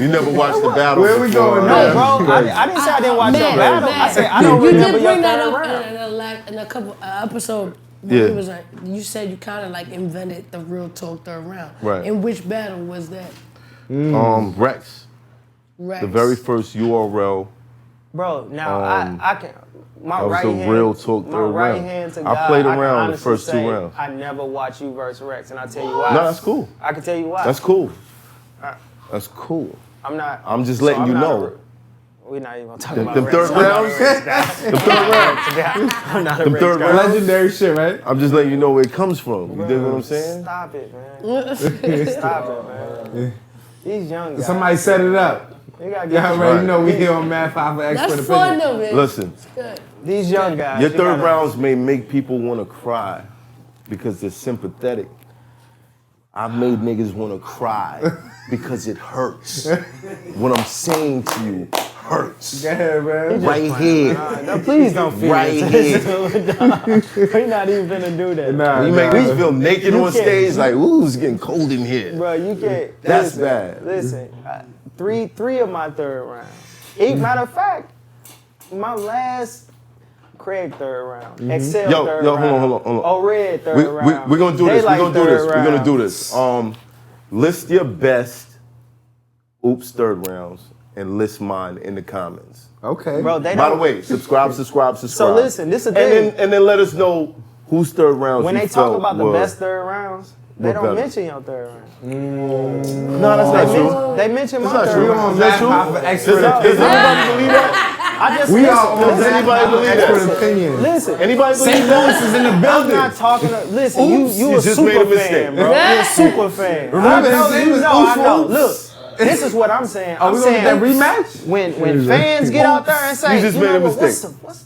A: You never watched the battle.
C: Where we
A: before,
C: going
A: huh?
C: now?
D: No, bro, I didn't say I didn't watch your
B: Man,
D: battle.
B: man.
D: I said I don't
B: You
D: remember
B: did
D: your
B: bring that
D: third
B: up
D: round.
B: in a couple episode.
A: Yeah.
B: It was like you said you kind of like invented the real talk third round.
A: Right.
B: In which battle was that?
A: Rex.
B: Rex.
A: The very first URL.
D: Bro, now I can. My
A: That was
D: right
A: a
D: hand.
A: real talk
D: my
A: third
D: right
A: round.
D: hand to
A: I
D: God.
A: played
D: can
A: around the
D: honestly
A: first two
D: say
A: rounds.
D: I never watched you versus Rex, and I'll tell you why.
A: No, that's cool.
D: I can tell you why.
A: That's cool. That's cool.
D: I'm not.
A: I'm just letting you know.
D: We're not even gonna talk
A: Them
D: about Rex.
A: third
D: I'm not a
A: rounds?
D: Rex guy.
A: The third round.
D: I'm not a
A: Them
D: Rex
A: third
D: guy.
A: rounds?
C: Legendary shit, right?
A: I'm just letting you know where it comes from. You dig what I'm saying?
D: Stop it, man. Stop it, man. These young guys.
C: Somebody set it up.
D: You gotta
C: Y'all
D: get
C: already
A: Right.
C: know we here on Math 5 for expert
B: That's fun
C: opinion.
B: though, man.
A: Listen,
B: Good.
D: these young guys.
A: your
D: you
A: third
D: gotta-
A: rounds may make people want to cry because they're sympathetic. I've made niggas want to cry because it hurts. What I'm saying to you hurts.
C: Go ahead, man.
A: Right here.
D: No, please don't feel
A: Right
D: it.
A: here.
D: We're not even gonna do that.
C: Nah,
A: You make me feel naked
D: You
A: on
D: can't-
A: stage, like, ooh, it's getting cold in here.
D: Bro, you can't.
A: That's
D: listen,
A: bad.
D: Listen, three of my third round. Matter of fact, my last Craig third round, Excel
A: Yo,
D: third
A: yo,
D: round,
A: hold on.
D: Oh, Red third round.
A: We're gonna do this.
D: Daylight
A: We're gonna do this.
D: third
A: We're gonna
D: round.
A: do this. List your best oops third rounds and list mine in the comments.
C: Okay.
D: Bro, they
A: By the
D: don't.
A: way, subscribe.
D: So listen, this is the thing.
A: and then let us know whose third rounds
D: When
A: you
D: they talk
A: felt
D: about the
A: were-
D: best third rounds, they
A: were
D: don't
A: better.
D: mention your third round.
A: No, that's not true.
D: They mention my
A: That's not
D: third
A: true.
D: round.
A: Is that true?
C: Math 5 for expert
A: Does
C: opinion.
A: anybody believe that?
D: I just
C: We
D: listen,
C: are on
A: Does
C: Math
A: anybody
C: 5 for
A: believe
C: expert
A: that?
C: opinion.
D: Listen.
A: Anybody believe
C: St.
A: that?
C: Louis is in the
D: I'm
C: building.
D: not talking. Listen,
A: Oops,
D: you
A: you
D: a
A: just made a
D: super
A: mistake.
D: fan, bro. You're a super fan.
C: Remember
D: I know,
C: his name was
D: I know.
C: Oops.
D: Look, this is what I'm saying.
C: Are
D: I'm
C: we gonna
D: saying
C: get that rematch?
D: when fans get out there and say,
A: You just
D: you
A: made
D: know
A: a
D: what,
A: mistake.
D: what's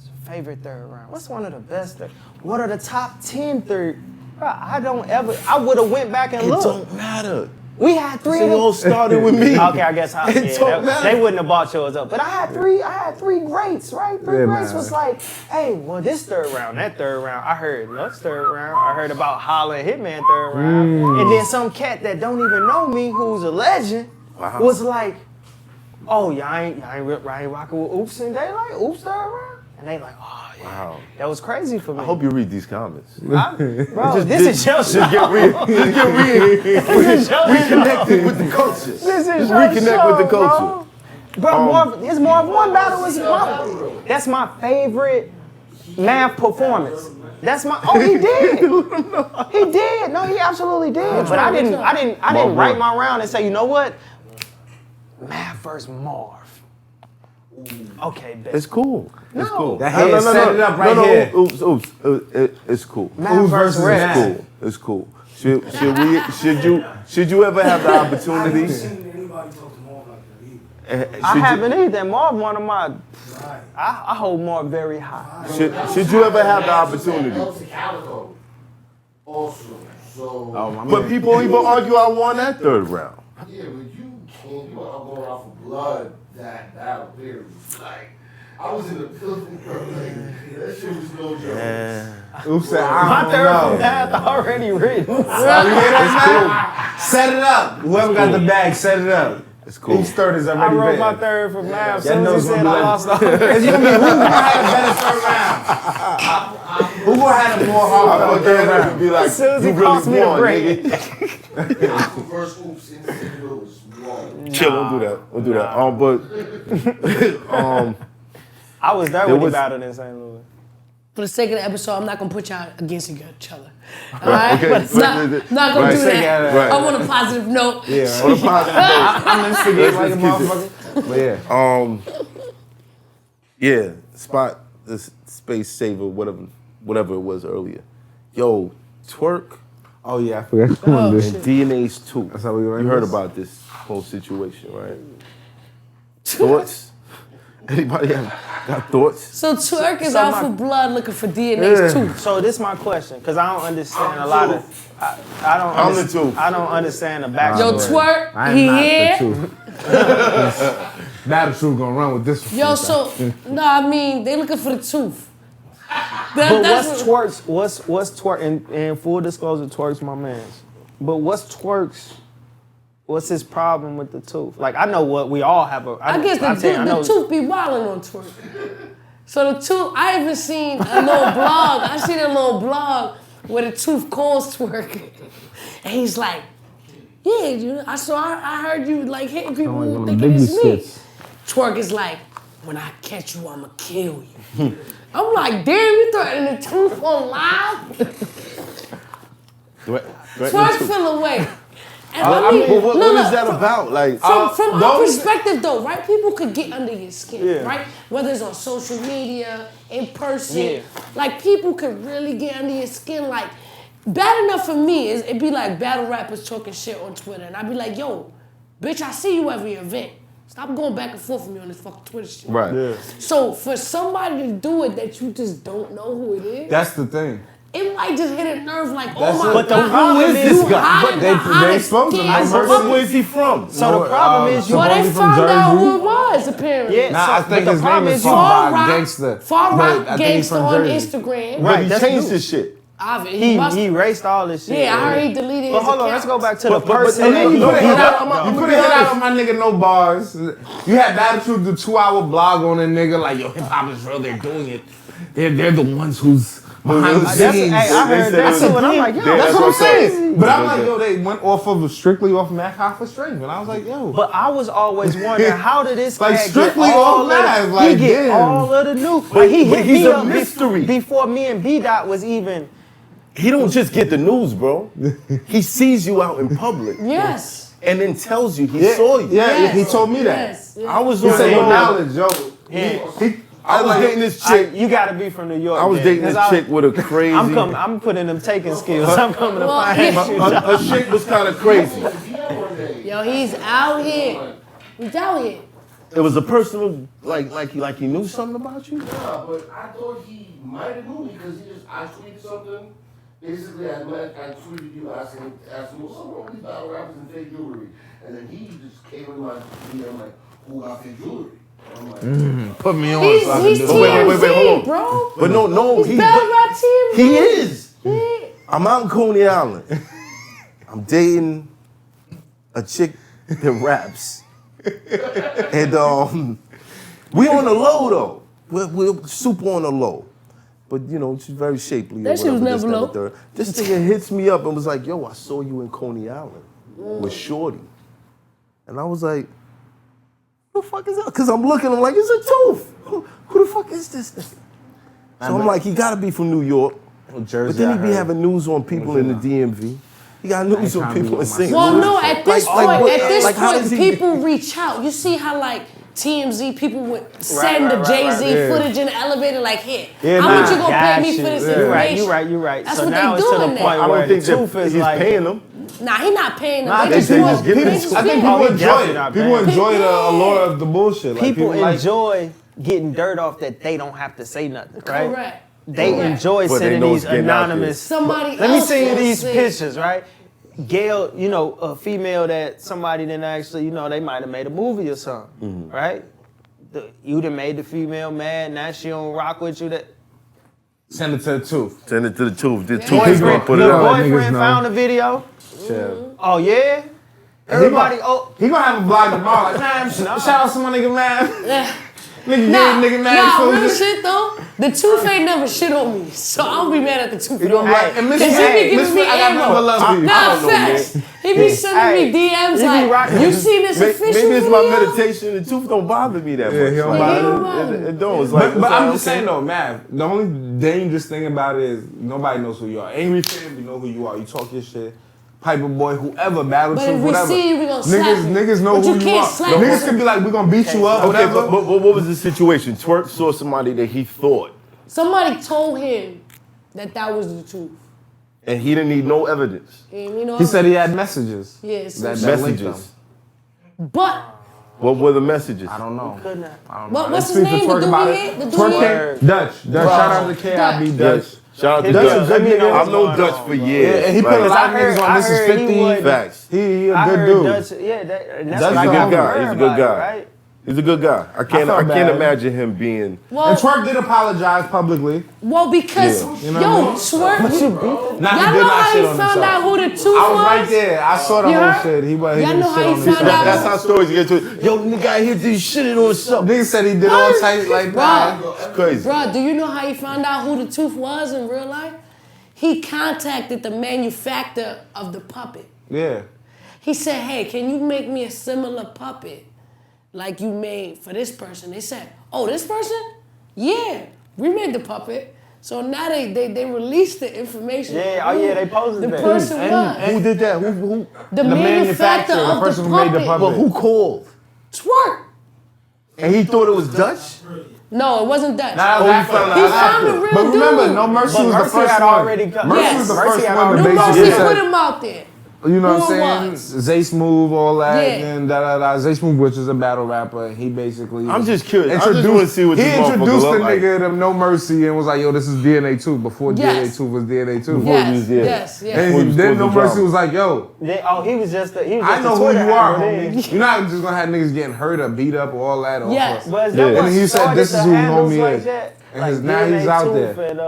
D: your favorite third round? What's one of the best? What are the top 10 third? Bro, I would have went back and
A: It
D: looked.
A: don't matter.
D: We had three
A: It
D: of them.
A: all started with me.
D: Okay, I guess
A: It don't matter.
D: they wouldn't have bought yours up. But I had three greats, right? Three
C: Yeah,
D: greats
C: man.
D: was like, hey, well, this third round, that third round, I heard Lux third round, I heard about Holla and Hitman third round. And then some cat that don't even know me, who's a legend, was like, oh, y'all ain't rocking with Oops and Daylight, Oops third round? And they like, oh, yeah.
A: Wow.
D: That was crazy for me.
A: I hope you read these comments.
D: Bro, this is your show.
A: Reconnected with the culture.
D: This is
A: Reconnect
D: your
A: with the
D: show,
A: culture.
D: Bro, it's more of one battle. That's my favorite math performance. That's my. Oh, he did. He did. No, he absolutely did. But I didn't write my round and say, you know what? Math versus Marv. Okay, bet.
A: It's cool. It's cool.
C: That head set it up right here.
A: Oops. It's cool.
D: Math versus
C: versus
A: It's
D: Red.
A: cool. It's cool. Should you ever have the opportunity?
F: Anybody talk to Marv like that either.
D: I haven't either. Marv, one of my. I hold Marv very high.
A: Should you ever have the opportunity?
G: Helps the Calico also. So
A: But people even argue I won that third round.
G: yeah, but you can't. You are going off of blood that battle period. Like I was in the building, bro. Like, that shit was no joke.
C: Oops,
D: My
C: I don't
D: third
C: know.
D: math already written.
C: Set it up. Whoever got the bag, set it up.
A: It's cool.
C: Each third is
D: I
C: already
D: wrote my
C: bad.
D: third for math. As
C: That
D: soon as
C: knows
D: he
C: gonna
D: said
C: be
D: I
C: like-
D: lost all.
C: It's gonna be who gonna have a better third round? Who gonna have a more hard third round?
A: Be like,
D: As soon as
A: you
D: he cost
A: really
D: me the
A: won,
D: break.
A: nigga.
G: Alpha versus Oops individual was wrong.
A: Chill, don't do that. Don't do that. But
D: I was there
A: There
D: when he
A: was-
D: battled in St. Louis.
B: For the sake of the episode, I'm not gonna put y'all against each other. All right?
A: okay.
B: Not gonna
A: Right.
B: do that.
A: Right.
B: I'm on a positive note.
C: Yeah,
A: on a positive note,
C: I'm instigate like a
A: Let's keep it.
C: motherfucker. But yeah.
A: yeah, spot the space saver, whatever it was earlier. Yo, twerk
C: Oh yeah, I forgot to
B: Oh,
C: do
B: shit.
C: it.
A: DNA's 2.
C: That's how we ran
A: You heard
C: this?
A: about this whole situation, right? Thoughts? Anybody got thoughts?
B: So Twerk is
D: So
B: out
D: my-
B: for blood looking for DNA's too.
D: So this is my question, because I don't understand a lot of. I don't.
A: I'm the truth.
D: I don't understand the backstory.
B: Yo, Twerk,
C: I am
B: he
C: not
B: here.
C: the truth. Battle Truth gonna run with this one.
B: Yo, so no, I mean they looking for the tooth.
D: But
B: That's
D: what's Twerk's? What's Twerk? And full disclosure, Twerk's my man's. But what's Twerk's? What's his problem with the tooth? Like I know what we all have.
B: I guess the tooth be wilding on Twerk. So the tooth, I even seen a little blog. I seen a little blog where the tooth calls Twerk, and he's like, "Yeah, I heard you like hitting people
C: Like one of them
B: thinking it's
C: Biggie
B: me."
C: skits.
B: Twerk is like, "When I catch you, I'ma kill you." I'm like, "Damn, you threatening the tooth on live?" Twerk fell away. And I mean,
A: But what
B: look,
A: is that about? Like,
B: from our
C: those-
B: perspective though, right? People could get under your skin,
D: Yeah.
B: right? Whether it's on social media, in person,
D: Yeah.
B: like people could really get under your skin. Like, bad enough for me is it'd be like battle rappers talking shit on Twitter, and I'd be like, "Yo, bitch, I see you every event. Stop going back and forth with me on this fucking Twitter shit."
A: right.
B: So for somebody to do it that you just don't know who it is,
C: That's the thing.
B: it might just hit a nerve like,
C: That's
B: oh my
C: it.
D: But the
B: God,
D: problem
B: you
D: is-
B: hiding
C: they
B: behind a
C: exposed him.
B: skin.
C: I heard
A: But where is he from?
D: So the problem is you.
B: Well, they
C: Supposedly from
B: found out
C: Jersey.
B: who it was, apparently.
D: Yeah.
C: Nah,
D: So-
C: I
D: but
C: think
D: the
C: his
D: problem
C: name is
D: is you-
B: Far
C: Far
B: Rock
C: Gangster.
B: Far
C: But
B: Rock
C: I think he's
B: Gangster
C: from
B: on
C: Jersey.
B: Instagram.
A: But he
D: that's
A: changed
D: new.
A: his shit.
B: He must.
D: He erased all this shit.
B: Yeah, I heard he deleted
D: But
B: his
D: hold on,
B: account.
D: let's go back to
A: But-
D: the
A: but-
D: person.
A: but-
D: that
A: no,
C: You
D: he-
C: could have hit
A: I'm
C: out
A: gonna be
C: on
A: honest.
C: my nigga No Bars. You had Battle Truth, the 2-hour blog on a nigga like, yo, hip hop is real, they're doing it. They're the ones who's behind the
D: That's-
C: scenes.
D: hey, I heard that too, and I'm like, yo,
C: That's what I'm saying. But I'm like,
A: Okay.
C: yo, they went off of strictly off Mac Hoffa strength. And I was like, yo.
D: But I was always wondering, how did this
C: Like,
D: cat
C: strictly
D: get all
C: off
D: of
C: live,
D: the,
C: like,
D: he get
C: damn.
D: all of the new, but he
A: but
D: hit
A: he's
D: me
A: a
D: up
A: mystery.
D: before me and B-Dot was even.
A: He don't just get the news, bro. He sees you out in public
B: Yes.
A: and then tells you he saw you.
C: Yeah,
B: Yes.
C: he told me that.
B: Yes. yes.
A: I was
C: He
A: on
C: said, yo,
A: the
C: knowledge, yo.
A: I was dating this chick.
D: You gotta be from New York.
A: I was
D: then,
A: dating
D: 'cause
A: this chick with a crazy.
D: I'm putting them taking skills. I'm coming to
B: Well,
D: find
B: yeah.
D: you.
A: Her shit was kind of crazy.
B: Yo, he's out here. He's out here.
A: It was a personal, like he knew something about you.
G: Yeah, but I thought he might have known because I tweeted something. Basically, I tweeted you asking what's wrong with these battle rappers and fake jewelry, and then he just came in my DM like, who got fake jewelry? I'm like,
C: Put me on
B: He's
C: so I can
B: TMZ,
C: do it.
A: wait, hold on.
B: bro.
A: But no,
B: He's battle rap TMZ.
A: he is.
B: Yeah.
A: I'm out in Coney Island. I'm dating a chick that raps. And we on the low though. We're super on the low. But you know, she's very shapely.
B: That
A: or
B: shit was
A: whatever, this,
B: never
A: that,
B: low.
A: and the third. This nigga hits me up and was like, yo, I saw you in Coney Island with Shorty. And I was like, who the fuck is that? Because I'm looking, I'm like, it's a tooth. Who the fuck is this nigga? So I'm like, he gotta be from New York.
C: Jersey,
A: But then
C: I
A: he be
C: heard.
A: having news on people in the DMV. He got news on
C: trying to be
A: people in
C: with my
A: St.
B: Well,
A: Louis.
B: no, at this
A: Like,
B: point,
A: what- how does he-
B: people reach out. You see how like TMZ people would send
D: right,
B: the
D: right,
B: Jay-Z
D: right,
C: yeah.
B: footage in the elevator, like, here,
C: Yeah,
B: how
C: nah,
B: much you gonna
D: Got
B: pay me
D: you.
B: for this
D: You're right,
B: information?
D: you're right.
B: That's
D: So
B: what
D: now
B: they
D: it's to the
B: doing
D: point
B: now.
A: I
D: where
A: don't
D: the
A: think
D: tooth
A: that
D: is
A: he's
D: like.
A: paying them.
B: Nah, he not paying them.
C: Nah,
B: They
C: they
B: just
C: say
B: want
C: just give
B: they
C: it.
B: just
C: I think
B: want-
C: people enjoy
D: definitely
C: it.
D: not
C: People
D: bad.
C: enjoy the allure of the bullshit. Like,
D: People
C: like,
D: enjoy getting dirt off that they don't have to say nothing, right?
B: Correct.
D: They
B: Correct.
D: enjoy
A: But they
D: sending
A: know
D: these
A: it's getting out there.
D: anonymous.
B: Somebody
D: Let me
B: else
D: send you
B: will
D: these
B: say-
D: pictures, right? Gail, you know, a female that somebody didn't actually, you know, they might have made a movie or something, right? You done made the female mad, now she don't rock with you. That
C: send it to the tooth.
A: Send it to the tooth. The
B: Yeah.
A: tooth is gonna put it
D: your
C: Let
A: out.
C: niggas
D: boyfriend
C: know.
D: found a video.
C: Chill.
D: Oh yeah, Everybody,
C: He gonna have a blog tomorrow. Like, man, shout out to my nigga, man. Nigga
B: Nah,
C: gave nigga mad
B: real
C: exposure.
B: shit though. The Tooth ain't never shit on me, so I'll be mad at the Tooth.
C: He gonna be like, and Miss
B: Cause he be giving me
C: I got nothing but
B: ammo.
C: love for you.
B: Nah, facts. He be sending me DMs like, you seen this official
A: Maybe it's
B: video?
A: my meditation. The Tooth don't bother me that much.
C: he don't
A: Like,
C: bother
A: it don't. It's like,
C: But I'm
A: okay.
C: just saying though, Mav, the only dangerous thing about it is nobody knows who you are. Angry fan, we know who you are. You talk your shit. Piper boy, whoever, battle
B: But
C: truth,
B: if we
C: whatever.
B: see you, we gonna slap you.
C: Niggas know
B: But
C: who
B: you
C: you
B: can't
C: are.
B: slap
C: Niggas
B: us.
C: can be like, we gonna beat you up,
A: Okay,
C: whatever.
A: but what was the situation? Twerk saw somebody that he thought,
B: Somebody told him that was the truth.
A: and he didn't need no evidence.
B: And, you know,
C: He said he had messages.
B: yeah, so
C: that linked them.
A: Messages.
B: but
A: What were the messages?
C: I don't know.
D: could not.
C: I don't know.
B: what's
C: Let's
B: his
C: speak to
B: name? The
C: Twerk
B: dude
C: about
B: he
C: it.
B: hit? The dude
C: Twerk
B: he hit?
C: came, Dutch. Shout out to KIB Dutch.
A: Yes. Shout out to
D: Dutch
A: Dutch.
D: is- let me know
A: I've
D: what's
A: known
D: going
A: Dutch
D: on,
A: for
D: bro.
A: years.
C: And he put
A: Like,
C: a lot of
D: I heard-
C: niggas on
D: I
C: This Is
D: heard he
C: 50.
D: would-
A: Facts.
C: He a
D: I
C: good
D: heard
C: dude.
D: Dutch, yeah, that's
C: Dutch
D: what
C: is
D: I
C: a good
D: heard
A: guy. He's a good
D: about
A: guy.
D: it, right?
A: He's a good guy. I can't
C: felt bad.
A: imagine him being.
B: Well,
C: And Twerk did apologize publicly.
B: because,
A: Yeah.
C: You know what I mean?
B: Twerk,
C: Nah, he
B: y'all
C: did
B: know
C: not
B: how
C: shit
B: he
C: on
B: found
C: himself.
B: out who the Tooth
C: I
B: was?
C: was right there. I saw the
B: You
C: whole
B: heard?
C: shit. He
B: Y'all
C: didn't
B: know how
C: shit
B: he
C: on
B: found
C: himself.
B: out?
A: That's how stories get to it. Yo, the guy here did shit on something.
C: Niggas said he did all tight like that.
B: Bro,
A: It's crazy.
B: Bruh, do you know how he found out who the Tooth was in real life? He contacted the manufacturer of the puppet.
C: Yeah.
B: He said, hey, can you make me a similar puppet like you made for this person? They said, oh, this person? Yeah, we made the puppet. So now they released the information.
D: Yeah,
B: on
D: oh yeah,
B: who
D: they posted
B: the
D: that.
B: person was.
A: Who did that? Who?
B: The
C: The
B: manufacturer
C: manufacturer, the
B: of
C: person
B: the
C: who made the
B: puppet.
C: puppet.
A: But who called?
B: Twerk.
A: And he thought it was Dutch?
B: No, it wasn't Dutch.
C: Nah,
A: Oh, he found out
B: He
A: after.
B: found the real
C: But remember,
B: dude.
C: No Mercy
D: But
C: was the
D: Mercy
C: first
D: had
C: one.
D: already come.
C: Mercy
B: Yes.
C: was the
D: Mercy
C: first
D: had
C: one to
D: already-
B: No
C: basically
B: Mercy
C: say,
B: put him out there.
C: you know what
B: Who it
C: I'm
B: was.
C: saying? Zay Smooth, all that,
B: Yeah.
C: and da. Zay Smooth, which is a battle rapper, he basically.
A: I'm just curious. I just wanna see what
C: he
A: this motherfucker
C: introduced the
A: look like.
C: nigga to No Mercy and was like, yo, this is DNA 2 before
B: Yes.
C: DNA 2 was DNA 2.
B: Yes,
A: yeah.
B: yes, yes.
C: And
A: Before he was
C: then No
A: causing
C: Mercy
A: drama.
C: was like, yo,
D: He was just a
C: I know who
D: Twitter
C: you are,
D: handle,
C: homie.
D: nigga.
C: You're not just gonna have niggas getting hurt or beat up or all that. Or
B: Yes.
D: But is
A: Yeah.
D: that what
C: And he said,
D: started
C: this is
D: the
C: who
D: handles
C: homie
D: like
C: is.
D: that?
C: And
D: Like
C: now he's
D: DNA
C: out
D: Tooth
C: there.
D: And,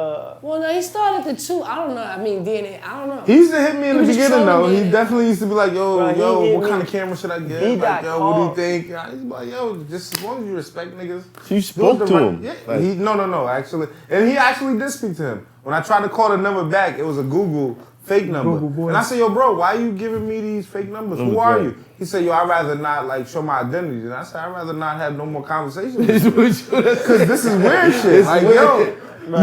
B: Well, no, he started the two. I don't know. I mean, DNA. I don't know.
C: He used to hit me in
B: He
C: the
B: was
C: beginning though.
B: trolling
C: He
B: me.
C: definitely used to be like, yo,
D: Bro, he hit
C: what
D: me.
C: kind of camera should I get?
D: He
C: Like,
D: got
C: yo, what do
D: called.
C: you think? He's like, yo, just as long as you respect niggas.
A: So you spoke
C: do it
A: to
C: the
A: him?
C: Yeah.
A: Like-
C: No, actually. And he actually did speak to him. When I tried to call the number back, it was a Google fake number. And I said, yo, bro, why are you giving me these fake numbers? Who are you? He said, yo, I'd rather not like show my identity. And I said, I'd rather not have no more conversations with you. Because this is weird shit. Like, yo,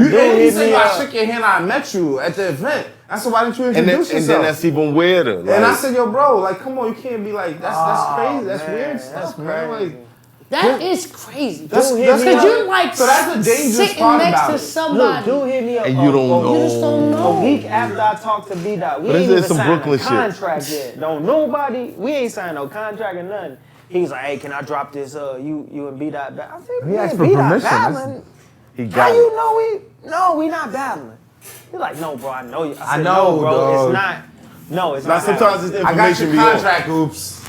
C: you didn't
D: hit
C: say
D: me
C: I
D: up.
C: shook your hand, I met you at the event. I said, why didn't you
A: And
C: introduce
A: then
C: yourself?
A: that's even weirder. Like,
C: And I said, yo, bro, like, come on, you can't be like, that's crazy. That's
D: man,
C: weird
D: that's
C: stuff, man.
D: crazy.
C: Like,
B: That is crazy.
C: That's-
B: Because
C: that's-
B: you like
C: so that's the dangerous
B: sitting
C: part
B: next
C: about
B: to
C: it.
B: somebody.
D: Look, dude hit me up.
A: and you don't know.
B: You just don't know.
D: A week after I talked to B-Dot, we
A: But
D: ain't
A: this is
D: even
A: some
D: signed
A: Brooklyn
D: a
A: shit.
D: contract yet. Don't nobody, we ain't signed no contract or nothing. He was like, hey, can I drop this, you and B-Dot back? I said,
C: He asked
D: man,
C: for
D: B-Dot
C: permission.
D: battling?
A: He
D: How
A: got
D: you
A: it.
D: know we not battling? He's like, no, bro, I know you. I said,
C: know,
D: no, bro,
C: dog.
D: it's not. No, it's
A: Now
D: not.
A: sometimes it's
C: I got
A: information
C: your
A: beyond.
C: contract, oops.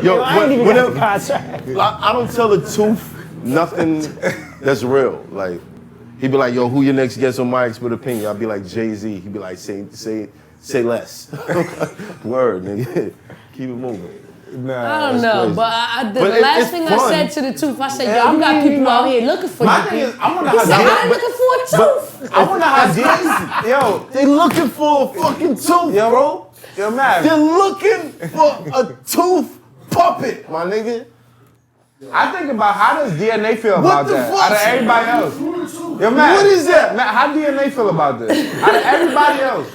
D: Yo, I ain't even got the
A: whenever-
D: contract.
A: I don't tell the Tooth nothing that's real. Like, he'd be like, yo, who your next guest on my expert opinion? I'd be like, Jay-Z. He'd be like, say less. Word, nigga. Keep it moving.
B: I don't know,
A: crazy.
B: but the
A: But
B: last
A: it's
B: thing
A: fun.
B: I said to the Tooth, I said,
C: Yeah,
B: yo, you got
C: I mean,
B: people out here looking for
C: My
B: you.
C: thing is, I wonder
B: He
C: how
B: said,
C: deep-
B: I'm looking for a Tooth.
C: I wonder how deep. Yo,
A: They looking for a fucking tooth,
C: yo,
A: bro.
C: Yo, man.
A: They're looking for a tooth puppet, my nigga.
C: I think about how does DNA feel
A: What
C: about
A: the
C: that?
A: fuck?
C: Out of everybody else. Yo, man.
A: What is that?
C: Man, how DNA feel about this? Out of everybody else.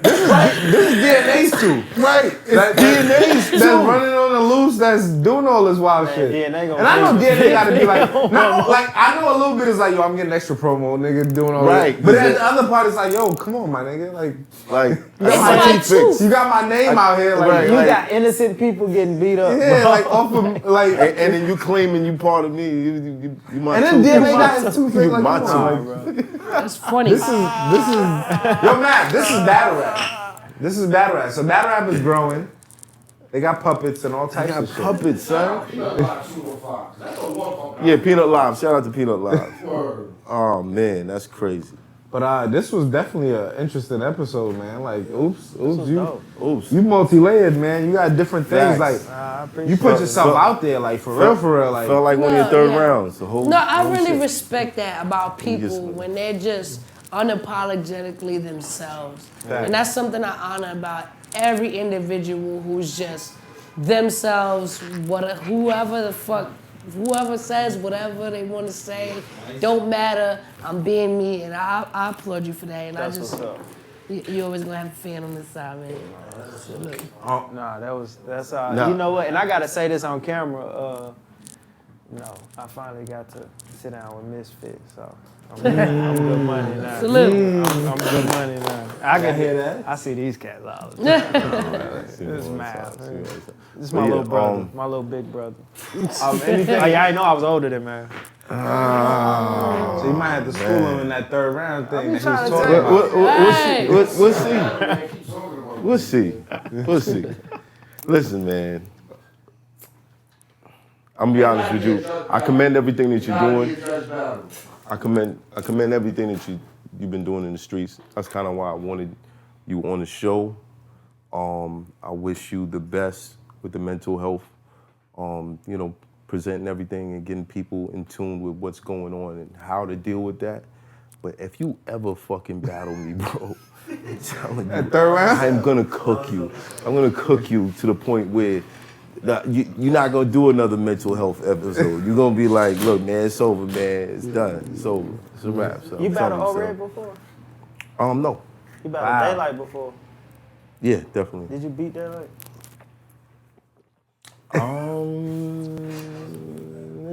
C: This is DNA's too.
A: Right. It's DNA's
C: That's running on the loose, that's doing all this wild shit.
D: DNA gonna
C: And I know
D: pay
C: DNA gotta be like,
D: They
C: not, like, I know a little bit is like, yo, I'm getting extra promo, nigga, doing all
A: Right.
C: that. But then the other part is like, yo, come on, my nigga. Like,
A: Like,
B: It's
A: my
B: like
A: teeth fixed.
C: you got my name out here. Like,
A: Right.
D: You
C: like,
D: got innocent people getting beat up.
C: yeah,
D: bro.
C: like, off of, like,
A: And then you claiming you part of me. You my
C: and then
A: tooth.
C: DNA
A: You
C: got
A: my
C: his
A: tooth.
C: tooth
A: You
C: like,
A: my
C: come on,
A: tooth.
C: bro.
B: That's funny.
C: This is, yo, Matt, this is battle rap. This is battle rap. So battle rap is growing. They got puppets and all
A: I
C: types
A: got
C: of shit.
A: puppets, son.
G: Peanut Box 205. That's a one puppet.
A: Yeah, Peanut Live. Shout out to Peanut Live.
G: Word.
A: Oh man, that's crazy.
C: But this was definitely an interesting episode, man. Like, oops,
A: Oops.
C: you multi-layered, man. You got different things.
A: Facts.
C: Like, you put yourself out there, like for real. Like,
A: felt like one of your third rounds. The whole,
B: No, I
A: whole
B: really
A: shit.
B: respect that about people when they're just unapologetically themselves.
C: Facts.
B: And that's something I honor about every individual who's just themselves, whoever says whatever they want to say, don't matter. I'm being me, and I applaud you for that. And
D: That's what's up.
B: You always gonna have a fan on this side, man.
D: Nah, that's you know what? And I gotta say this on camera. I finally got to sit down with Misfit, so I'm good money now.
B: Salute.
D: I'm good money now. I can hear that. I see these cats all the time. This is mad. This is my little brother, my little big brother.
C: anything.
D: I didn't know I was older than man.
C: So you might have to school him in that third round thing. That he
D: trying
C: was
D: to
C: talking
D: tell
C: about.
A: We'll see. Listen, man. I'm gonna be honest with you. I commend everything that you're doing. I commend everything that you've been doing in the streets. That's kind of why I wanted you on the show. I wish you the best with the mental health. Presenting everything and getting people in tune with what's going on and how to deal with that. But if you ever fucking battle me, bro, I'm telling you,
C: third round?
A: I'm gonna cook you. I'm gonna cook you to the point where you're not gonna do another mental health episode. You're gonna be like, look, man, it's over, man. It's done. It's over. It's a wrap. So
D: You
A: I'm
D: battled
A: telling
D: O-Red before?
A: No.
D: You battled Daylight before?
A: Yeah, definitely.
D: Did you beat Daylight?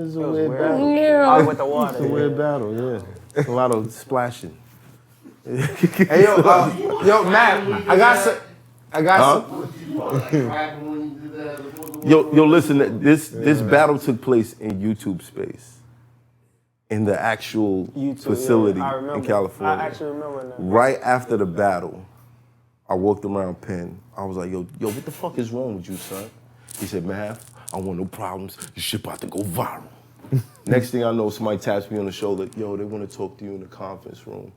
A: It's a weird battle.
B: Yeah.
D: With the water.
A: It's a weird battle, yeah. It's a lot of splashing.
C: Hey, yo, Matt, I got some.
A: Yo, listen. This battle took place in YouTube space, in the actual facility in California.
D: I actually remember that.
A: Right after the battle, I walked around Penn. I was like, yo, what the fuck is wrong with you, son? He said, man, I don't want no problems. Your shit about to go viral. Next thing I know, somebody taps me on the shoulder. Yo, they want to talk to you in the conference room.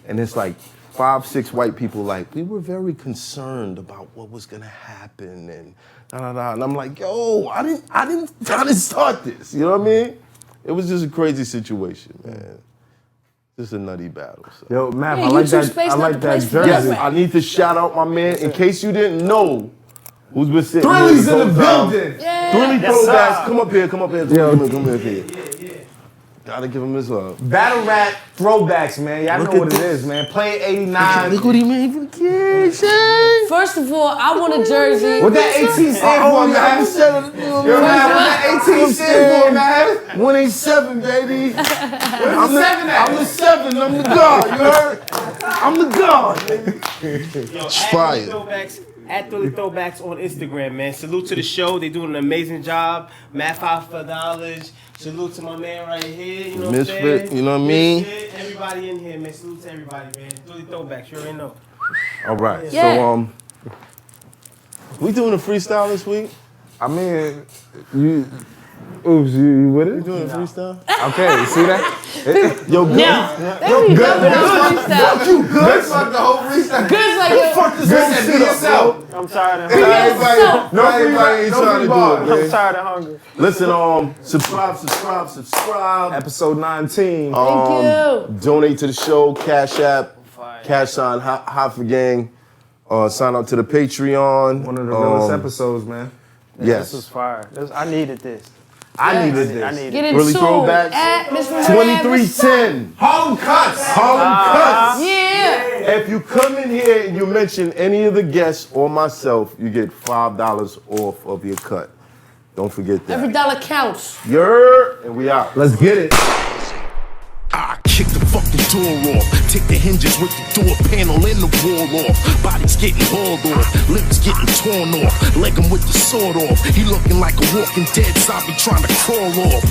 A: And it's like 5, 6 white people like, we were very concerned about what was gonna happen and da-da-da. And I'm like, yo, I didn't start this. You know what I mean? It was just a crazy situation, man. Just a nutty battle. So.
C: Yo, Matt,
B: Yeah,
C: I like
B: YouTube
C: that.
B: space
C: I
B: not
C: like
B: the
C: that
B: place for
C: jersey.
B: that.
A: Yes, I need to shout out my man. In case you didn't know, who's been sitting
C: Thrilly's
A: here
C: in the building.
A: Thrilly throwbacks. Come up here. Come up here.
F: Yeah.
A: Gotta give him his love.
C: Battle rap throwbacks, man. Y'all
A: Look
C: know
A: at
C: what it
A: this.
C: is, man. Play 89.
A: Look what he made for the kids, Shane.
B: First of all, I want a jersey.
C: What that 18 stand for, man? Yo, man, what that 18 stand for, man?
A: 187, baby. I'm
C: I'm
A: the 7. I'm the god. You heard? I'm the god, baby.
H: Yo,
A: fire.
H: At Thrilly Throwbacks on Instagram, man. Salute to the show. They doing an amazing job. Math out for knowledge. Salute to my man right here. You know what I'm
A: Misfit,
H: saying?
A: you know what I mean?
H: Misfit, everybody in here, man. Salute to everybody, man. Thrilly Throwbacks, you already know.
A: All right.
B: Yeah.
A: So we doing a freestyle this week?
C: I mean, you with it?
A: We doing a freestyle?
C: Okay, you see that?
A: Yo, good.
B: Fuck
C: you, good. Fuck the whole freestyle.
B: Good's like yo.
A: Fuck this
C: Good
A: whole
C: said
A: shit
C: be
A: up,
C: yourself.
A: bro.
D: I'm tired of
A: Everybody ain't trying to do it,
D: I'm tired of hunger.
A: Listen, subscribe.
C: Episode 19.
B: Thank you.
A: Donate to the show, Cash App, Cash Sign, Hoffa Gang. Sign up to the Patreon.
C: One of the realest episodes, man.
A: Yes.
D: This was fire. I needed this.
C: I needed
D: I
C: this.
D: needed
B: Get
D: it.
B: in
A: Really
B: tune
A: throwbacks?
B: at Miss
A: 2310.
C: Harlem Cuts.
A: Harlem Cuts.
B: Yeah.
A: If you come in here and you mention any of the guests or myself, you get $5 off of your cut. Don't forget that.
B: Every dollar counts.
A: And we out.
C: Let's get it.
E: I kick the fucking door off. Take the hinges with the door panel and the wall off. Bodies getting hauled off. Limbs getting torn off. Leg him with the sword off. He looking like a walking dead zombie trying to crawl off.